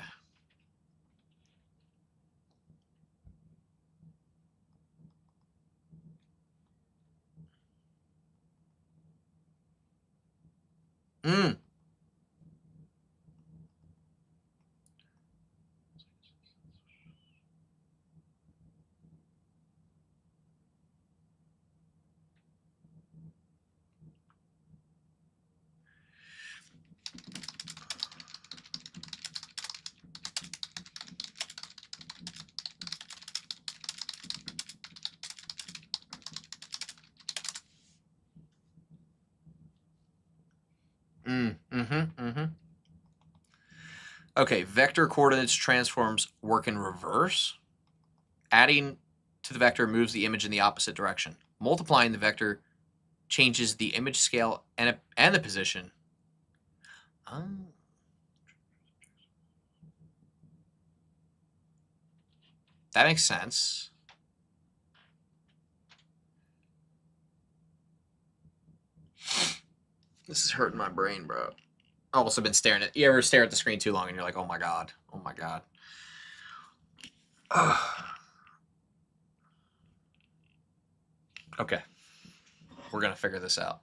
Okay, vector coordinates transforms work in reverse. Adding to the vector moves the image in the opposite direction. Multiplying the vector changes the image scale and the position. That makes sense. This is hurting my brain, bro. I've also been staring at... You ever stare at the screen too long and you're like, oh my God. Oh my God. Okay. We're going to figure this out.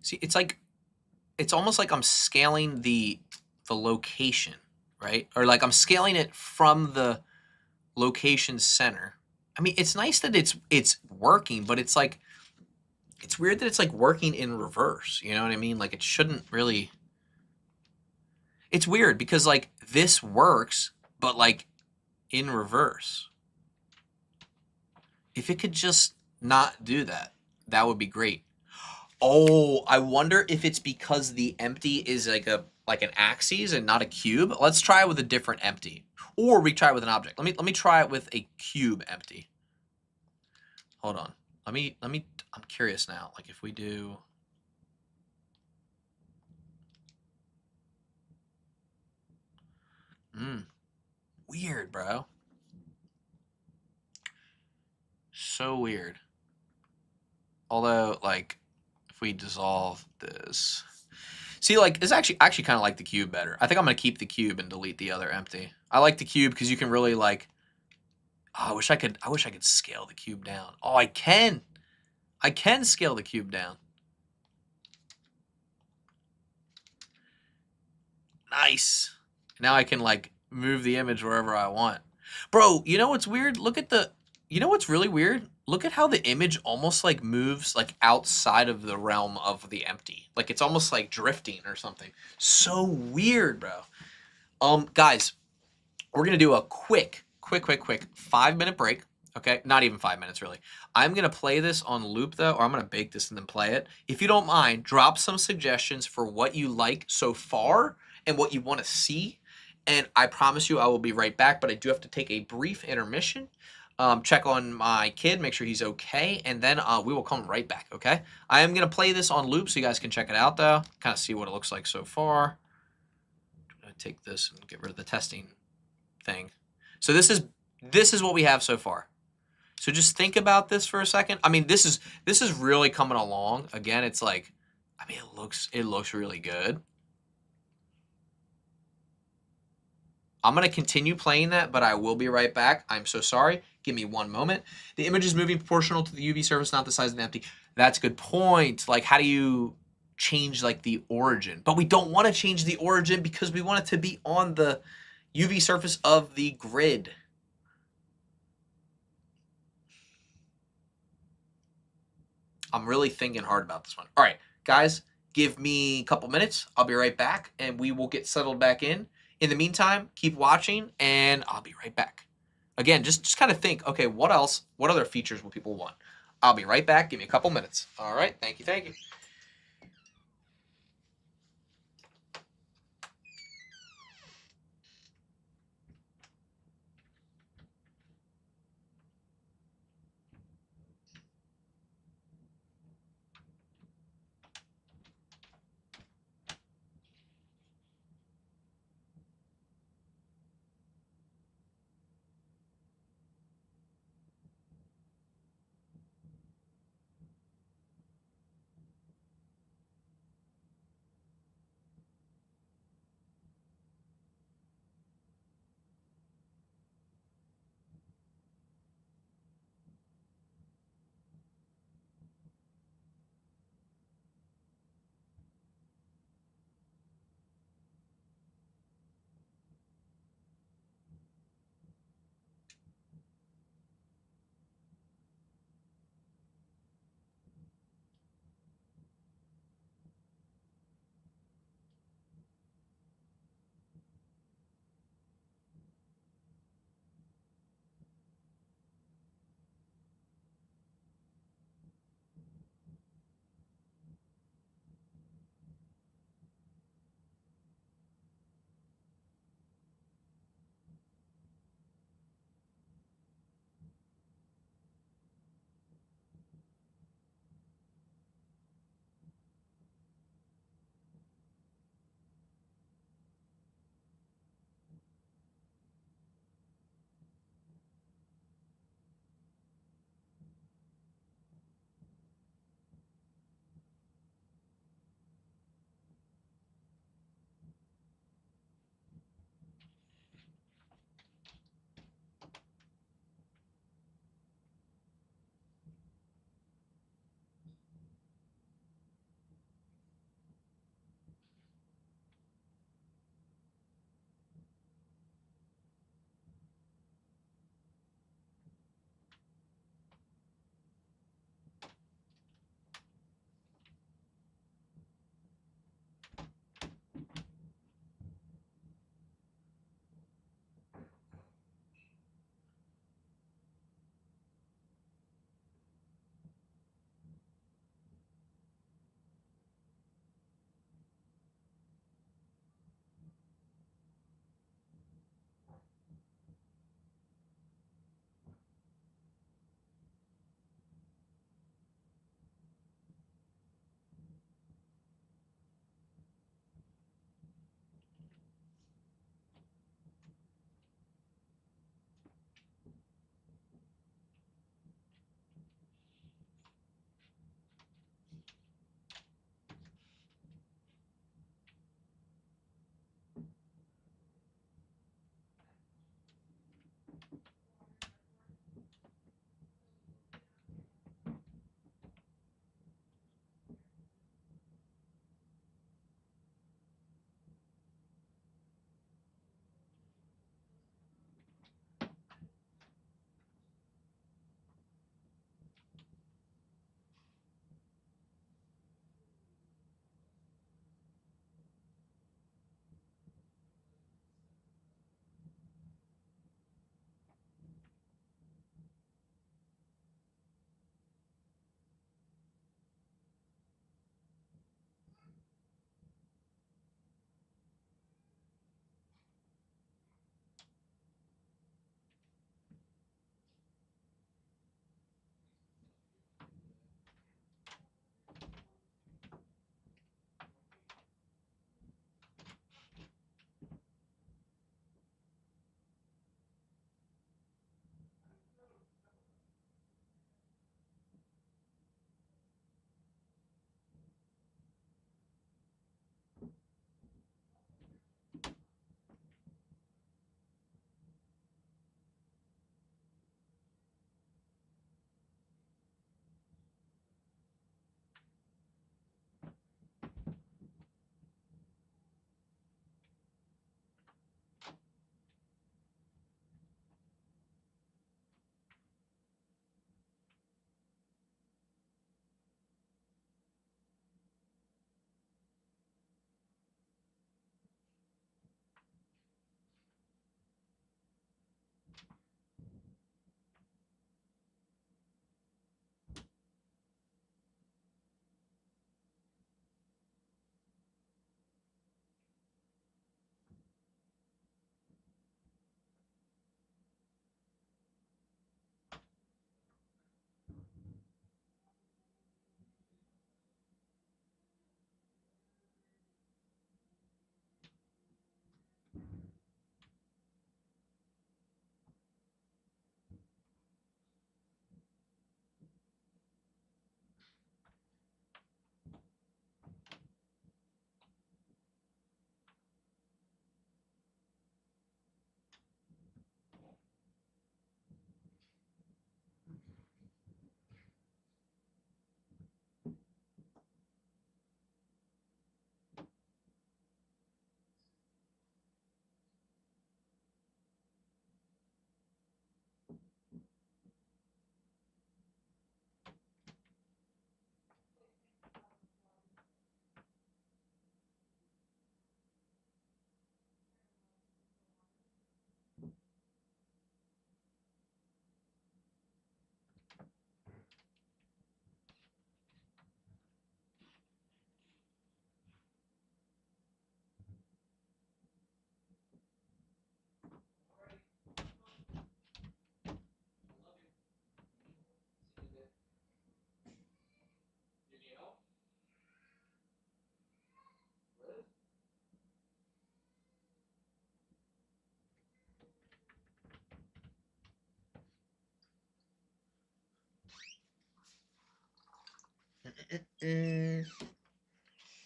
See, it's like... It's almost like I'm scaling the location, right? Or like I'm scaling it from the location center. I mean, it's nice that it's working, but it's like, it's weird that it's like working in reverse. You know what I mean? Like it shouldn't really. It's weird because like this works, but like in reverse. If it could just not do that, that would be great. Oh, I wonder if it's because the empty is like a like an axis and not a cube. Let's try it with a different empty. Or we try it with an object. Let me try it with a cube empty. Hold on. I'm curious now. Like if we do weird, bro. So weird. Although, like, if we dissolve this. See, like, it's actually kind of like the cube better. I think I'm going to keep the cube and delete the other empty. I like the cube because you can really, like... Oh, I wish I could scale the cube down. Oh, I can! I can scale the cube down. Nice! Now I can, like, move the image wherever I want. Bro, you know what's weird? Look at the... You know what's really weird? Look at how the image almost like moves like outside of the realm of the empty. Like it's almost like drifting or something. So weird, bro. Guys, we're gonna do a quick 5-minute break. Okay, not even 5 minutes really. I'm gonna play this on loop though, or I'm gonna bake this and then play it. If you don't mind, drop some suggestions for what you like so far and what you want to see. And I promise you I will be right back, but I do have to take a brief intermission. Check on my kid, make sure he's okay, and then we will come right back, okay? I am going to play this on loop so you guys can check it out, though. Kind of see what it looks like so far. I'm going to take this and get rid of the testing thing. So this is what we have so far. So just think about this for a second. I mean, this is really coming along. Again, it's like, I mean, it looks really good. I'm going to continue playing that, but I will be right back. I'm so sorry. Give me one moment. The image is moving proportional to the UV surface, not the size of the empty. That's a good point. Like, how do you change, like, the origin? But we don't want to change the origin because we want it to be on the UV surface of the grid. I'm really thinking hard about this one. All right, guys, give me a couple minutes. I'll be right back, and we will get settled back in. In the meantime, keep watching, and I'll be right back. Again, just kind of think, okay, what else? What other features will people want? I'll be right back. Give me a couple minutes. All right, thank you, thank you.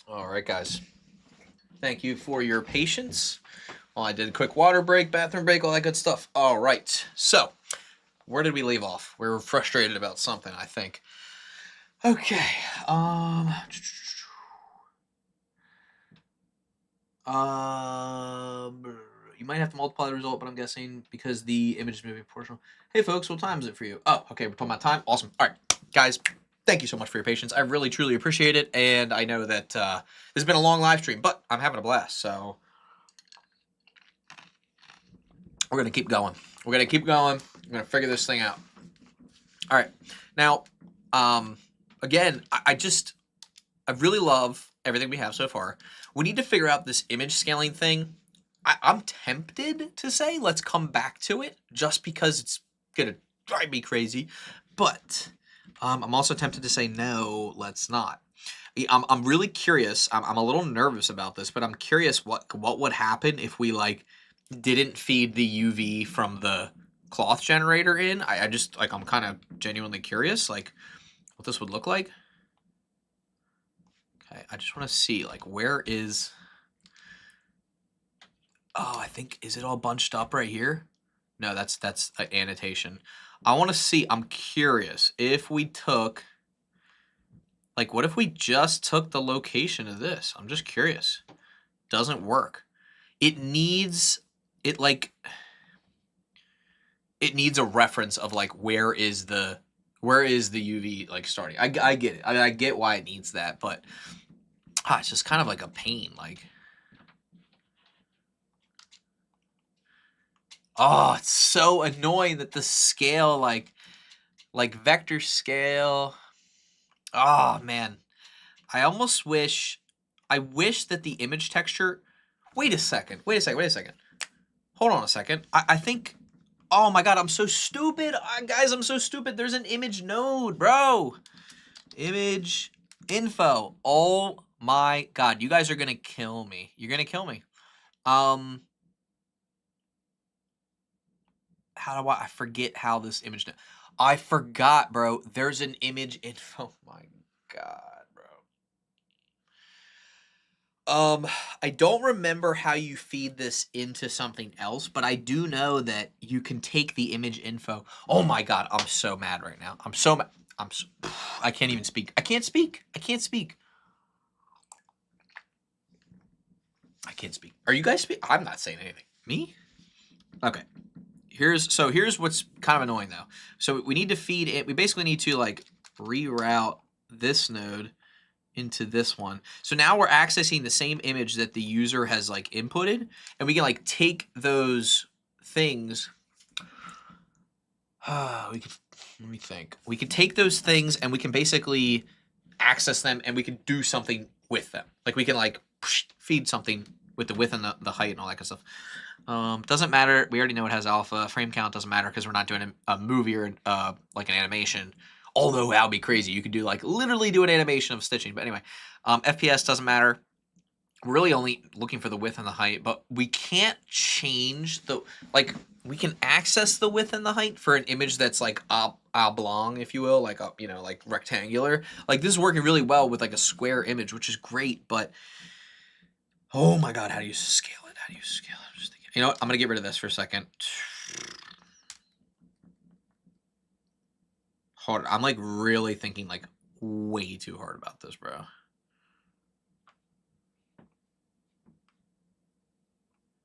All right, guys. Thank you for your patience. Well, I did a quick water break, bathroom break, all that good stuff. All right. So, where did we leave off? We were frustrated about something, I think. Okay. You might have to multiply the result, but I'm guessing because the image is moving proportional. Hey, folks, what time is it for you? Oh, okay, we're talking about time. Awesome. All right, guys, thank you so much for your patience. I really, truly appreciate it, and I know that this has been a long live stream, but I'm having a blast, so we're gonna keep going. We're gonna keep going. We're gonna figure this thing out. All right, now, again, I really love everything we have so far. We need to figure out this image scaling thing. I'm tempted to say let's come back to it just because it's gonna drive me crazy, but I'm also tempted to say no, let's not. I'm really curious. I'm a little nervous about this, but I'm curious what would happen if we like didn't feed the UV from the cloth generator in. I just like I'm kind of genuinely curious like what this would look like. Okay, I just want to see like where is. Oh, I think is it all bunched up right here? No, that's an annotation. I want to see, I'm curious, if we took, like, what if we just took the location of this? I'm just curious. Doesn't work. It needs, it like, it needs a reference of like, where is the UV like starting? I get it. I mean, I get why it needs that, but it's just kind of like a pain. Like, oh, it's so annoying that the scale, like vector scale. Oh man, I almost wish, I wish that the image texture. Wait a second. Hold on a second. I think. Oh my god, I'm so stupid, guys. I'm so stupid. There's an image node, bro. Image info. Oh my god, you guys are gonna kill me. You're gonna kill me. How do I forget how this image? I forgot, bro. There's an image info. Oh my god, bro. I don't remember how you feed this into something else, but I do know that you can take the image info. Oh my god, I'm so mad right now. I'm so mad. I can't even speak. I can't speak. I can't speak. Are you guys I'm not saying anything. Me? Okay. Here's what's kind of annoying though. So we need to feed it. We basically need to like reroute this node into this one. So now we're accessing the same image that the user has like inputted, and we can like take those things. Let me think. We can take those things and we can basically access them, and we can do something with them. Like we can like feed something with the width and the height and all that kind of stuff. Doesn't matter. We already know it has alpha. Frame count doesn't matter because we're not doing a movie or like an animation. Although that would be crazy. You could do like literally do an animation of stitching. But anyway, FPS doesn't matter. We're really only looking for the width and the height, but we can't change the, like, we can access the width and the height for an image that's like oblong, if you will, like a, you know, like rectangular. Like this is working really well with like a square image, which is great, but oh my god, how do you scale it? I'm just thinking, you know what? I'm gonna get rid of this for a second. Hard. I'm like really thinking like way too hard about this, bro.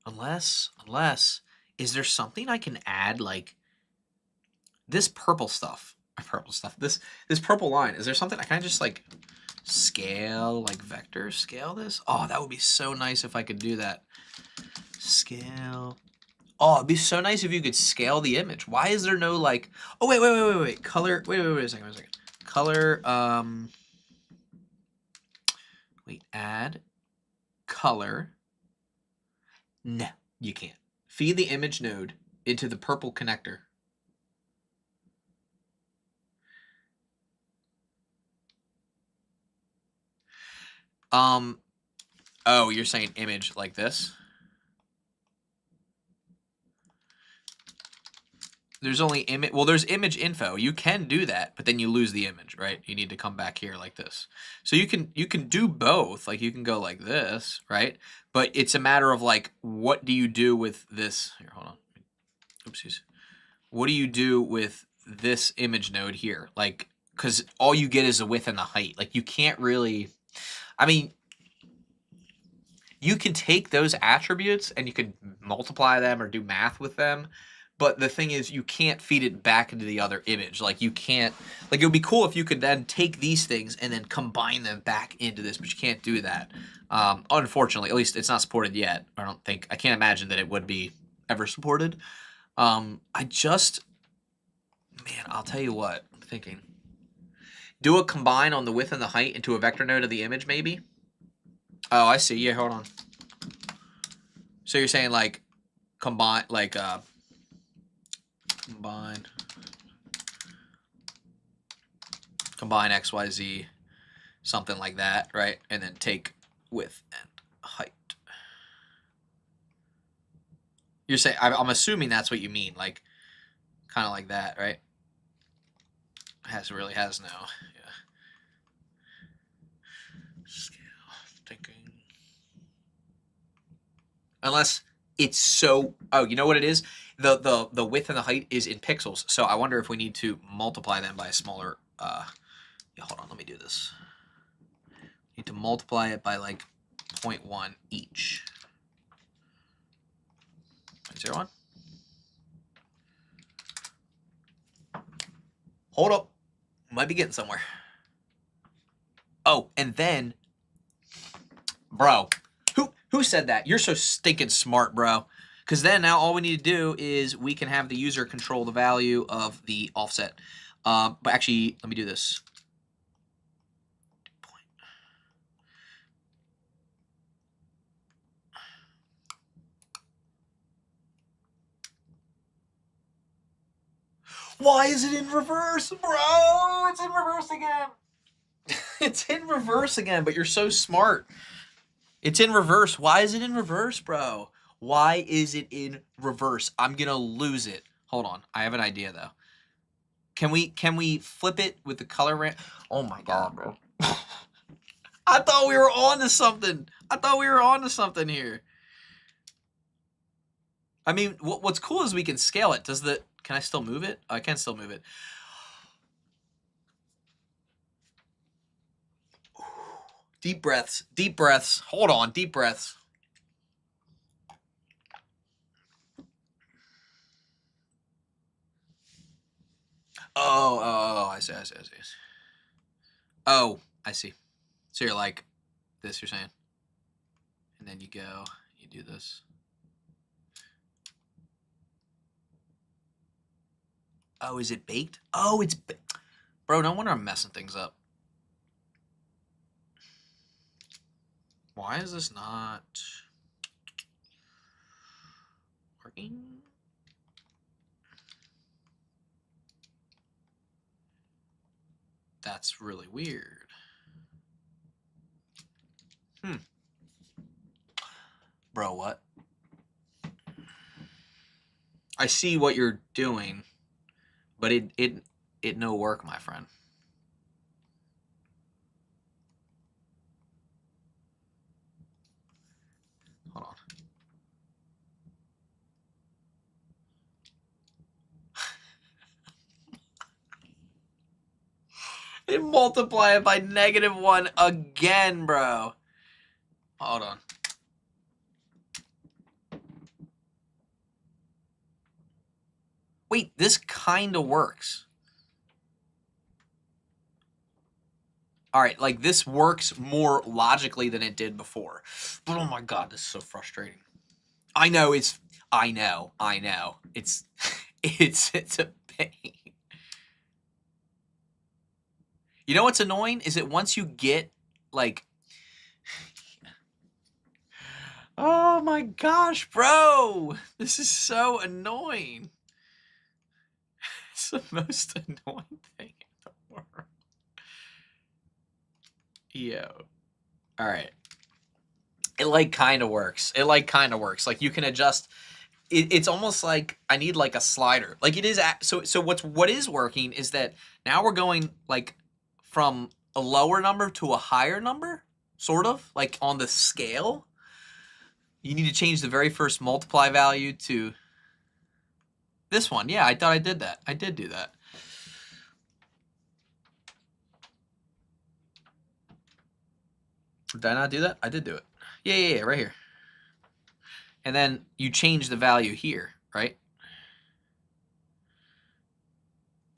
Unless, is there something I can add, like this purple stuff? This purple line. Is there something I can just like scale, like vector scale this? Oh, that would be so nice if I could do that. Scale. Oh, it'd be so nice if you could scale the image. Why is there no like? Oh wait. Color. Wait a second. Color. Wait. Add color. No, you can't. Feed the image node into the purple connector. Oh, you're saying image like this? There's only image. Well, there's image info. You can do that, but then you lose the image, right? You need to come back here like this. So you can do both. Like you can go like this, right? But it's a matter of like, what do you do with this? Here, hold on. Oopsies. What do you do with this image node here? Like, because all you get is the width and the height. Like you can't really. I mean, you can take those attributes and you can multiply them or do math with them. But the thing is, you can't feed it back into the other image. Like you can't, like it would be cool if you could then take these things and then combine them back into this, but you can't do that. Unfortunately, at least it's not supported yet. I can't imagine that it would be ever supported. Man, I'll tell you what, I'm thinking. Do a combine on the width and the height into a vector node of the image, maybe? Oh, I see. Yeah, hold on. So you're saying like combine, like combine XYZ, something like that, right? And then take width and height. You're saying, I'm assuming that's what you mean, like kind of like that, right? Really has no, yeah. Scale, thinking. Unless It's so, oh, you know what it is? The width and the height is in pixels. So I wonder if we need to multiply them by a smaller, yeah, hold on, let me do this. Need to multiply it by like 0.1 each. 0.01. Hold up. Might be getting somewhere. Oh, and then, bro, who said that? You're so stinking smart, bro. Because then now all we need to do is we can have the user control the value of the offset. But actually, let me do this. Why is it in reverse, bro? It's in reverse again. It's in reverse again, but you're so smart. It's in reverse. Why is it in reverse, bro? Why is it in reverse? I'm going to lose it. Hold on. I have an idea, though. Can we flip it with the color ramp? Oh, my God, bro. I thought we were on to something. I thought we were on to something here. I mean, what's cool is we can scale it. Can I still move it? I can still move it. Deep breaths. Deep breaths. Hold on. Deep breaths. Oh, I see. Oh, I see. So you're like this, you're saying? And then you go, you do this. Oh, is it baked? Oh, it's bro, no wonder I'm messing things up. Why is this not working? That's really weird. Bro, what? I see what you're doing, but it no work, my friend. Hold on. It multiply it by -1 again, bro. Hold on. Wait, this kind of works. All right, like this works more logically than it did before. But oh my God, this is so frustrating. I know. It's it's a pain. You know what's annoying is that once you get like, oh my gosh, bro, this is so annoying. It's the most annoying thing in the world. Yo. All right. It like kind of works. Like you can adjust. It's almost like I need like a slider. Like it is. So what is working is that now we're going like from a lower number to a higher number, sort of like on the scale. You need to change the very first multiply value to this one. Yeah, I thought I did that. I did do that. Did I not do that? I did do it. Yeah, right here. And then you change the value here, right?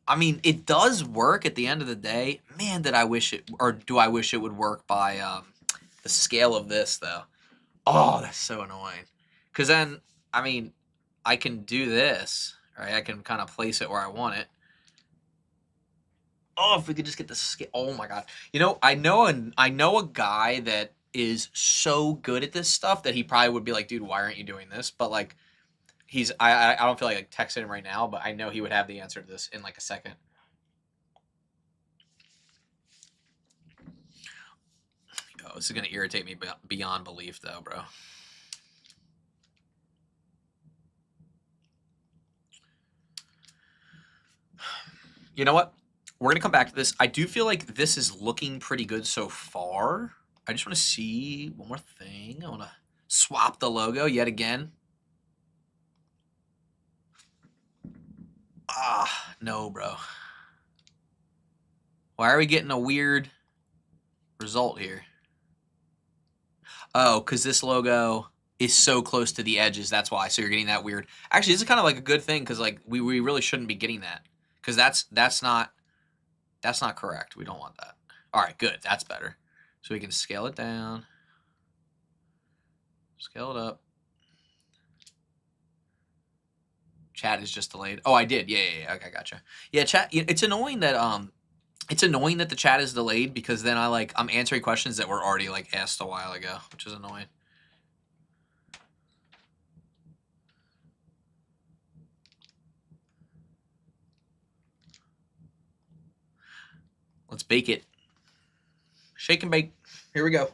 I mean, it does work at the end of the day. Man, did I wish it, or do I wish it would work by the scale of this, though. Oh, that's so annoying. Because then, I mean, I can do this, right? I can kind of place it where I want it. Oh, if we could just get the scale. Oh my God. You know, I know a guy that is so good at this stuff that he probably would be like, dude, why aren't you doing this? But like, I don't feel like texting him right now, but I know he would have the answer to this in like a second. Oh, this is gonna irritate me beyond belief, though, bro. You know what? We're gonna come back to this. I do feel like this is looking pretty good so far. I just want to see one more thing. I want to swap the logo yet again. Ah, no, bro. Why are we getting a weird result here? Oh, because this logo is so close to the edges. That's why. So you're getting that weird. Actually, this is kind of like a good thing because like we really shouldn't be getting that because that's not correct. We don't want that. All right, good. That's better. So we can scale it down, scale it up. Chat is just delayed. Oh, I did. Yeah. Okay, gotcha. Yeah, chat. It's annoying that the chat is delayed because then I'm answering questions that were already like asked a while ago, which is annoying. Let's bake it. Shake and bake. Here we go.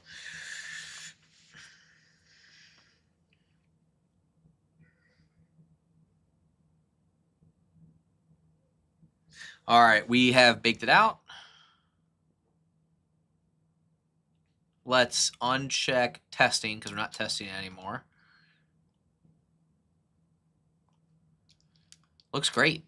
All right, we have baked it out. Let's uncheck testing because we're not testing it anymore. Looks great.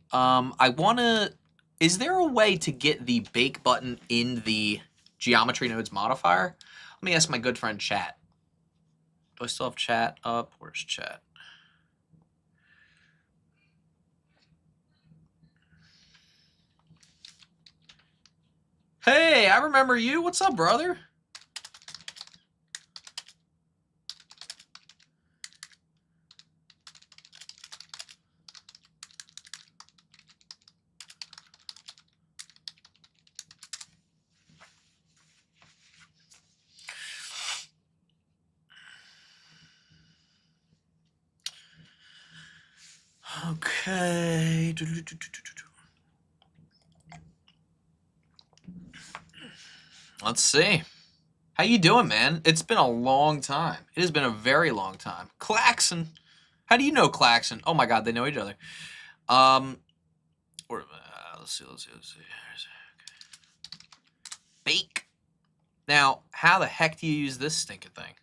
Is there a way to get the bake button in the geometry nodes modifier? Let me ask my good friend chat. Do I still have chat up? Where's chat? Hey, I remember you. What's up, brother? Okay. Let's see. How you doing, man? It's been a long time. It has been a very long time. Claxon. How do you know Claxon? Oh my God, they know each other. Let's see. Bake. Now, how the heck do you use this stinking thing?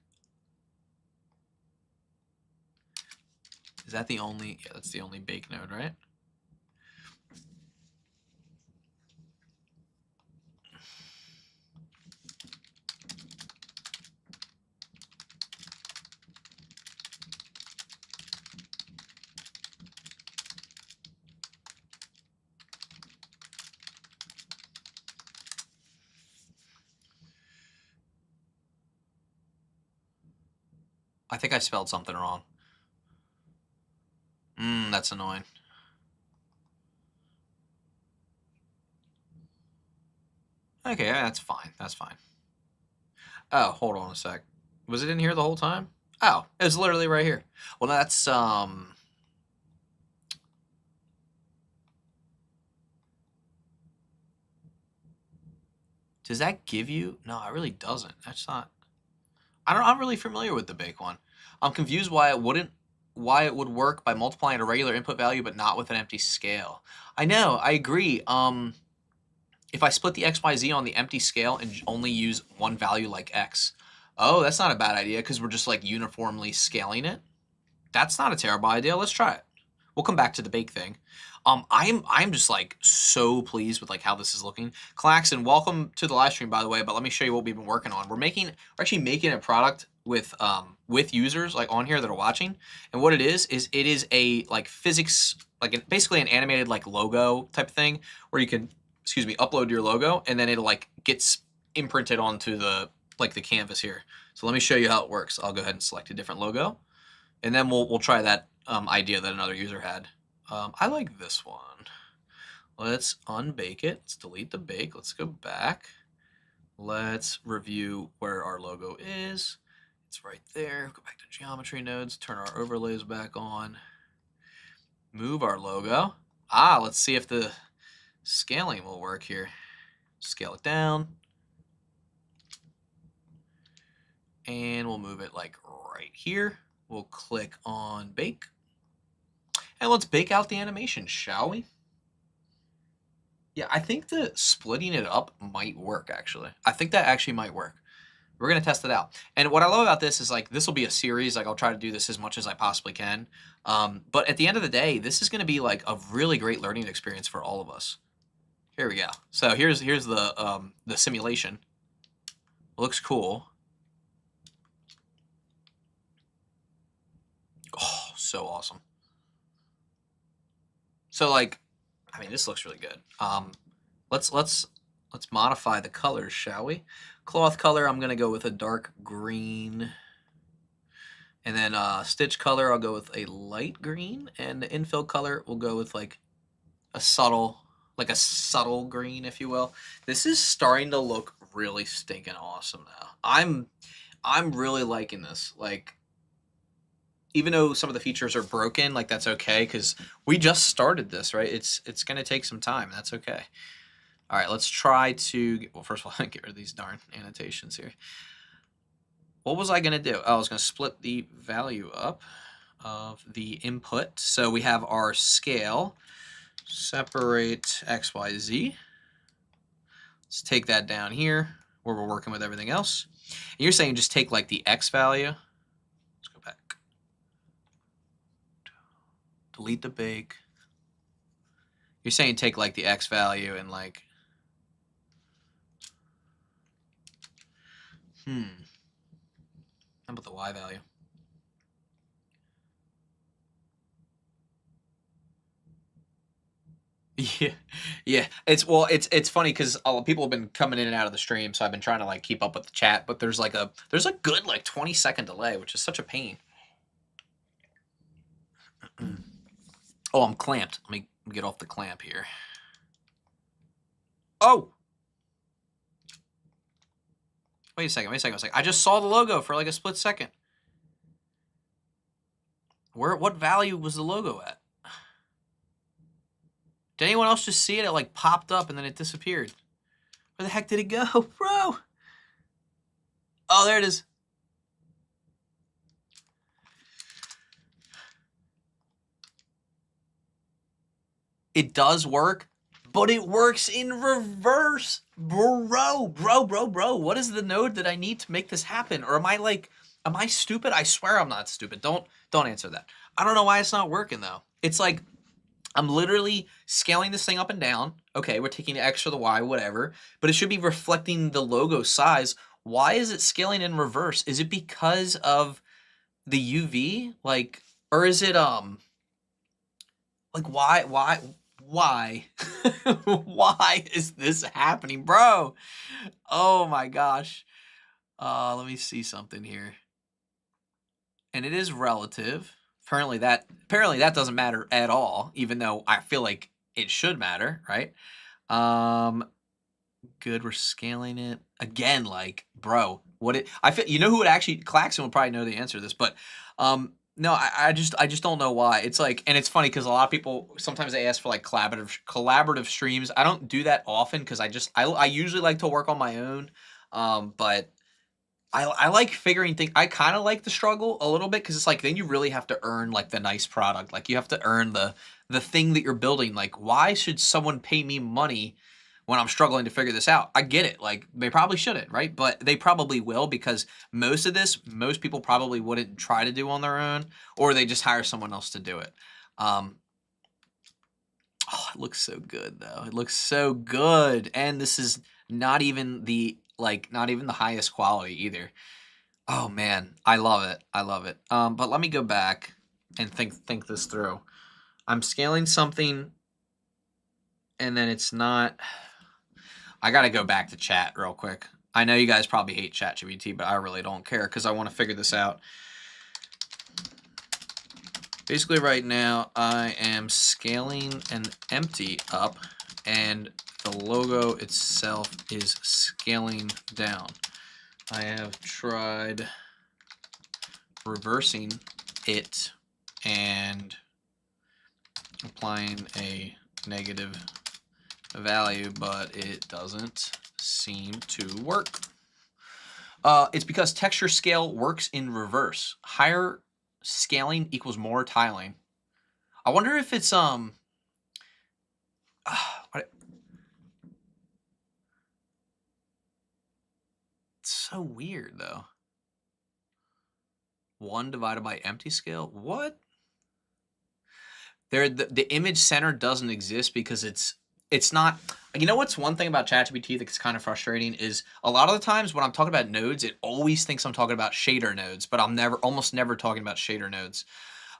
Is that the only? Yeah, that's the only bake node, right? I think I spelled something wrong. That's annoying. Okay, that's fine. That's fine. Oh, hold on a sec. Was it in here the whole time? Oh, it was literally right here. Well, that's Does that give you? No, it really doesn't. That's not. I'm really familiar with the bake one. I'm confused why it would work by multiplying a regular input value but not with an empty scale. I know, I agree. If I split the XYZ on the empty scale and only use one value like X, oh, that's not a bad idea because we're just like uniformly scaling it. That's not a terrible idea. Let's try it. We'll come back to the bake thing. I'm just like so pleased with like how this is looking. Claxon, welcome to the live stream, by the way. But let me show you what we've been working on. We're actually making a product with users like on here that are watching. And what it is it is a like physics, like basically an animated like logo type of thing where you can, upload your logo and then it'll like gets imprinted onto the like the canvas here. So let me show you how it works. I'll go ahead and select a different logo, and then we'll try that idea that another user had. I like this one. Let's unbake it. Let's delete the bake. Let's go back. Let's review where our logo is. It's right there. Go back to geometry nodes. Turn our overlays back on. Move our logo. Let's see if the scaling will work here. Scale it down. And we'll move it like right here. We'll click on bake. And let's bake out the animation, shall we? Yeah, I think the splitting it up might work, actually. I think that actually might work. We're going to test it out. And what I love about this is like, this will be a series. Like I'll try to do this as much as I possibly can. But at the end of the day, this is going to be like a really great learning experience for all of us. Here we go. So here's the simulation. Looks cool. Oh, so awesome. So like, I mean, this looks really good. Let's modify the colors, shall we? Cloth color, I'm gonna go with a dark green. And then stitch color, I'll go with a light green. And the infill color, we'll go with like a subtle green, if you will. This is starting to look really stinking awesome now. I'm really liking this. Like, even though some of the features are broken, like that's okay, because we just started this, right? It's gonna take some time. That's okay. All right, let's try to well, first of all, get rid of these darn annotations here. What was I gonna do? Oh, I was gonna split the value up of the input. So we have our scale, separate X, Y, Z. Let's take that down here where we're working with everything else. And you're saying just take like the X value. Let's go back. Delete the big. You're saying take like the X value and like, how about the Y value? Yeah. It's funny because people have been coming in and out of the stream, so I've been trying to like keep up with the chat, but there's a good like 20-second delay, which is such a pain. Oh, I'm clamped. Let me get off the clamp here. Oh! Wait a second. I just saw the logo for like a split second. What value was the logo at? Did anyone else just see it? It like popped up and then it disappeared. Where the heck did it go, bro? Oh, there it is. It does work, but it works in reverse. Bro. What is the node that I need to make this happen? Or am I stupid? I swear I'm not stupid. Don't answer that. I don't know why it's not working though. It's like, I'm literally scaling this thing up and down. Okay, we're taking the X or the Y, whatever, but it should be reflecting the logo size. Why is it scaling in reverse? Is it because of the UV? Like, or is it, like why why is this happening, bro? Oh my gosh. Let me see something here. And it is relative. Apparently that doesn't matter at all, even though I feel like it should matter, right? Good, we're scaling it. Again, like, bro, I feel, you know who would actually, Klaxon would probably know the answer to this, but no, I just don't know why. It's like, and it's funny because a lot of people sometimes they ask for like collaborative streams. I don't do that often because I usually like to work on my own. But I like figuring things. I kind of like the struggle a little bit because it's like then you really have to earn like the nice product. Like you have to earn the thing that you're building. Like why should someone pay me money when I'm struggling to figure this out? I get it. Like they probably shouldn't, right? But they probably will because most people probably wouldn't try to do on their own, or they just hire someone else to do it. Oh, it looks so good though. It looks so good, and this is not even the highest quality either. Oh man, I love it. But let me go back and think this through. I'm scaling something, and then it's not. I got to go back to chat real quick. I know you guys probably hate ChatGPT, but I really don't care because I want to figure this out. Basically right now, I am scaling an empty up, and the logo itself is scaling down. I have tried reversing it and applying a negative value, but it doesn't seem to work. It's because texture scale works in reverse. Higher scaling equals more tiling. I wonder if it's it's so weird though. 1 divided by empty scale? What? The image center doesn't exist because it's not. You know what's one thing about ChatGPT that's kind of frustrating is a lot of the times when I'm talking about nodes, it always thinks I'm talking about shader nodes, but I'm almost never talking about shader nodes.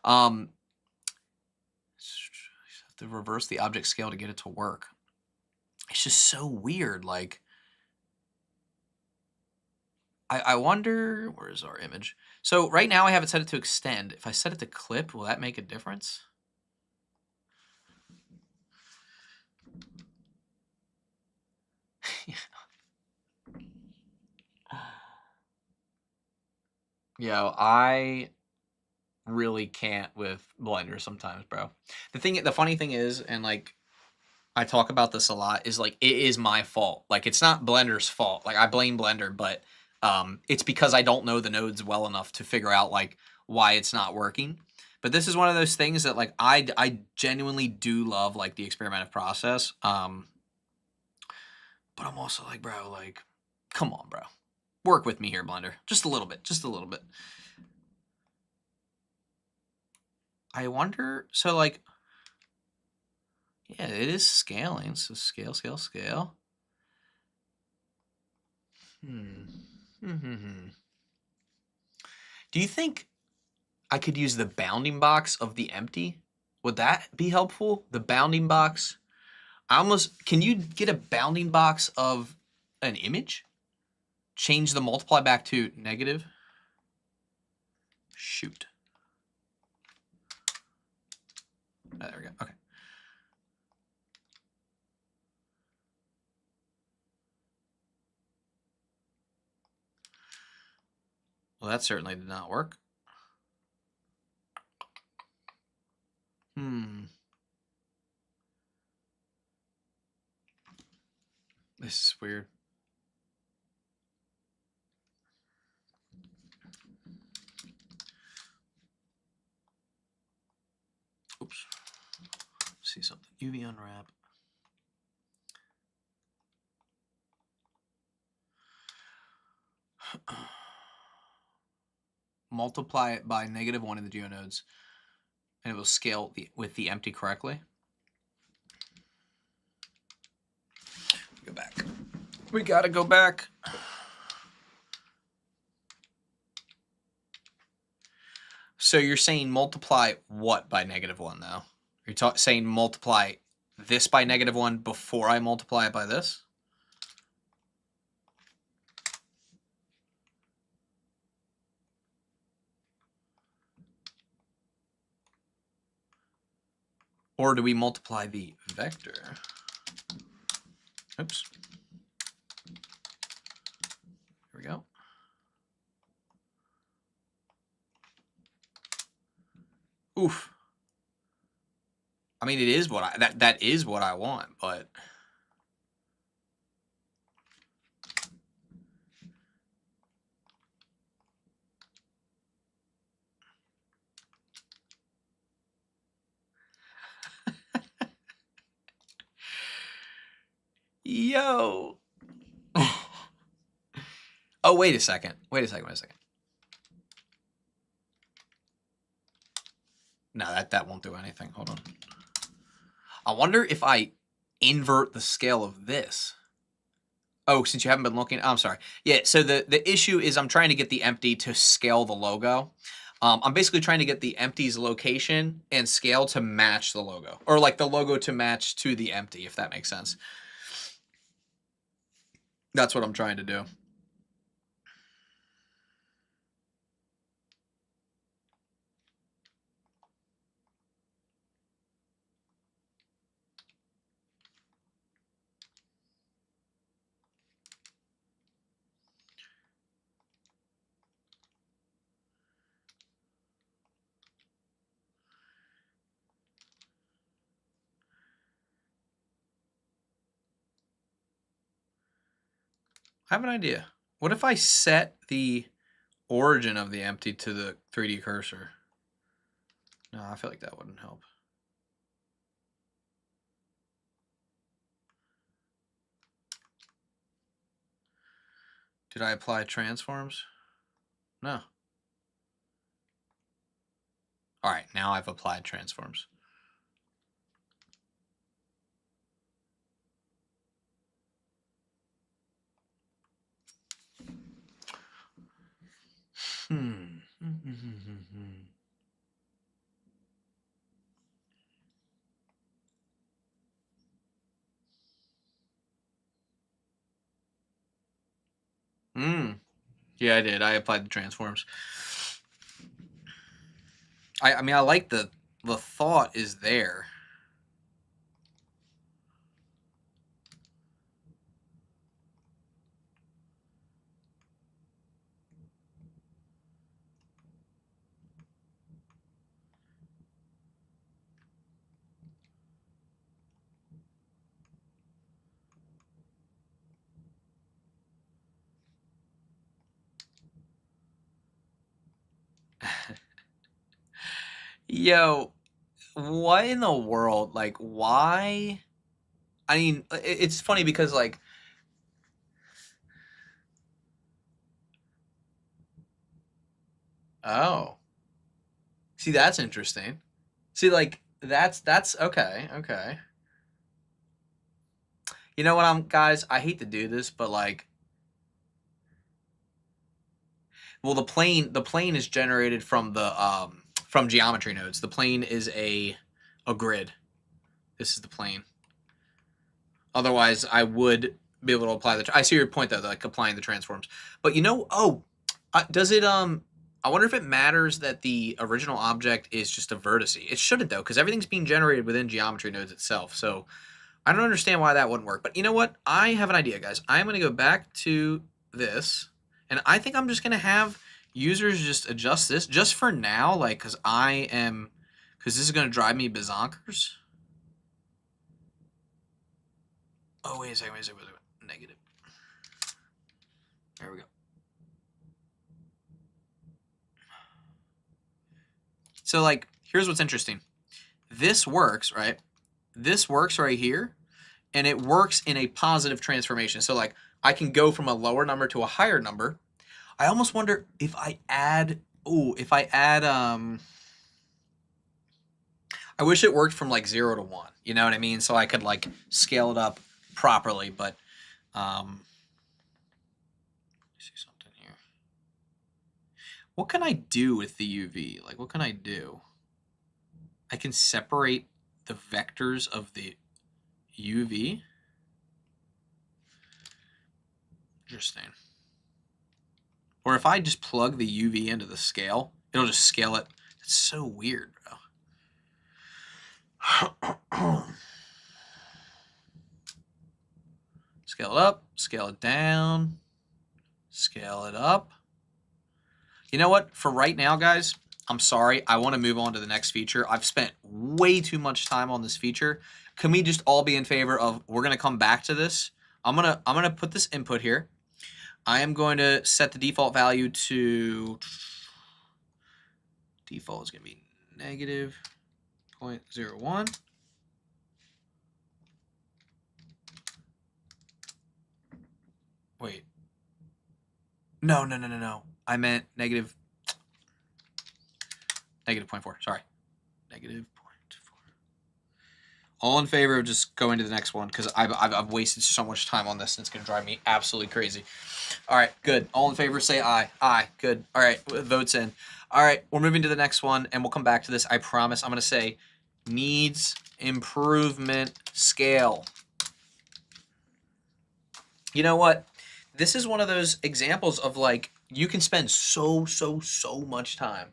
Have to reverse the object scale to get it to work. It's just so weird. Like, I wonder, where's our image? So right now I have it set it to extend. If I set it to clip, will that make a difference? Yo, I really can't with Blender sometimes, bro. The funny thing is, and like I talk about this a lot, is like it is my fault. Like it's not Blender's fault. Like I blame Blender, but it's because I don't know the nodes well enough to figure out like why it's not working. But this is one of those things that like I genuinely do love like the experimental process. But I'm also like, bro, like, come on, bro. Work with me here, Blender. Just a little bit. Just a little bit. I wonder, so like, yeah, it is scaling. So scale, scale, scale. Do you think I could use the bounding box of the empty? Would that be helpful? The bounding box? Can you get a bounding box of an image? Change the multiply back to negative? Shoot. Oh, there we go. Okay. Well, that certainly did not work. This is weird. Oops. See something. UV unwrap. Multiply it by -1 in the geonodes, and it will scale with the empty correctly. Go back. We gotta go back. So you're saying multiply what by -1 though? You're saying multiply this by -1 before I multiply it by this? Or do we multiply the vector? Oops. Here we go. Oof. I mean, it is what that is what I want, but yo. Oh, wait a second. Wait a second. No, that won't do anything. Hold on. I wonder if I invert the scale of this. Oh, since you haven't been looking, I'm sorry. Yeah, so the issue is I'm trying to get the empty to scale the logo. I'm basically trying to get the empty's location and scale to match the logo. Or like the logo to match to the empty, if that makes sense. That's what I'm trying to do. I have an idea. What if I set the origin of the empty to the 3D cursor? No, I feel like that wouldn't help. Did I apply transforms? No. All right, now I've applied transforms. Yeah, I did. I applied the transforms. I mean, I like the thought is there. Yo, what in the world? Like, why? I mean, it's funny because, like, oh, see, that's interesting. See, like, that's okay, okay. You know what, guys, I hate to do this, but, like, well, the plane is generated from from geometry nodes. The plane is a grid. This is the plane. Otherwise, I would be able to apply I see your point though, like applying the transforms. But you know, does it I wonder if it matters that the original object is just a vertex. It shouldn't though, because everything's being generated within geometry nodes itself. So I don't understand why that wouldn't work. But you know what? I have an idea, guys. I'm going to go back to this, and I think I'm just going to have users just adjust this just for now, like, because this is going to drive me bazonkers. Oh, wait a second. Negative. There we go. So, like, here's what's interesting. This works, right? This works right here, and it works in a positive transformation. So, like, I can go from a lower number to a higher number. I almost wonder if I add, I wish it worked from like 0 to 1, you know what I mean? So I could like scale it up properly, but, see something here. What can I do with the UV? Like, what can I do? I can separate the vectors of the UV. Interesting. Or if I just plug the UV into the scale, it'll just scale it. It's so weird, bro. Scale it up, scale it down, scale it up. You know what? For right now, guys, I'm sorry. I want to move on to the next feature. I've spent way too much time on this feature. Can we just all be in favor of, we're going to come back to this. I'm going to put this input here. I am going to set the default value to, default is going to be negative 0.01. Wait. No. I meant negative 0.4. Sorry. Negative 0.4. All in favor of just going to the next one, because I've wasted so much time on this and it's going to drive me absolutely crazy. All right, good. All in favor, say aye. Aye, good. All right, votes in. All right, we're moving to the next one, and we'll come back to this. I promise. I'm going to say needs improvement scale. You know what? This is one of those examples of, like, you can spend so much time.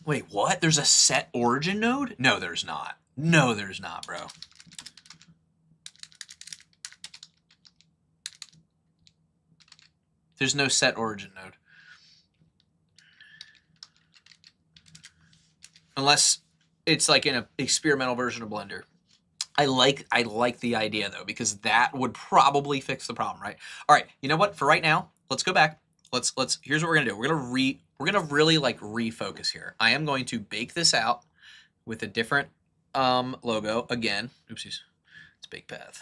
Wait, what? There's a set origin node? No, there's not. No, there's not, bro. There's no set origin node. Unless it's like in an experimental version of Blender. I like the idea though, because that would probably fix the problem, right? All right, you know what? For right now, let's go back. Let's here's what we're gonna do. We're gonna really like refocus here. I am going to bake this out with a different logo again. Oopsies, it's bake path.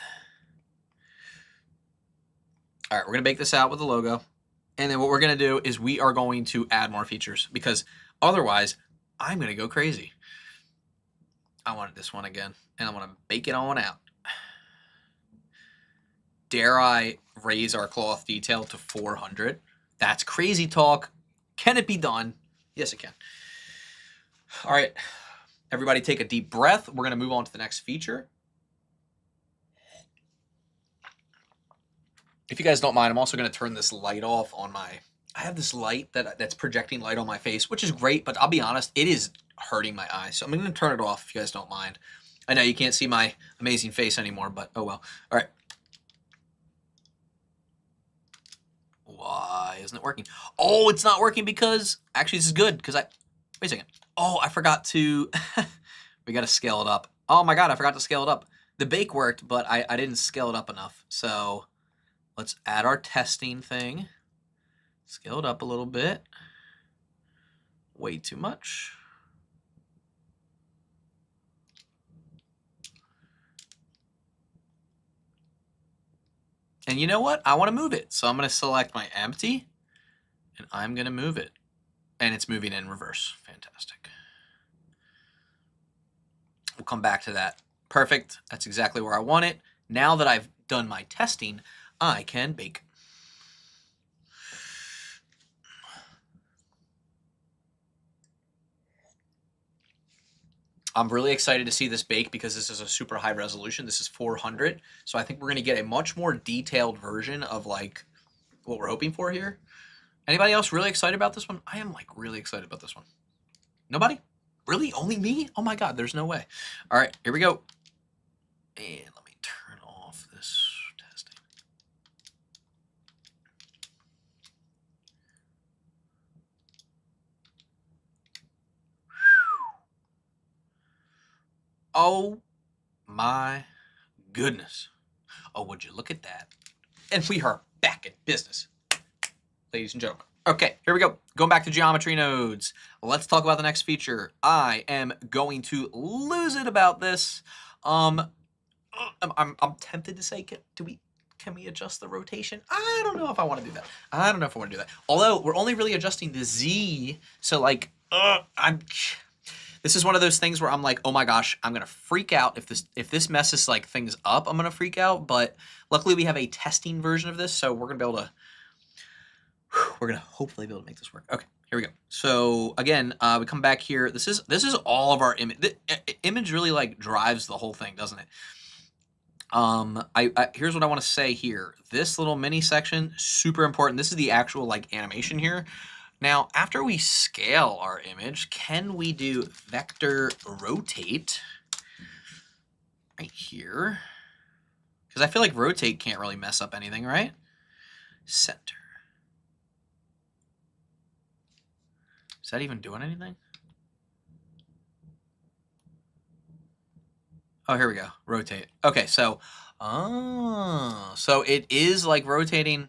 All right, we're going to bake this out with the logo. And then what we're going to do is we are going to add more features because otherwise I'm going to go crazy. I wanted this one again, and I'm going to bake it on out. Dare I raise our cloth detail to 400? That's crazy talk. Can it be done? Yes, it can. All right, everybody take a deep breath. We're going to move on to the next feature. If you guys don't mind, I'm also going to turn this light off on my... I have this light that's projecting light on my face, which is great, but I'll be honest, it is hurting my eyes. So I'm going to turn it off if you guys don't mind. I know you can't see my amazing face anymore, but oh well. All right. Why isn't it working? Oh, it's not working because... Actually, this is good because I... Wait a second. Oh, I forgot to... We got to scale it up. Oh my God, I forgot to scale it up. The bake worked, but I didn't scale it up enough. So let's add our testing thing. Scale it up a little bit. Way too much. And you know what? I want to move it. So I'm going to select my empty and I'm going to move it. And it's moving in reverse. Fantastic. We'll come back to that. Perfect. That's exactly where I want it. Now that I've done my testing, I can bake. I'm really excited to see this bake because this is a super high resolution. This is 400. So I think we're going to get a much more detailed version of like what we're hoping for here. Anybody else really excited about this one? I am like really excited about this one. Nobody? Really? Only me? Oh my God, there's no way. All right, here we go. And let me turn off this testing. Oh my goodness. Oh, would you look at that? And we are back in business, ladies and gentlemen. Okay, here we go. Going back to geometry nodes. Let's talk about the next feature. I am going to lose it about this. I'm tempted to say, can we adjust the rotation? I don't know if I want to do that. I don't know if I want to do that. Although we're only really adjusting the Z, so like, this is one of those things where I'm like, oh my gosh, I'm gonna freak out if this messes like things up. I'm gonna freak out. But luckily we have a testing version of this, so we're gonna be able to. We're gonna hopefully be able to make this work. Okay, here we go. So again, we come back here. This is all of our image. The image really like drives the whole thing, doesn't it? Here's what I want to say here. This little mini section, super important. This is the actual like animation here. Now, after we scale our image, can we do vector rotate right here? Because I feel like rotate can't really mess up anything, right? Center. Is that even doing anything? Oh, here we go. Rotate. Okay, so, so it is like rotating.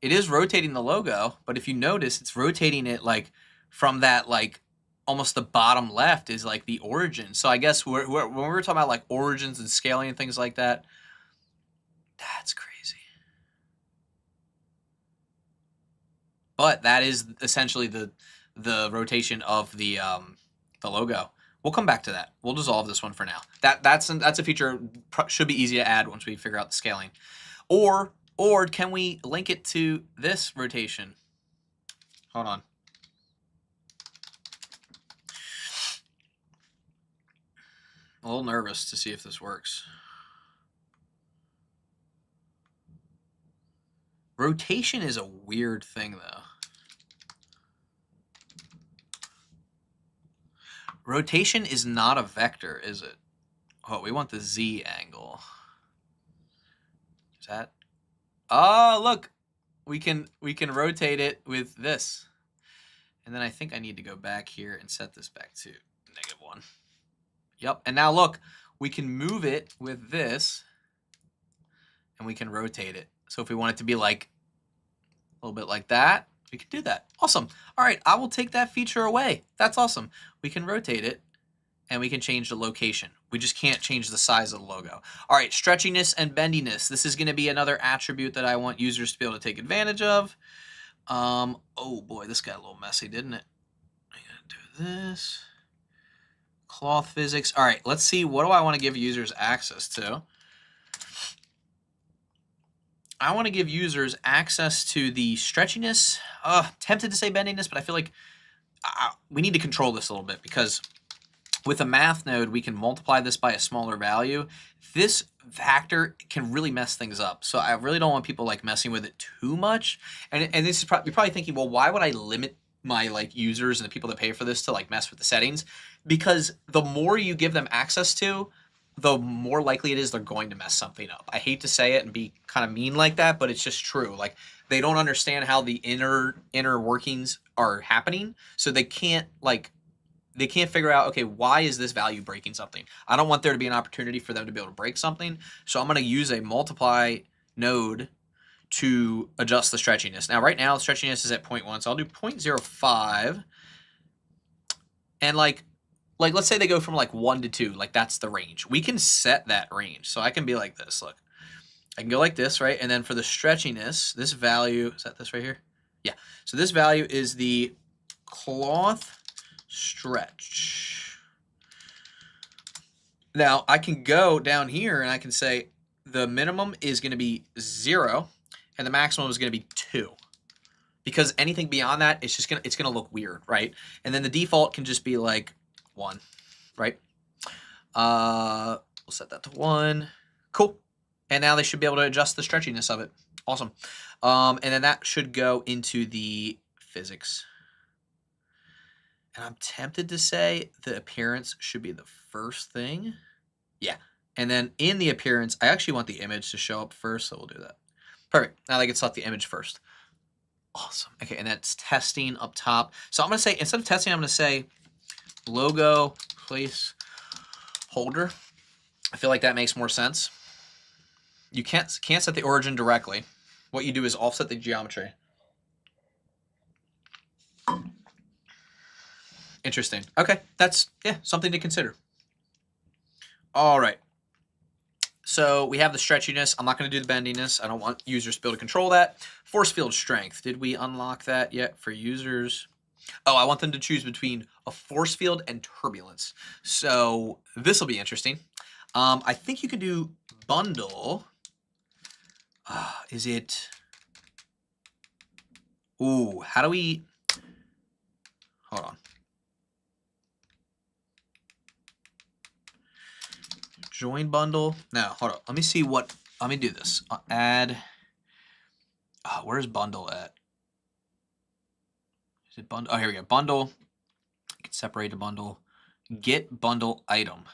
It is rotating the logo, but if you notice, it's rotating it like from that like almost the bottom left is like the origin. So I guess when we were talking about like origins and scaling and things like that, that's crazy. But that is essentially the rotation of the logo. We'll come back to that. We'll dissolve this one for now. That's a feature should be easy to add once we figure out the scaling. Or can we link it to this rotation? Hold on. I'm a little nervous to see if this works. Rotation is a weird thing, though. Rotation is not a vector, is it? Oh, we want the Z angle. Is that? Oh, look, we can rotate it with this. And then I think I need to go back here and set this back to -1. Yep, and now look, we can move it with this and we can rotate it. So if we want it to be like a little bit like that, we can do that. Awesome. All right, I will take that feature away. That's awesome. We can rotate it and we can change the location. We just can't change the size of the logo. All right, stretchiness and bendiness. This is going to be another attribute that I want users to be able to take advantage of. Oh boy, this got a little messy, didn't it? I'm going to do this. Cloth physics. All right, let's see. What do I want to give users access to? I want to give users access to the stretchiness. Tempted to say bendiness, but I feel like we need to control this a little bit, because with a math node, we can multiply this by a smaller value. This factor can really mess things up. So I really don't want people like messing with it too much. And this is you're probably thinking, well, why would I limit my like users and the people that pay for this to like mess with the settings? Because the more you give them access to, the more likely it is they're going to mess something up. I hate to say it and be kind of mean like that, but it's just true. Like, they don't understand how the inner workings are happening, so they can't figure out, okay, why is this value breaking something? I don't want there to be an opportunity for them to be able to break something, so I'm going to use a multiply node to adjust the stretchiness. Now, right now, the stretchiness is at 0.1, so I'll do 0.05, and like let's say they go from like 1 to 2, like that's the range. We can set that range. So I can be like this, look. I can go like this, right? And then for the stretchiness, this value, is that this right here? Yeah. So this value is the cloth stretch. Now I can go down here and I can say the minimum is going to be 0 and the maximum is going to be 2. Because anything beyond that, it's going to look weird, right? And then the default can just be like 1, right? We'll set that to 1. Cool. And now they should be able to adjust the stretchiness of it. Awesome. And then that should go into the physics. And I'm tempted to say the appearance should be the first thing. Yeah. And then in the appearance, I actually want the image to show up first, so we'll do that. Perfect. Now they can select the image first. Awesome. Okay, and that's testing up top. So I'm going to say, instead of testing, I'm going to say logo placeholder. I feel like that makes more sense. You can't set the origin directly. What you do is offset the geometry. Interesting. Okay, that's something to consider. All right. So we have the stretchiness. I'm not going to do the bendiness. I don't want users to be able to control that. Force field strength. Did we unlock that yet for users? Oh, I want them to choose between a force field and turbulence. So this will be interesting. I think you can do bundle. Is it? Ooh, how do we? Hold on. Join bundle. No, hold on. Let me see what. Let me do this. Add. Where's bundle at? Is it bundle? Oh, here we go. Bundle. You can separate a bundle. Get bundle item.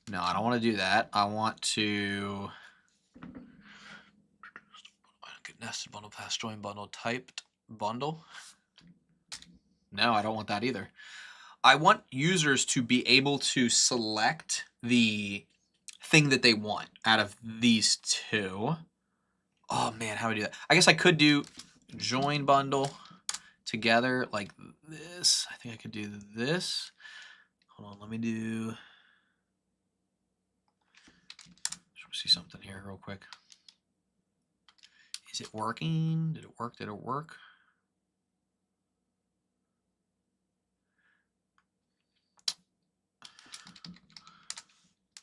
No, I don't want to do that. I want to get nested bundle pass join bundle typed bundle. No, I don't want that either. I want users to be able to select the thing that they want out of these two. Oh man, how do I do that? I guess I could do join bundle together like this. I think I could do this. Hold on, let me do. See something here real quick. Is it working? Did it work? Did it work?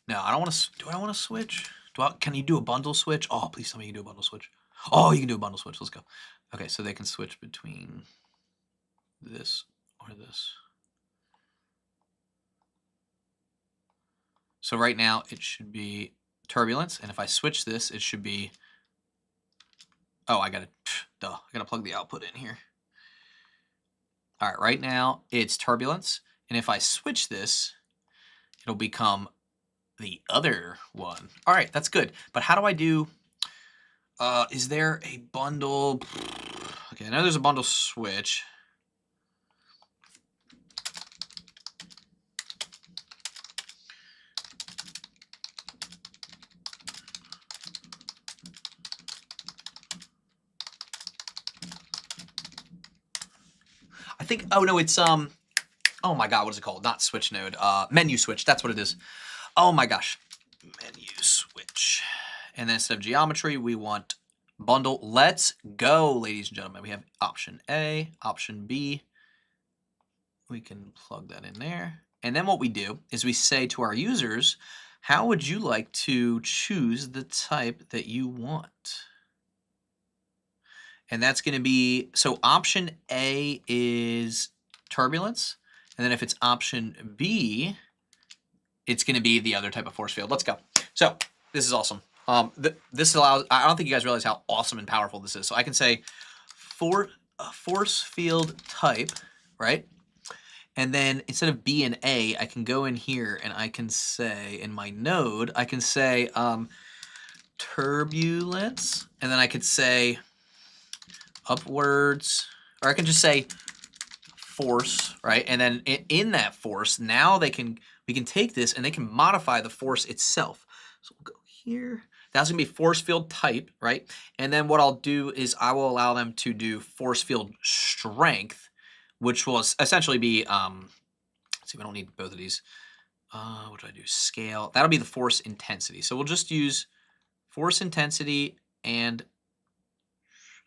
No, I don't want to. Do I want to switch? Can you do a bundle switch? Oh, please tell me you can do a bundle switch. Oh, you can do a bundle switch. Let's go. Okay, so they can switch between this or this. So right now it should be turbulence, and if I switch this, it should be. Oh, I gotta plug the output in here. All right, right now it's turbulence, and if I switch this, it'll become the other one. All right, that's good. But how do I do? Is there a bundle? Okay, I know there's a bundle switch. I think. Oh no, it's Oh oh my God, what is it called? Not switch node, menu switch. That's what it is. Oh my gosh, menu switch. And then instead of geometry, we want bundle. Let's go, ladies and gentlemen. We have option A, option B. We can plug that in there. And then what we do is we say to our users, how would you like to choose the type that you want? And that's going to be, so option A is turbulence. And then if it's option B, it's going to be the other type of force field. Let's go. So this is awesome. This allows, I don't think you guys realize how awesome and powerful this is. So I can say force field type, right? And then instead of B and A, I can go in here and I can say, in my node, I can say turbulence. And then I could say upwards, or I can just say force, right? And then in that force, now we can take this and they can modify the force itself. So we'll go here. That's gonna be force field type, right? And then what I'll do is I will allow them to do force field strength, which will essentially be, let's see, we don't need both of these. What do I do? Scale. That'll be the force intensity. So we'll just use force intensity and,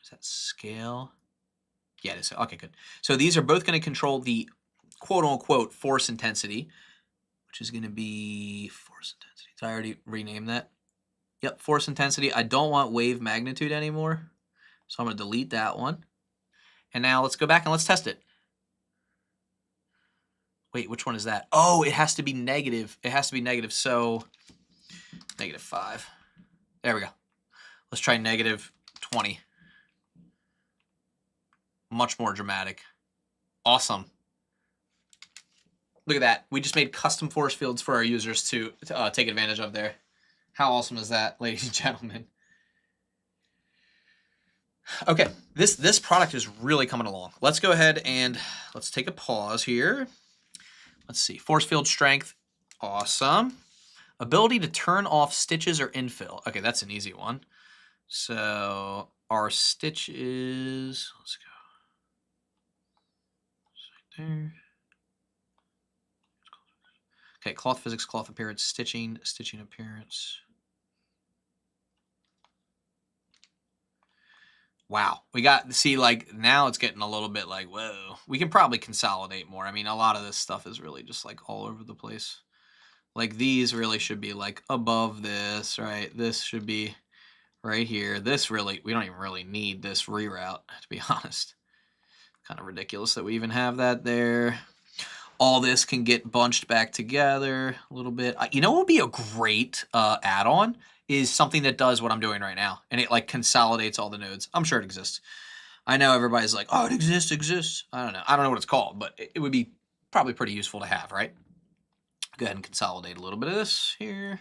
is that scale? Yeah, it is. Okay, good. So these are both going to control the quote-unquote force intensity, which is going to be force intensity. Did I already rename that? Yep, force intensity. I don't want wave magnitude anymore, so I'm going to delete that one. And now let's go back and let's test it. Wait, which one is that? Oh, it has to be negative. It has to be negative, so -5. There we go. Let's try -20. Much more dramatic. Awesome. Look at that. We just made custom force fields for our users to take advantage of there. How awesome is that, ladies and gentlemen? Okay, this product is really coming along. Let's go ahead and let's take a pause here. Let's see. Force field strength. Awesome. Ability to turn off stitches or infill. Okay, that's an easy one. So our stitches, let's go. Right there. Okay, cloth physics, cloth appearance, stitching appearance. Wow, we got, see, like, now it's getting a little bit like, whoa. We can probably consolidate more. I mean, a lot of this stuff is really just like all over the place. Like these really should be like above this, right? This should be right here. This really, we don't even really need this reroute, to be honest. Kind of ridiculous that we even have that there. All this can get bunched back together a little bit. You know what would be a great add-on is something that does what I'm doing right now, and it like consolidates all the nodes. I'm sure it exists. I know everybody's like, oh, it exists. I don't know what it's called, but it would be probably pretty useful to have, right? Go ahead and consolidate a little bit of this here.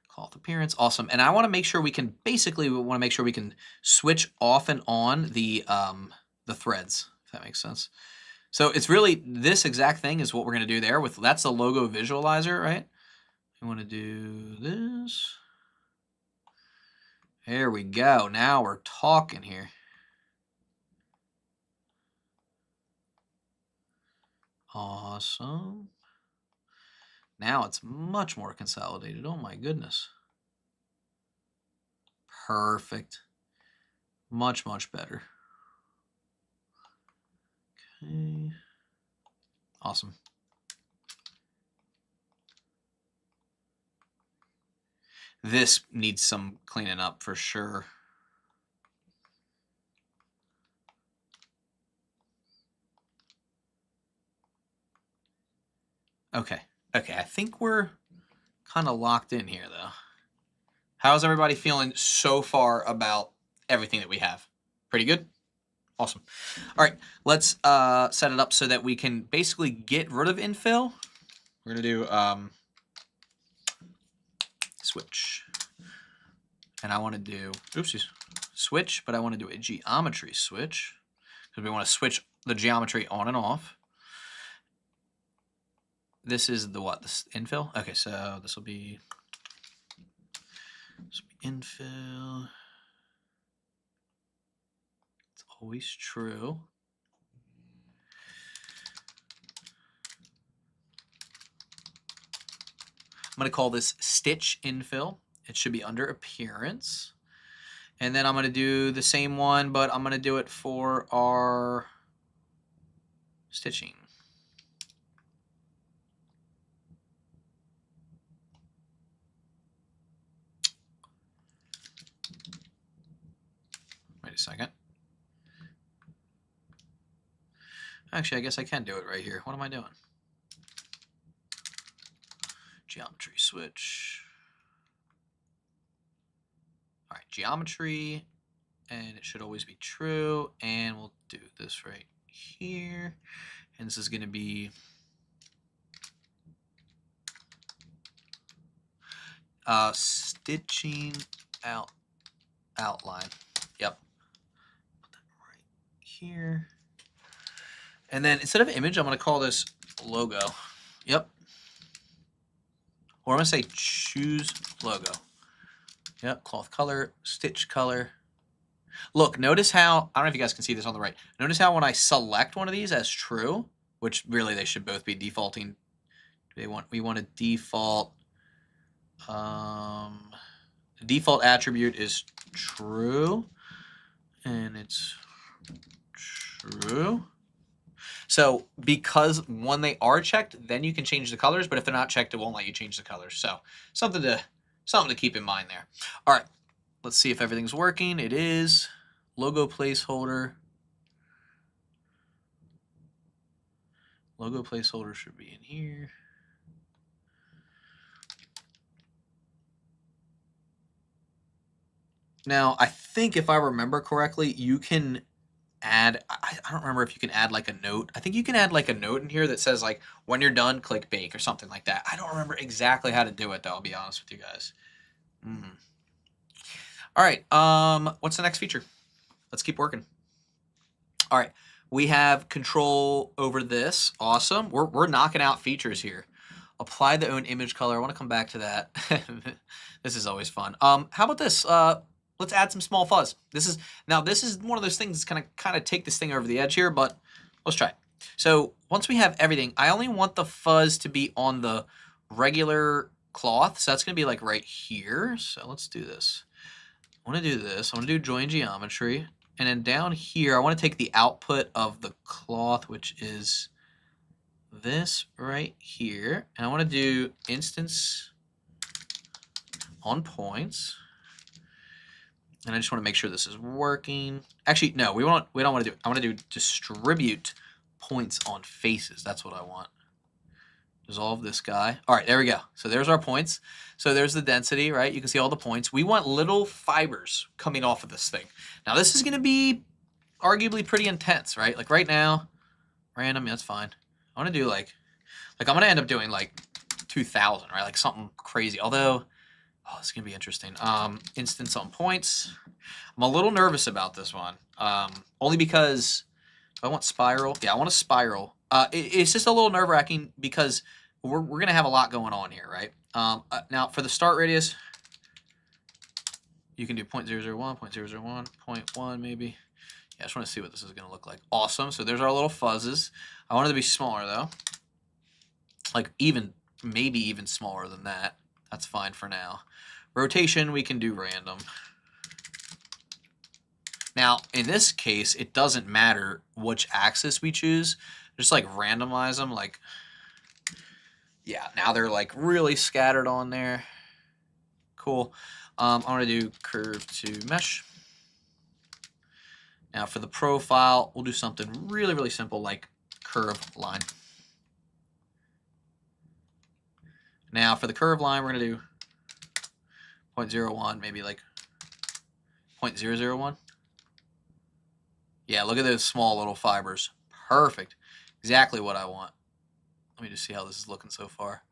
Cloth appearance, awesome. And I want to make sure we can, basically, we want to make sure we can switch off and on the threads, if that makes sense. So it's really, this exact thing is what we're going to do there with, that's the logo visualizer, right? We want to do this. There we go. Now we're talking here. Awesome. Now it's much more consolidated. Oh my goodness. Perfect. Much, much better. Okay. Awesome. This needs some cleaning up for sure. Okay. Okay, I think we're kind of locked in here, though. How's everybody feeling so far about everything that we have? Pretty good? Awesome. All right, let's set it up so that we can basically get rid of infill. We're going to do switch. And I want to do, oopsies, switch, but I want to do a geometry switch because we want to switch the geometry on and off. This is the what? This infill? Okay, so this will be infill. It's always true. going to call this Stitch Infill. It should be under Appearance. And then I'm going to do the same one, but I'm going to do it for our stitching. Wait a second. Actually, I guess I can do it right here. What am I doing? Geometry switch. All right, geometry, and it should always be true. And we'll do this right here. And this is going to be stitching outline. Yep. Put that right here. And then instead of image, I'm going to call this logo. Yep. Or I'm going to say choose logo. Yep, cloth color, stitch color. Look, notice how, I don't know if you guys can see this on the right. Notice how when I select one of these as true, which really they should both be defaulting. We want to default, the default attribute is true, and it's true. So because when they are checked, then you can change the colors, but if they're not checked, it won't let you change the colors. So something to keep in mind there. All right, let's see if everything's working. It is. Logo placeholder. Logo placeholder should be in here. Now, I think if I remember correctly, you can add, I don't remember if you can add like a note. I think you can add like a note in here that says like, when you're done, click bake or something like that. I don't remember exactly how to do it though, I'll be honest with you guys. All right, what's the next feature? Let's keep working. All right, we have control over this. Awesome, we're knocking out features here. Apply the own image color. I want to come back to that. This is always fun. How about this? Let's add some small fuzz. This is one of those things that's gonna kind of take this thing over the edge here, but let's try it. So once we have everything, I only want the fuzz to be on the regular cloth. So that's gonna be like right here. So let's do this. I want to do this. I want to do join geometry. And then down here, I want to take the output of the cloth, which is this right here. And I want to do instance on points. And I just want to make sure this is working. Actually, no, we don't want to do it. I want to do distribute points on faces. That's what I want. Dissolve this guy. All right, there we go. So there's our points. So there's the density, right? You can see all the points. We want little fibers coming off of this thing. Now this is going to be arguably pretty intense, right? Like right now, random, that's fine. I want to do like I'm going to end up doing like 2,000, right? Like something crazy. Although, oh, it's going to be interesting. Instance on points. I'm a little nervous about this one. Only because I want spiral. Yeah, I want a spiral. It's just a little nerve-wracking because we're going to have a lot going on here, right? Now, for the start radius, you can do 0.001, 0.001, 0.1 maybe. Yeah, I just want to see what this is going to look like. Awesome. So there's our little fuzzes. I want it to be smaller, though. Like maybe even smaller than that. That's fine for now. Rotation, we can do random. Now, in this case, it doesn't matter which axis we choose. Just like randomize them, like, yeah, now they're like really scattered on there. Cool. I want to do curve to mesh. Now for the profile, we'll do something really, really simple like curve line. Now for the curve line, we're going to do 0.01, maybe like 0.001. Yeah, look at those small little fibers. Perfect. Exactly what I want. Let me just see how this is looking so far.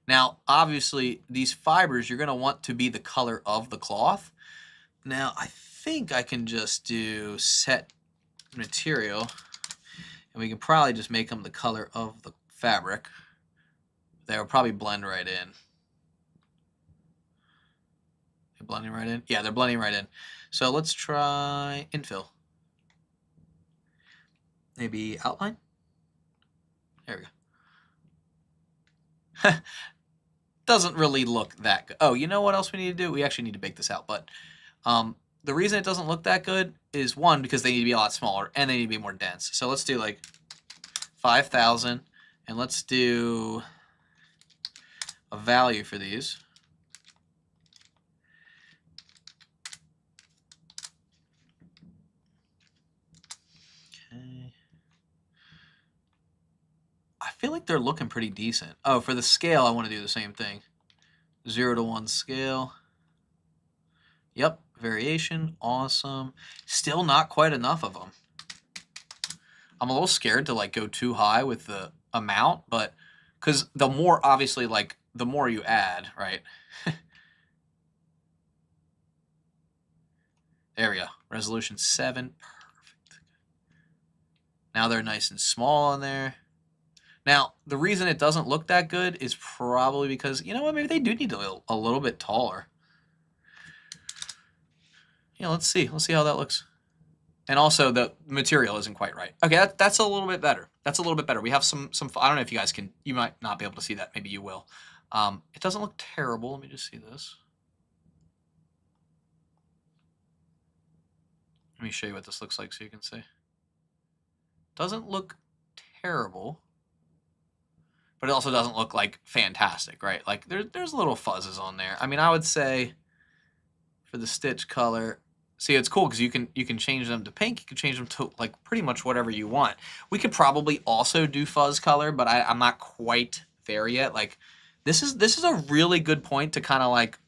Now, obviously, these fibers, you're going to want to be the color of the cloth. Now, I think I can just do set material, and we can probably just make them the color of the fabric. They'll probably blend right in. They're blending right in? Yeah, they're blending right in. So let's try infill. Maybe outline? There we go. doesn't really look that good. Oh, you know what else we need to do? We actually need to bake this out, but the reason it doesn't look that good is, one, because they need to be a lot smaller and they need to be more dense. So let's do like 5,000, and let's do a value for these. Okay. I feel like they're looking pretty decent. Oh, for the scale, I want to do the same thing. 0 to 1 scale. Yep, variation, awesome. Still not quite enough of them. I'm a little scared to like go too high with the amount, but because the more, obviously, like the more you add, right? There we go. Resolution 7, perfect. Now they're nice and small in there. Now, the reason it doesn't look that good is probably because, you know what, maybe they do need a little bit taller. Yeah, let's see. Let's see how that looks. And also, the material isn't quite right. Okay, that's a little bit better. That's a little bit better. We have some. I don't know if you guys can. You might not be able to see that. Maybe you will. It doesn't look terrible. Let me just see this. Let me show you what this looks like so you can see. Doesn't look terrible, but it also doesn't look like fantastic, right? Like there's little fuzzes on there. I mean, I would say for the stitch color, see, it's cool because you can change them to pink. You can change them to like pretty much whatever you want. We could probably also do fuzz color, but I'm not quite there yet. Like this is a really good point to kind of like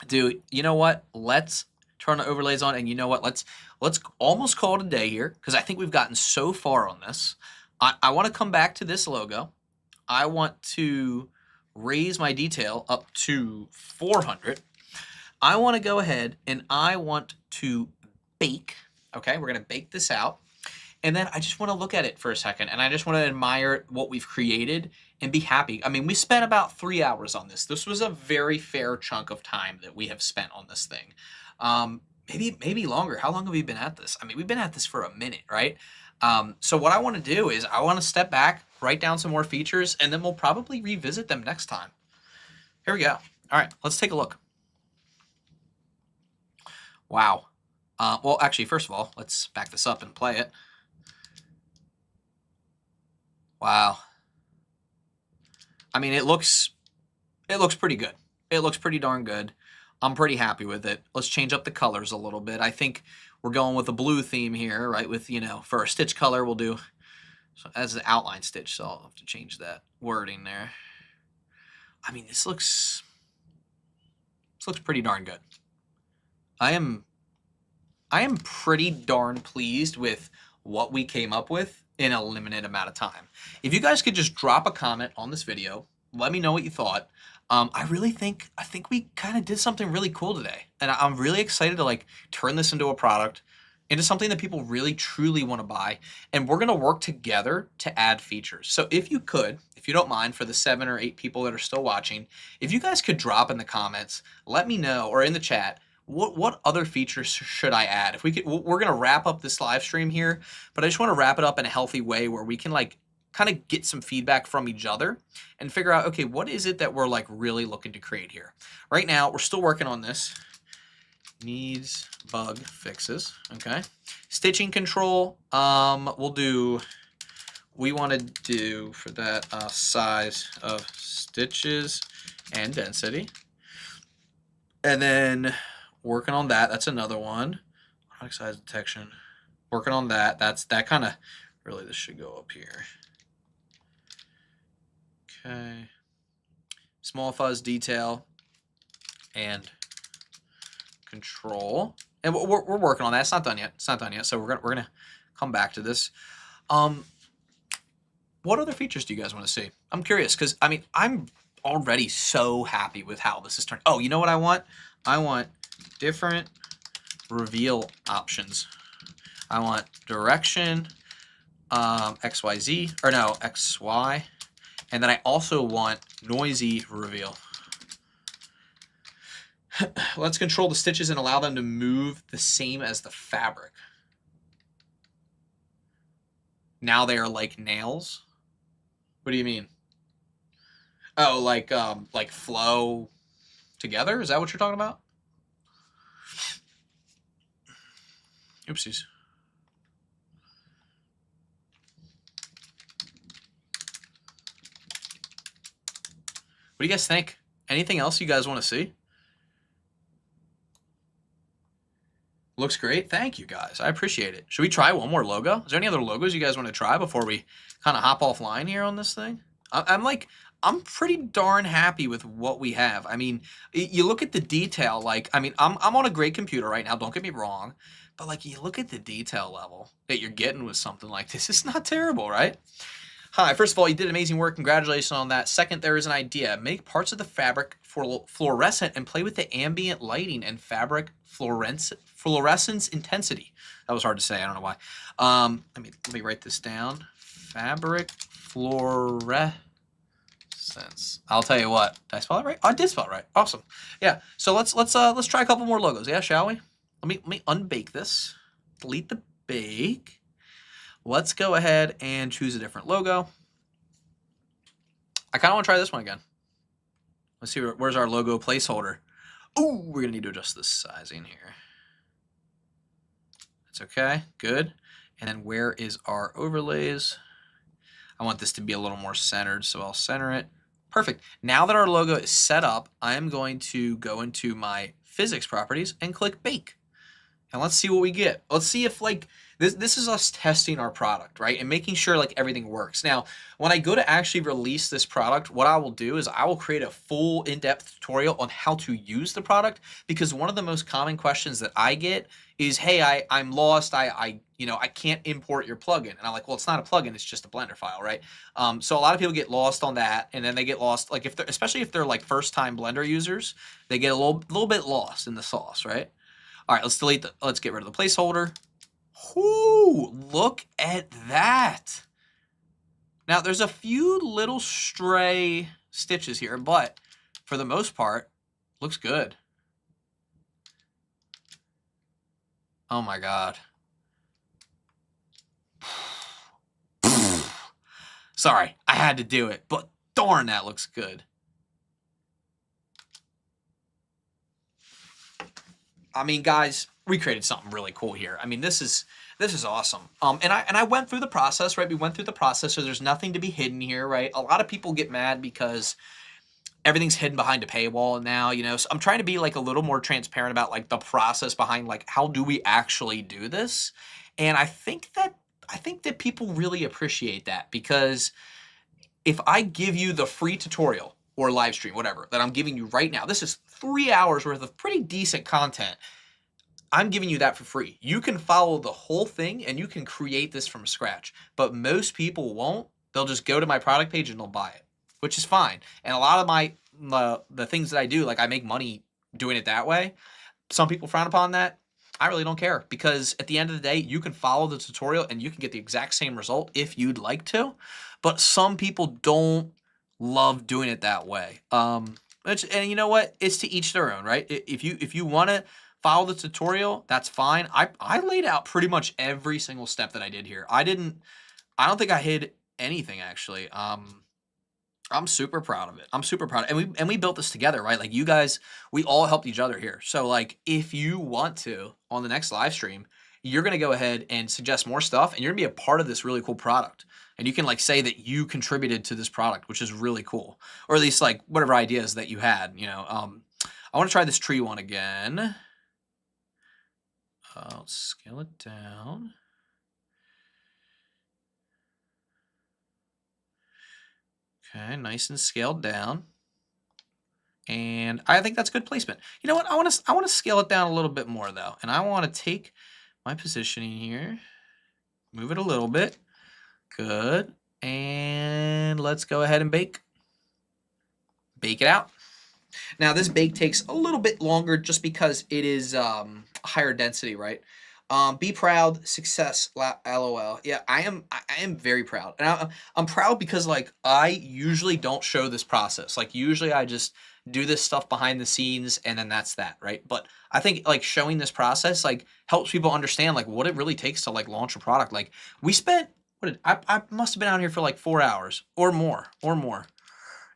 do. You know what? Let's turn the overlays on, and you know what? Let's almost call it a day here because I think we've gotten so far on this. I want to come back to this logo. I want to raise my detail up to 400. I want to go ahead and I want to bake. Okay, we're going to bake this out. And then I just want to look at it for a second, and I just want to admire what we've created and be happy. I mean, we spent about 3 hours on this. This was a very fair chunk of time that we have spent on this thing. Maybe longer. How long have we been at this? I mean, we've been at this for a minute, right? So what I want to do is I want to step back, write down some more features, and then we'll probably revisit them next time. Here we go. All right, let's take a look. Wow. Well, actually, first of all, let's back this up and play it. Wow. I mean, it looks pretty good. It looks pretty darn good. I'm pretty happy with it. Let's change up the colors a little bit. I think we're going with a blue theme here, right? With, you know, for our stitch color, we'll do so as an outline stitch. So I'll have to change that wording there. I mean, this looks pretty darn good. I am pretty darn pleased with what we came up with in a limited amount of time. If you guys could just drop a comment on this video, let me know what you thought. I think we kind of did something really cool today, and I'm really excited to like turn this into a product, into something that people really truly want to buy, and we're gonna work together to add features. So if you don't mind, for the 7 or 8 people that are still watching, if you guys could drop in the comments, let me know, or in the chat, what other features should I add? If we could, we're gonna wrap up this live stream here, but I just want to wrap it up in a healthy way where we can like kind of get some feedback from each other and figure out, okay, what is it that we're like really looking to create here? Right now, we're still working on this. Needs bug fixes. Okay. Stitching control. We want to do for that size of stitches and density. And then working on that. That's another one. Product size detection. Working on that. That kind of really, this should go up here. Okay. Small fuzz detail and control. And we're working on that. It's not done yet. It's not done yet. So we're gonna come back to this. What other features do you guys want to see? I'm curious because I mean I'm already so happy with how this is turned. Oh, you know what I want? I want different reveal options. I want direction, XYZ, or no, XY. And then I also want noisy reveal. Let's control the stitches and allow them to move the same as the fabric. Now they are like nails. What do you mean? Oh, like flow together? Is that what you're talking about? Oopsies. What do you guys think? Anything else you guys want to see? Looks great. Thank you guys. I appreciate it. Should we try one more logo? Is there any other logos you guys want to try before we kind of hop offline here on this thing? I'm pretty darn happy with what we have. I mean, you look at the detail, like, I mean, I'm on a great computer right now, don't get me wrong, but like you look at the detail level that you're getting with something like this, it's not terrible, right? Hi, first of all, you did amazing work. Congratulations on that. Second, there is an idea. Make parts of the fabric fluorescent and play with the ambient lighting and fabric fluorescence intensity. That was hard to say. I don't know why. Let me write this down. Fabric fluorescence. I'll tell you what. Did I spell it right? Oh, I did spell it right. Awesome. Yeah. So let's try a couple more logos. Yeah, shall we? Let me unbake this. Delete the bake. Let's go ahead and choose a different logo. I kind of want to try this one again. Let's see, where's our logo placeholder? Oh, we're going to need to adjust the sizing here. That's okay, good. And then where is our overlays? I want this to be a little more centered, so I'll center it. Perfect. Now that our logo is set up, I am going to go into my physics properties and click bake. And let's see what we get. Let's see if like, this is us testing our product, right? And making sure like everything works. Now, when I go to actually release this product, what I will do is I will create a full in-depth tutorial on how to use the product, because one of the most common questions that I get is, hey, I'm lost. I can't import your plugin. And I'm like, well, it's not a plugin. It's just a Blender file, right? So a lot of people get lost on that. And then they get lost, like especially if they're like first-time Blender users, they get a little bit lost in the sauce, right? All right, let's get rid of the placeholder. Whoo, look at that. Now, there's a few little stray stitches here, but for the most part, looks good. Oh my God. Sorry, I had to do it, but darn, that looks good. I mean, guys, we created something really cool here. I mean, this is awesome. And I went through the process, right? We went through the process, so there's nothing to be hidden here, right? A lot of people get mad because everything's hidden behind a paywall now, you know. So I'm trying to be like a little more transparent about like the process behind like how do we actually do this. And I think that people really appreciate that, because if I give you the free tutorial or live stream, whatever, that I'm giving you right now, this is 3 hours worth of pretty decent content. I'm giving you that for free. You can follow the whole thing and you can create this from scratch, but most people won't. They'll just go to my product page and they'll buy it, which is fine. And a lot of the things that I do, like I make money doing it that way. Some people frown upon that. I really don't care, because at the end of the day, you can follow the tutorial and you can get the exact same result if you'd like to. But some people don't love doing it that way. And you know what? It's to each their own, right? If you want to follow the tutorial, that's fine. I laid out pretty much every single step that I did here. I don't think I hid anything, actually. I'm super proud of it. I'm super proud. And we built this together, right? Like you guys, we all helped each other here. So like if you want to, on the next live stream, you're going to go ahead and suggest more stuff, and you're going to be a part of this really cool product. And you can like say that you contributed to this product, which is really cool. Or at least like whatever ideas that you had, you know. I want to try this tree one again. Let's scale it down. Okay, nice and scaled down. And I think that's good placement. You know what? I want to scale it down a little bit more though. And I want to take my positioning here, move it a little bit. Good. And let's go ahead and bake. Bake it out. Now this bake takes a little bit longer just because it is higher density, right? Be proud, success, LOL. Yeah, I am very proud. And I'm proud because like I usually don't show this process. Like usually I just do this stuff behind the scenes and then that's that, right? But I think like showing this process like helps people understand like what it really takes to like launch a product. Like we spent, I must have been out here for like 4 hours or more.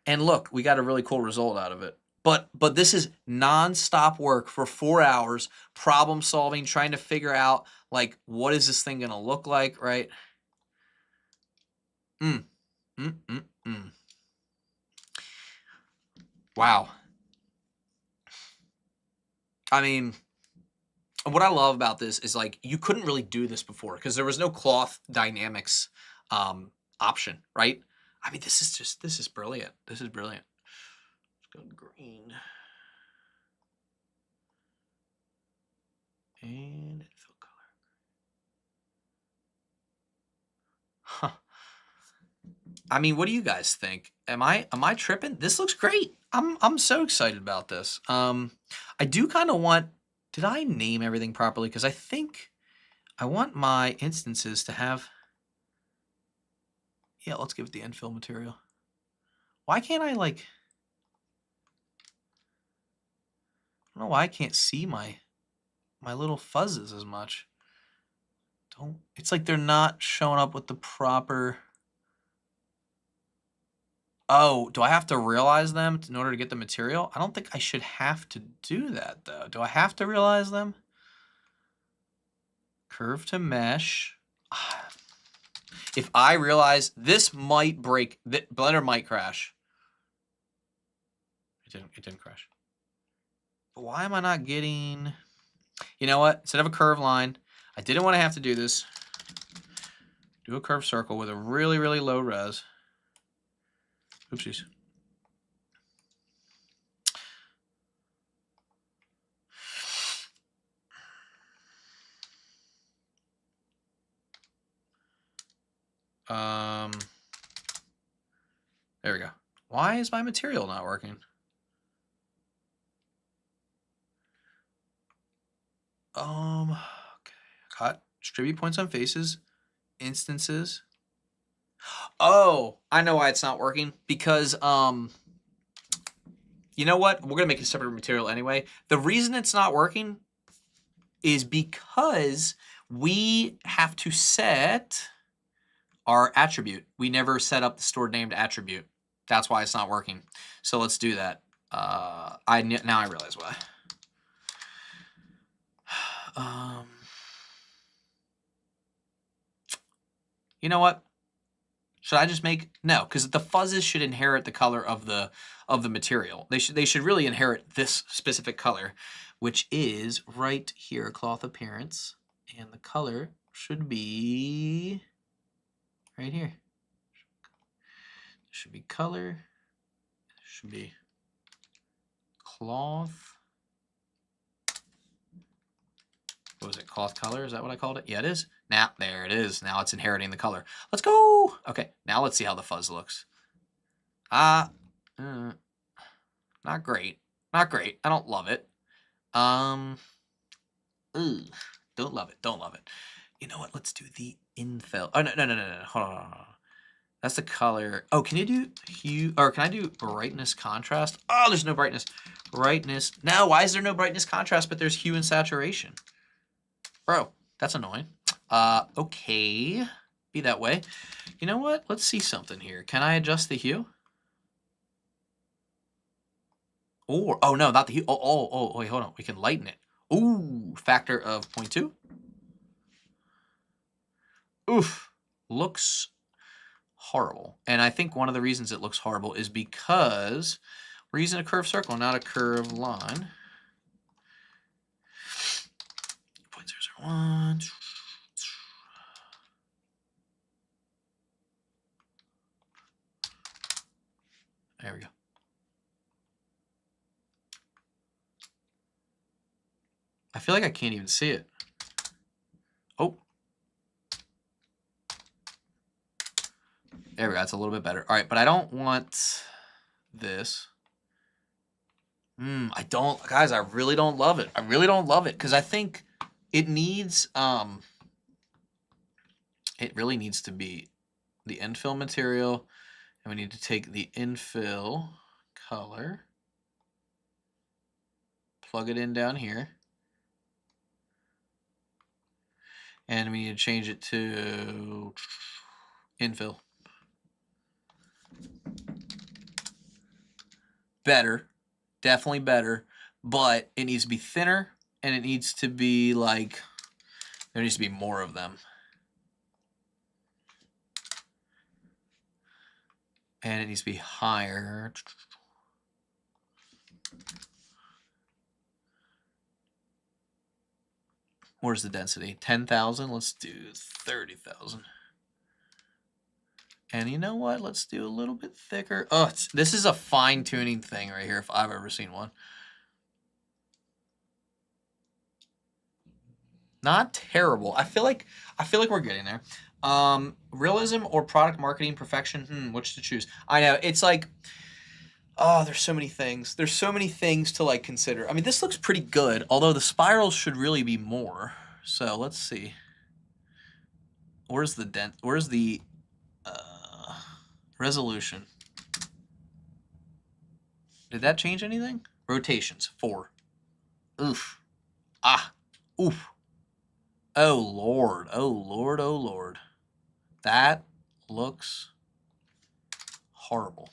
And look, we got a really cool result out of it. But this is nonstop work for 4 hours, problem solving, trying to figure out like what is this thing gonna look like, right? Mm, mm, mm, mm. Wow. I mean, what I love about this is like you couldn't really do this before because there was no cloth dynamics option, right? I mean, this is brilliant. This is brilliant. Let's go green. And fill color. Huh. I mean, what do you guys think? Am I tripping? This looks great. I'm so excited about this. I do kind of want. Did I name everything properly? Because I think I want my instances to have. Yeah, let's give it the infill material. Why can't I like? I don't know why I can't see my little fuzzes as much. Don't. It's like they're not showing up with the proper. Oh, do I have to realize them in order to get the material? I don't think I should have to do that, though. Do I have to realize them? Curve to mesh. If I realize this might break, Blender might crash. It didn't crash. But why am I not getting... You know what? Instead of a curved line, I didn't want to have to do this. Do a curved circle with a really, really low res. Oopsies. There we go. Why is my material not working? Okay. Got distribute points on faces, instances. Oh, I know why it's not working. Because, you know what? We're going to make a separate material anyway. The reason it's not working is because we have to set our attribute. We never set up the stored named attribute. That's why it's not working. So let's do that. Now I realize why. You know what? Should I just make no? Because the fuzzes should inherit the color of the material. They should really inherit this specific color, which is right here, cloth appearance, and the color should be right here. Should be color. Should be cloth. What was it? Cloth color? Is that what I called it? Yeah, it is. Now, there it is. Now it's inheriting the color. Let's go. Okay, now let's see how the fuzz looks. Not great. Not great. I don't love it. Don't love it. Don't love it. You know what? Let's do the infill. Oh, no. Hold on. That's the color. Oh, can you do hue? Or can I do brightness contrast? Oh, there's no brightness. Brightness. No, why is there no brightness contrast, but there's hue and saturation? Bro, that's annoying. Okay. Be that way. You know what? Let's see something here. Can I adjust the hue? Or, oh no, not the hue. Oh, wait, hold on. We can lighten it. Ooh, factor of 0.2. Oof. Looks horrible. And I think one of the reasons it looks horrible is because we're using a curved circle, not a curved line. 0.001. There we go. I feel like I can't even see it. Oh. There we go. That's a little bit better. All right, but I don't want this. I don't, guys, I really don't love it. I really don't love it because I think it needs, it really needs to be the infill material, and we need to take the infill color, plug it in down here, and we need to change it to infill. better, definitely better, but it needs to be thinner, and it needs to be like, there needs to be more of them. And it needs to be higher. Where's the density? 10,000. Let's do 30,000. And you know what? Let's do a little bit thicker. Oh, this is a fine-tuning thing right here if I've ever seen one. Not terrible. I feel like we're getting there. Realism or product marketing perfection? Which to choose? I know. It's like, oh, there's so many things. There's so many things to like consider. I mean, this looks pretty good, although the spirals should really be more. So let's see. Where's the resolution? Did that change anything? Rotations, 4. Oof. Ah. Oof. Oh, Lord. Oh, Lord. Oh, Lord. That looks horrible.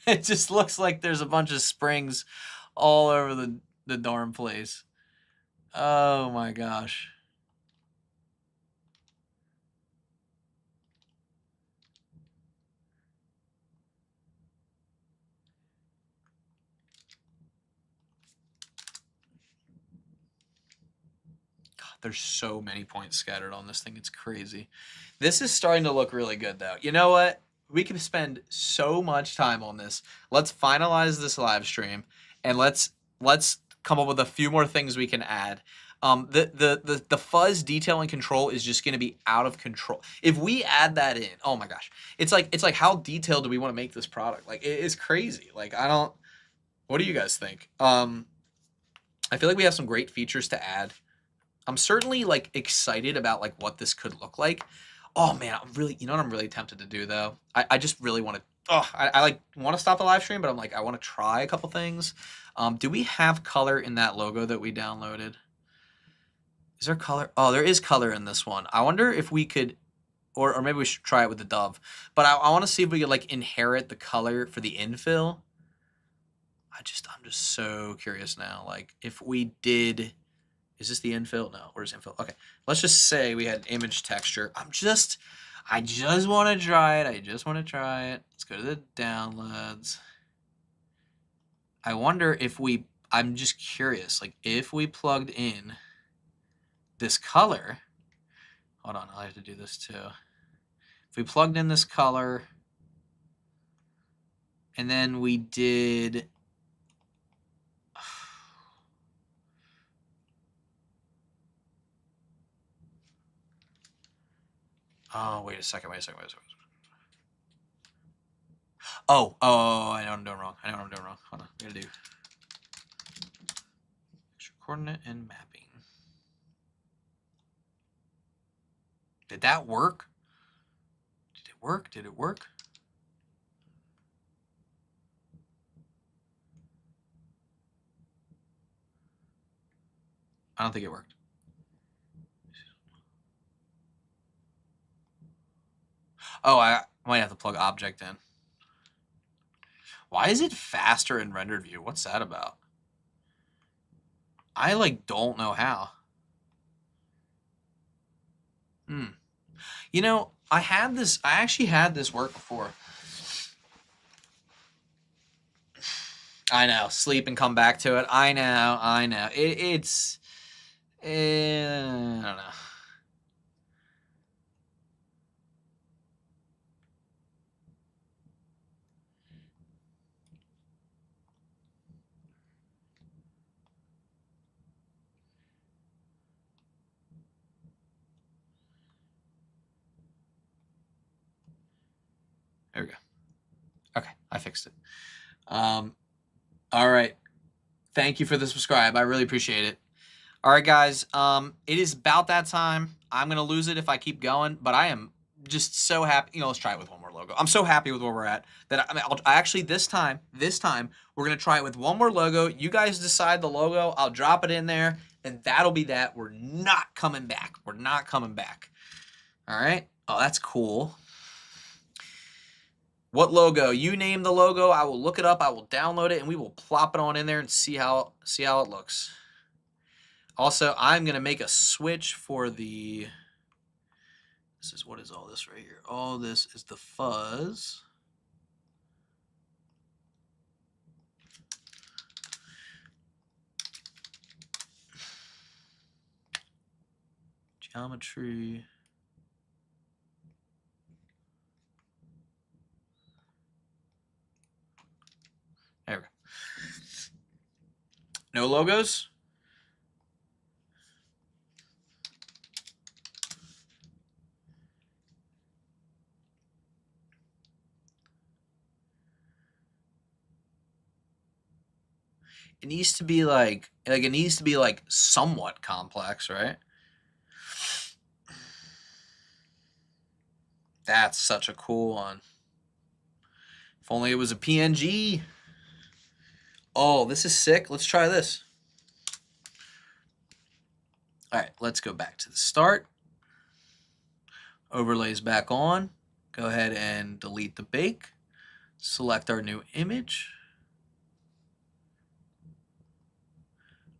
It just looks like there's a bunch of springs all over the darn place. Oh my gosh. God, there's so many points scattered on this thing. It's crazy. This is starting to look really good though. You know what? We can spend so much time on this. Let's finalize this live stream and let's come up with a few more things we can add. The fuzz, detail, and control is just going to be out of control. If we add that in, oh my gosh, it's like how detailed do we want to make this product? Like it is crazy. Like I don't. What do you guys think? I feel like we have some great features to add. I'm certainly like excited about like what this could look like. Oh man, I'm really, you know what I'm really tempted to do though? I just really want to. Oh, I like want to stop the live stream, but I'm like I want to try a couple things. Do we have color in that logo that we downloaded? Is there color? Oh, there is color in this one. I wonder if we could, or maybe we should try it with the dove. But I want to see if we could like inherit the color for the infill. I'm just so curious now. Like if we did, is this the infill? No, where's infill? Okay, let's just say we had image texture. I just want to try it. I just want to try it. Let's go to the downloads. I wonder if I'm just curious, like if we plugged in this color, hold on, I have to do this too. If we plugged in this color and then we did, oh, wait a second. Oh, I know what I'm doing wrong. Hold on, I gotta do coordinate and mapping. Did that work? Did it work? I don't think it worked. Oh, I might have to plug object in. Why is it faster in rendered view? What's that about? I like don't know how. You know, I actually had this work before. I know, sleep and come back to it. I know. It's I don't know. There we go. Okay, I fixed it. All right. Thank you for the subscribe. I really appreciate it. All right, guys. It is about that time. I'm gonna lose it if I keep going, but I am just so happy. You know, let's try it with one more logo. I'm so happy with where we're at that I actually this time we're gonna try it with one more logo. You guys decide the logo. I'll drop it in there. And that'll be that. We're not coming back. We're not coming back. All right. Oh, that's cool. What logo? You name the logo. I will look it up. I will download it, and we will plop it on in there and see how it looks. Also, I'm going to make a switch for the... This is, what is all this right here? All this is the fuzz. Geometry. There we go. No logos? It needs to be like it needs to be like somewhat complex, right? That's such a cool one. If only it was a PNG. Oh, this is sick. Let's try this. All right, let's go back to the start. Overlays back on. Go ahead and delete the bake. Select our new image.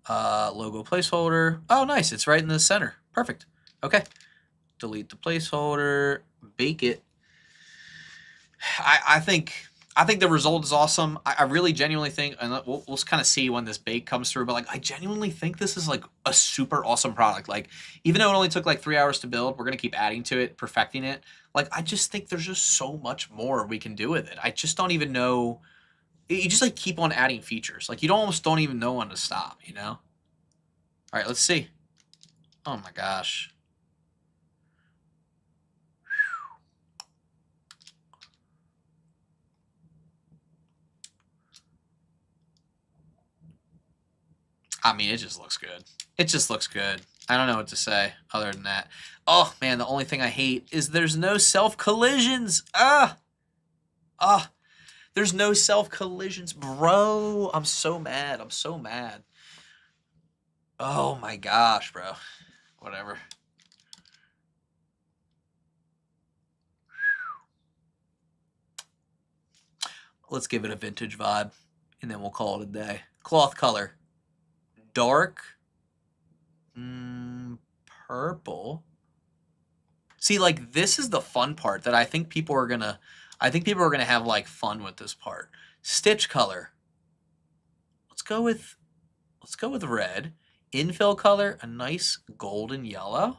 Logo placeholder. Oh, nice. It's right in the center. Perfect. Okay. Delete the placeholder. Bake it. I think the result is awesome. I really genuinely think, and we'll kind of see when this bake comes through, but like I genuinely think this is like a super awesome product. Like even though it only took like 3 hours to build, we're gonna keep adding to it, perfecting it. Like I just think there's just so much more we can do with it. I just don't even know. You just like keep on adding features. Like you almost don't even know when to stop, you know? All right, let's see. Oh my gosh. I mean, it just looks good. It just looks good. I don't know what to say other than that. Oh, man, the only thing I hate is there's no self-collisions. There's no self-collisions. Bro, I'm so mad. I'm so mad. Oh, my gosh, bro. Whatever. Let's give it a vintage vibe, and then we'll call it a day. Cloth color. Dark. Purple. See, like, this is the fun part that I think people are gonna have like fun with this part. Stitch color. Let's go with red. Infill color, a nice golden yellow.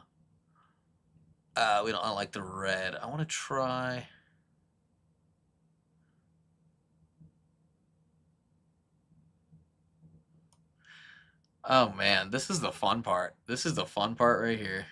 I don't like the red. I want to try. Oh man, this is the fun part. This is the fun part right here.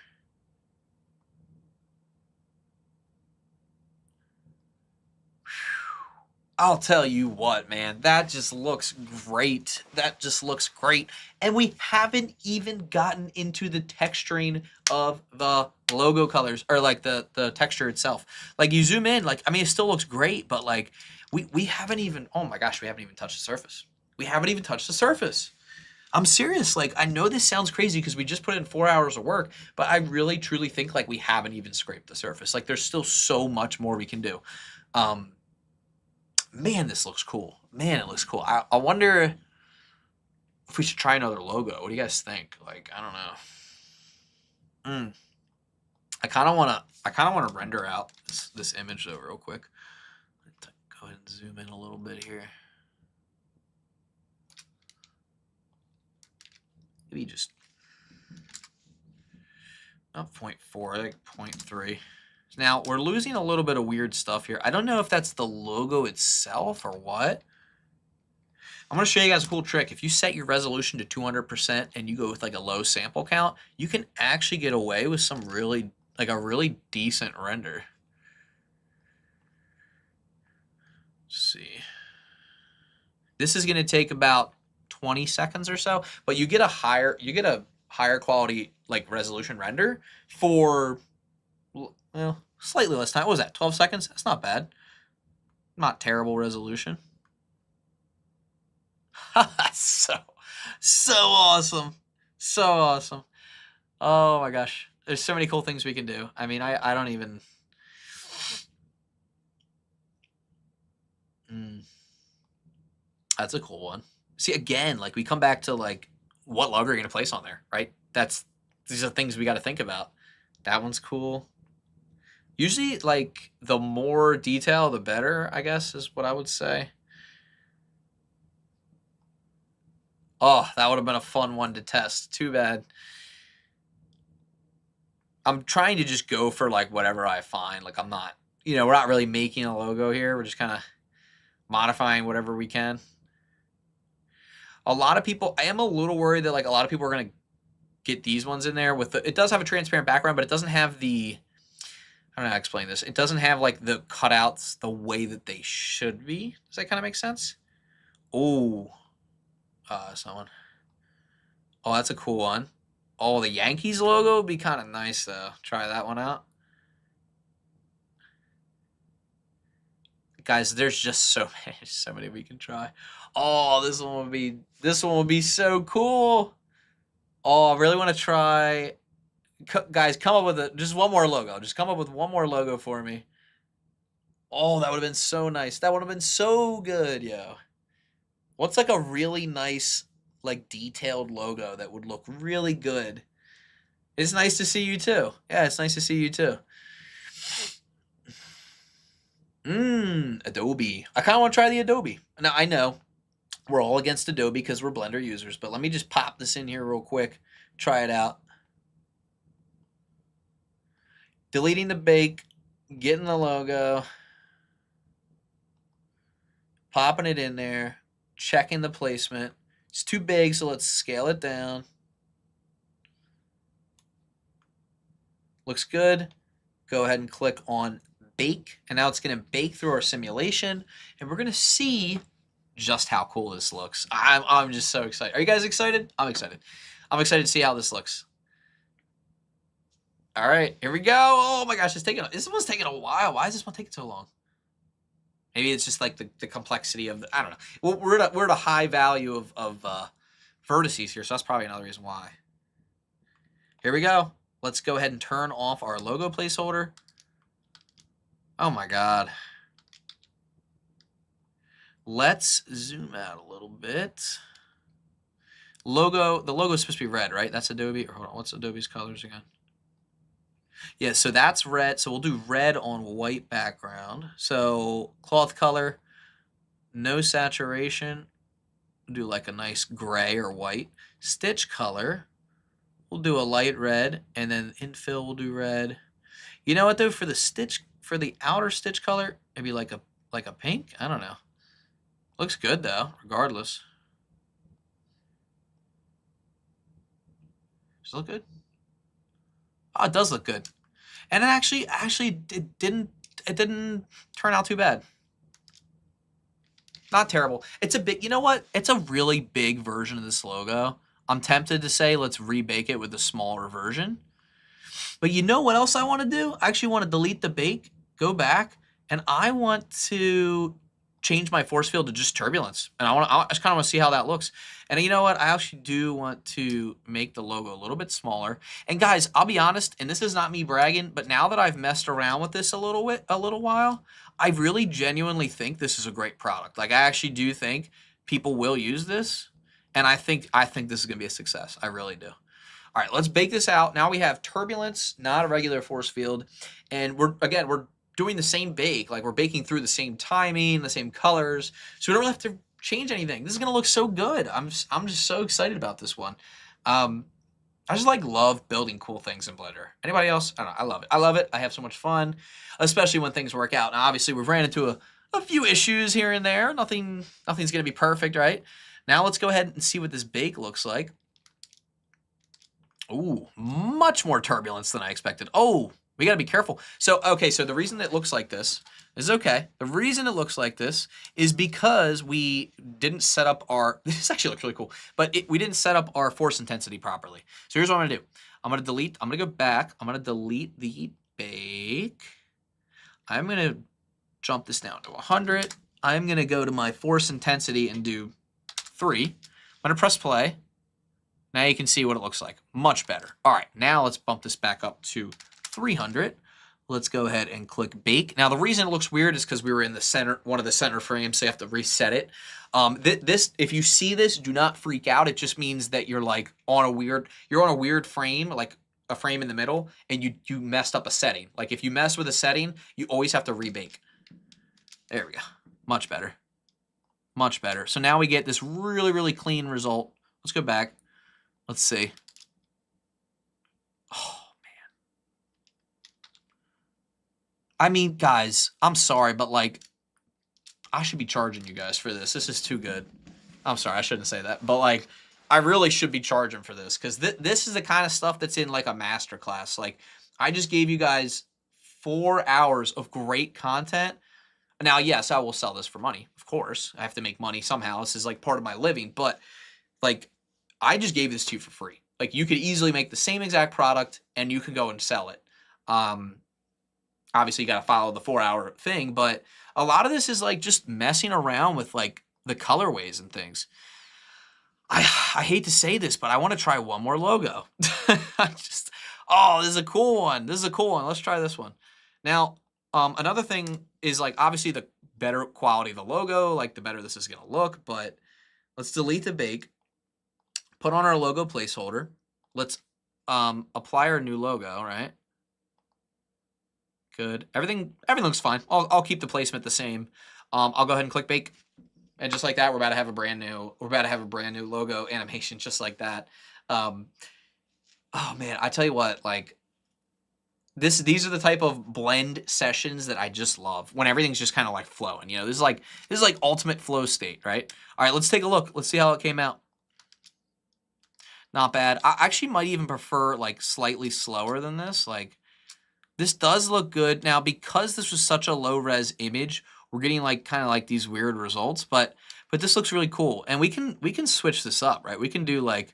I'll tell you what, man, that just looks great. That just looks great. And we haven't even gotten into the texturing of the logo colors, or like the texture itself. Like you zoom in, like, I mean, it still looks great, but like we haven't even, oh my gosh, we haven't even touched the surface. We haven't even touched the surface. I'm serious. Like, I know this sounds crazy because we just put in 4 hours of work, but I really truly think like we haven't even scraped the surface. Like there's still so much more we can do. Man, this looks cool. Man, it looks cool. I wonder if we should try another logo. What do you guys think? Like, I don't know. I kind of want to render out this image though real quick. Go ahead and zoom in a little bit here. Maybe just not 0.4, I think 0.3. Now, we're losing a little bit of weird stuff here. I don't know if that's the logo itself or what. I'm going to show you guys a cool trick. If you set your resolution to 200% and you go with like a low sample count, you can actually get away with some really, like a really decent render. Let's see. This is going to take about 20 seconds or so, but you get a higher quality like resolution render for, well, slightly less time. What was that, 12 seconds? That's not bad. Not terrible resolution. so awesome. So awesome. Oh my gosh. There's so many cool things we can do. I mean, I don't even... That's a cool one. See, again, like we come back to like what logo are you going to place on there, right? These are things we got to think about. That one's cool. Usually, like the more detail, the better, I guess, is what I would say. Oh, that would have been a fun one to test. Too bad. I'm trying to just go for like whatever I find. Like I'm not, we're not really making a logo here. We're just kind of modifying whatever we can. A lot of people, I am a little worried that like a lot of people are going to get these ones in there with it does have a transparent background, but it doesn't have the, I don't know how to explain this. It doesn't have like the cutouts the way that they should be. Does that kind of make sense? Oh, that's not one. Oh, that's a cool one. Oh, the Yankees logo would be kind of nice though. Try that one out. Guys, there's just so many we can try. Oh, this one will be so cool. Oh, I really want to try. Guys, come up with just one more logo. Just come up with one more logo for me. Oh, that would have been so nice. That would have been so good, yo. What's like a really nice, like detailed logo that would look really good? It's nice to see you too. Yeah, it's nice to see you too. Adobe. I kind of want to try the Adobe. Now, I know we're all against Adobe because we're Blender users, but let me just pop this in here real quick. Try it out. Deleting the bake, getting the logo, popping it in there, checking the placement. It's too big, so let's scale it down. Looks good. Go ahead and click on bake, and now it's going to bake through our simulation, and we're going to see just how cool this looks. I'm just so excited. Are you guys excited? I'm excited. I'm excited to see how this looks. All right, here we go. Oh my gosh, this one's taking a while. Why is this one taking so long? Maybe it's just like the complexity of I don't know. Well, we're at a high value of vertices here, so that's probably another reason why. Here we go. Let's go ahead and turn off our logo placeholder. Oh my God. Let's zoom out a little bit. The logo is supposed to be red, right? That's Adobe. Or hold on, what's Adobe's colors again? Yeah, so that's red. So we'll do red on white background. So cloth color, no saturation. We'll do like a nice gray or white. Stitch color, we'll do a light red, and then infill we'll do red. You know what though? For the outer stitch color, maybe like a pink. I don't know. Looks good though, regardless. Does it look good? Oh, it does look good. And it actually it didn't turn out too bad. Not terrible. It's a big, you know what? It's a really big version of this logo. I'm tempted to say let's rebake it with a smaller version. But you know what else I want to do? I actually want to delete the bake, go back, and I want to change my force field to just turbulence. And I just kind of want to see how that looks. And you know what? I actually do want to make the logo a little bit smaller. And guys, I'll be honest, and this is not me bragging, but now that I've messed around with this a little while, I really genuinely think this is a great product. Like I actually do think people will use this. And I think this is going to be a success. I really do. All right, let's bake this out. Now we have turbulence, not a regular force field. And we're doing the same bake. Like we're baking through the same timing, the same colors. So we don't really have to change anything. This is going to look so good. I'm just so excited about this one. I just love building cool things in Blender. Anybody else? I don't know. I love it. I love it. I have so much fun, especially when things work out. Now, obviously, we've ran into a few issues here and there. Nothing's going to be perfect, right? Now let's go ahead and see what this bake looks like. Ooh, much more turbulence than I expected. Oh, we got to be careful. So, okay, so the reason it looks like this is okay. The reason it looks like this is because we didn't set up our, this actually looks really cool, but we didn't set up our force intensity properly. So here's what I'm going to do. I'm going to go back. I'm going to delete the bake. I'm going to jump this down to 100. I'm going to go to my force intensity and do 3. I'm going to press play. Now you can see what it looks like. Much better. All right, now let's bump this back up to 300. Let's go ahead and click bake. Now the reason it looks weird is because we were in the center, one of the center frames, so you have to reset it. This, if you see this, do not freak out. It just means that you're like on a weird frame, like a frame in the middle, and you messed up a setting. Like if you mess with a setting, you always have to rebake. There we go. Much better. Much better. So now we get this really, really clean result. Let's go back. Let's see. Oh, man. I mean, guys, I'm sorry, but like, I should be charging you guys for this. This is too good. I'm sorry, I shouldn't say that. But like, I really should be charging for this because this is the kind of stuff that's in like a master class. Like, I just gave you guys 4 hours of great content. Now, yes, I will sell this for money. Of course, I have to make money somehow. This is like part of my living. But like, I just gave this to you for free. Like, you could easily make the same exact product and you can go and sell it. Obviously, you got to follow the 4-hour thing, but a lot of this is like just messing around with like the colorways and things. I hate to say this, but I want to try one more logo. Oh, this is a cool one. This is a cool one. Let's try this one. Now, another thing is like obviously the better quality of the logo, like the better this is going to look, but let's delete the bake, put on our logo placeholder. Let's apply our new logo, right? Good. Everything looks fine. I'll keep the placement the same. I'll go ahead and click bake. And just like that, we're about to have a brand new logo animation just like that. Oh man, I tell you what, like these are the type of blend sessions that I just love when everything's just kind of like flowing. You know, this is like ultimate flow state, right? All right, let's take a look. Let's see how it came out. Not bad. I actually might even prefer like slightly slower than this. Like this does look good. Now, because this was such a low res image, we're getting like kind of like these weird results, but this looks really cool. And we can switch this up, right? We can do like,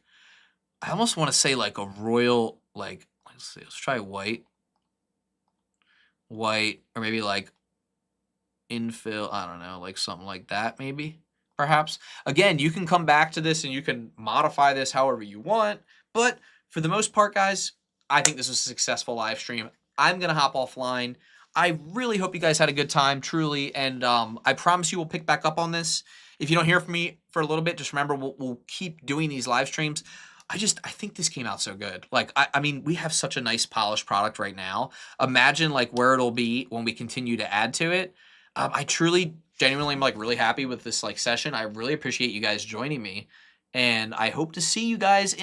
I almost want to say like a royal, like, let's see, let's try white, or maybe like infill. I don't know, like something like that, maybe, perhaps. Again, you can come back to this and you can modify this however you want. But for the most part, guys, I think this was a successful live stream. I'm going to hop offline. I really hope you guys had a good time, truly, and I promise you we'll pick back up on this. If you don't hear from me for a little bit, just remember we'll keep doing these live streams. I think this came out so good. Like, I mean, we have such a nice polished product right now. Imagine like where it'll be when we continue to add to it. I truly, genuinely am like really happy with this like session. I really appreciate you guys joining me, and I hope to see you guys in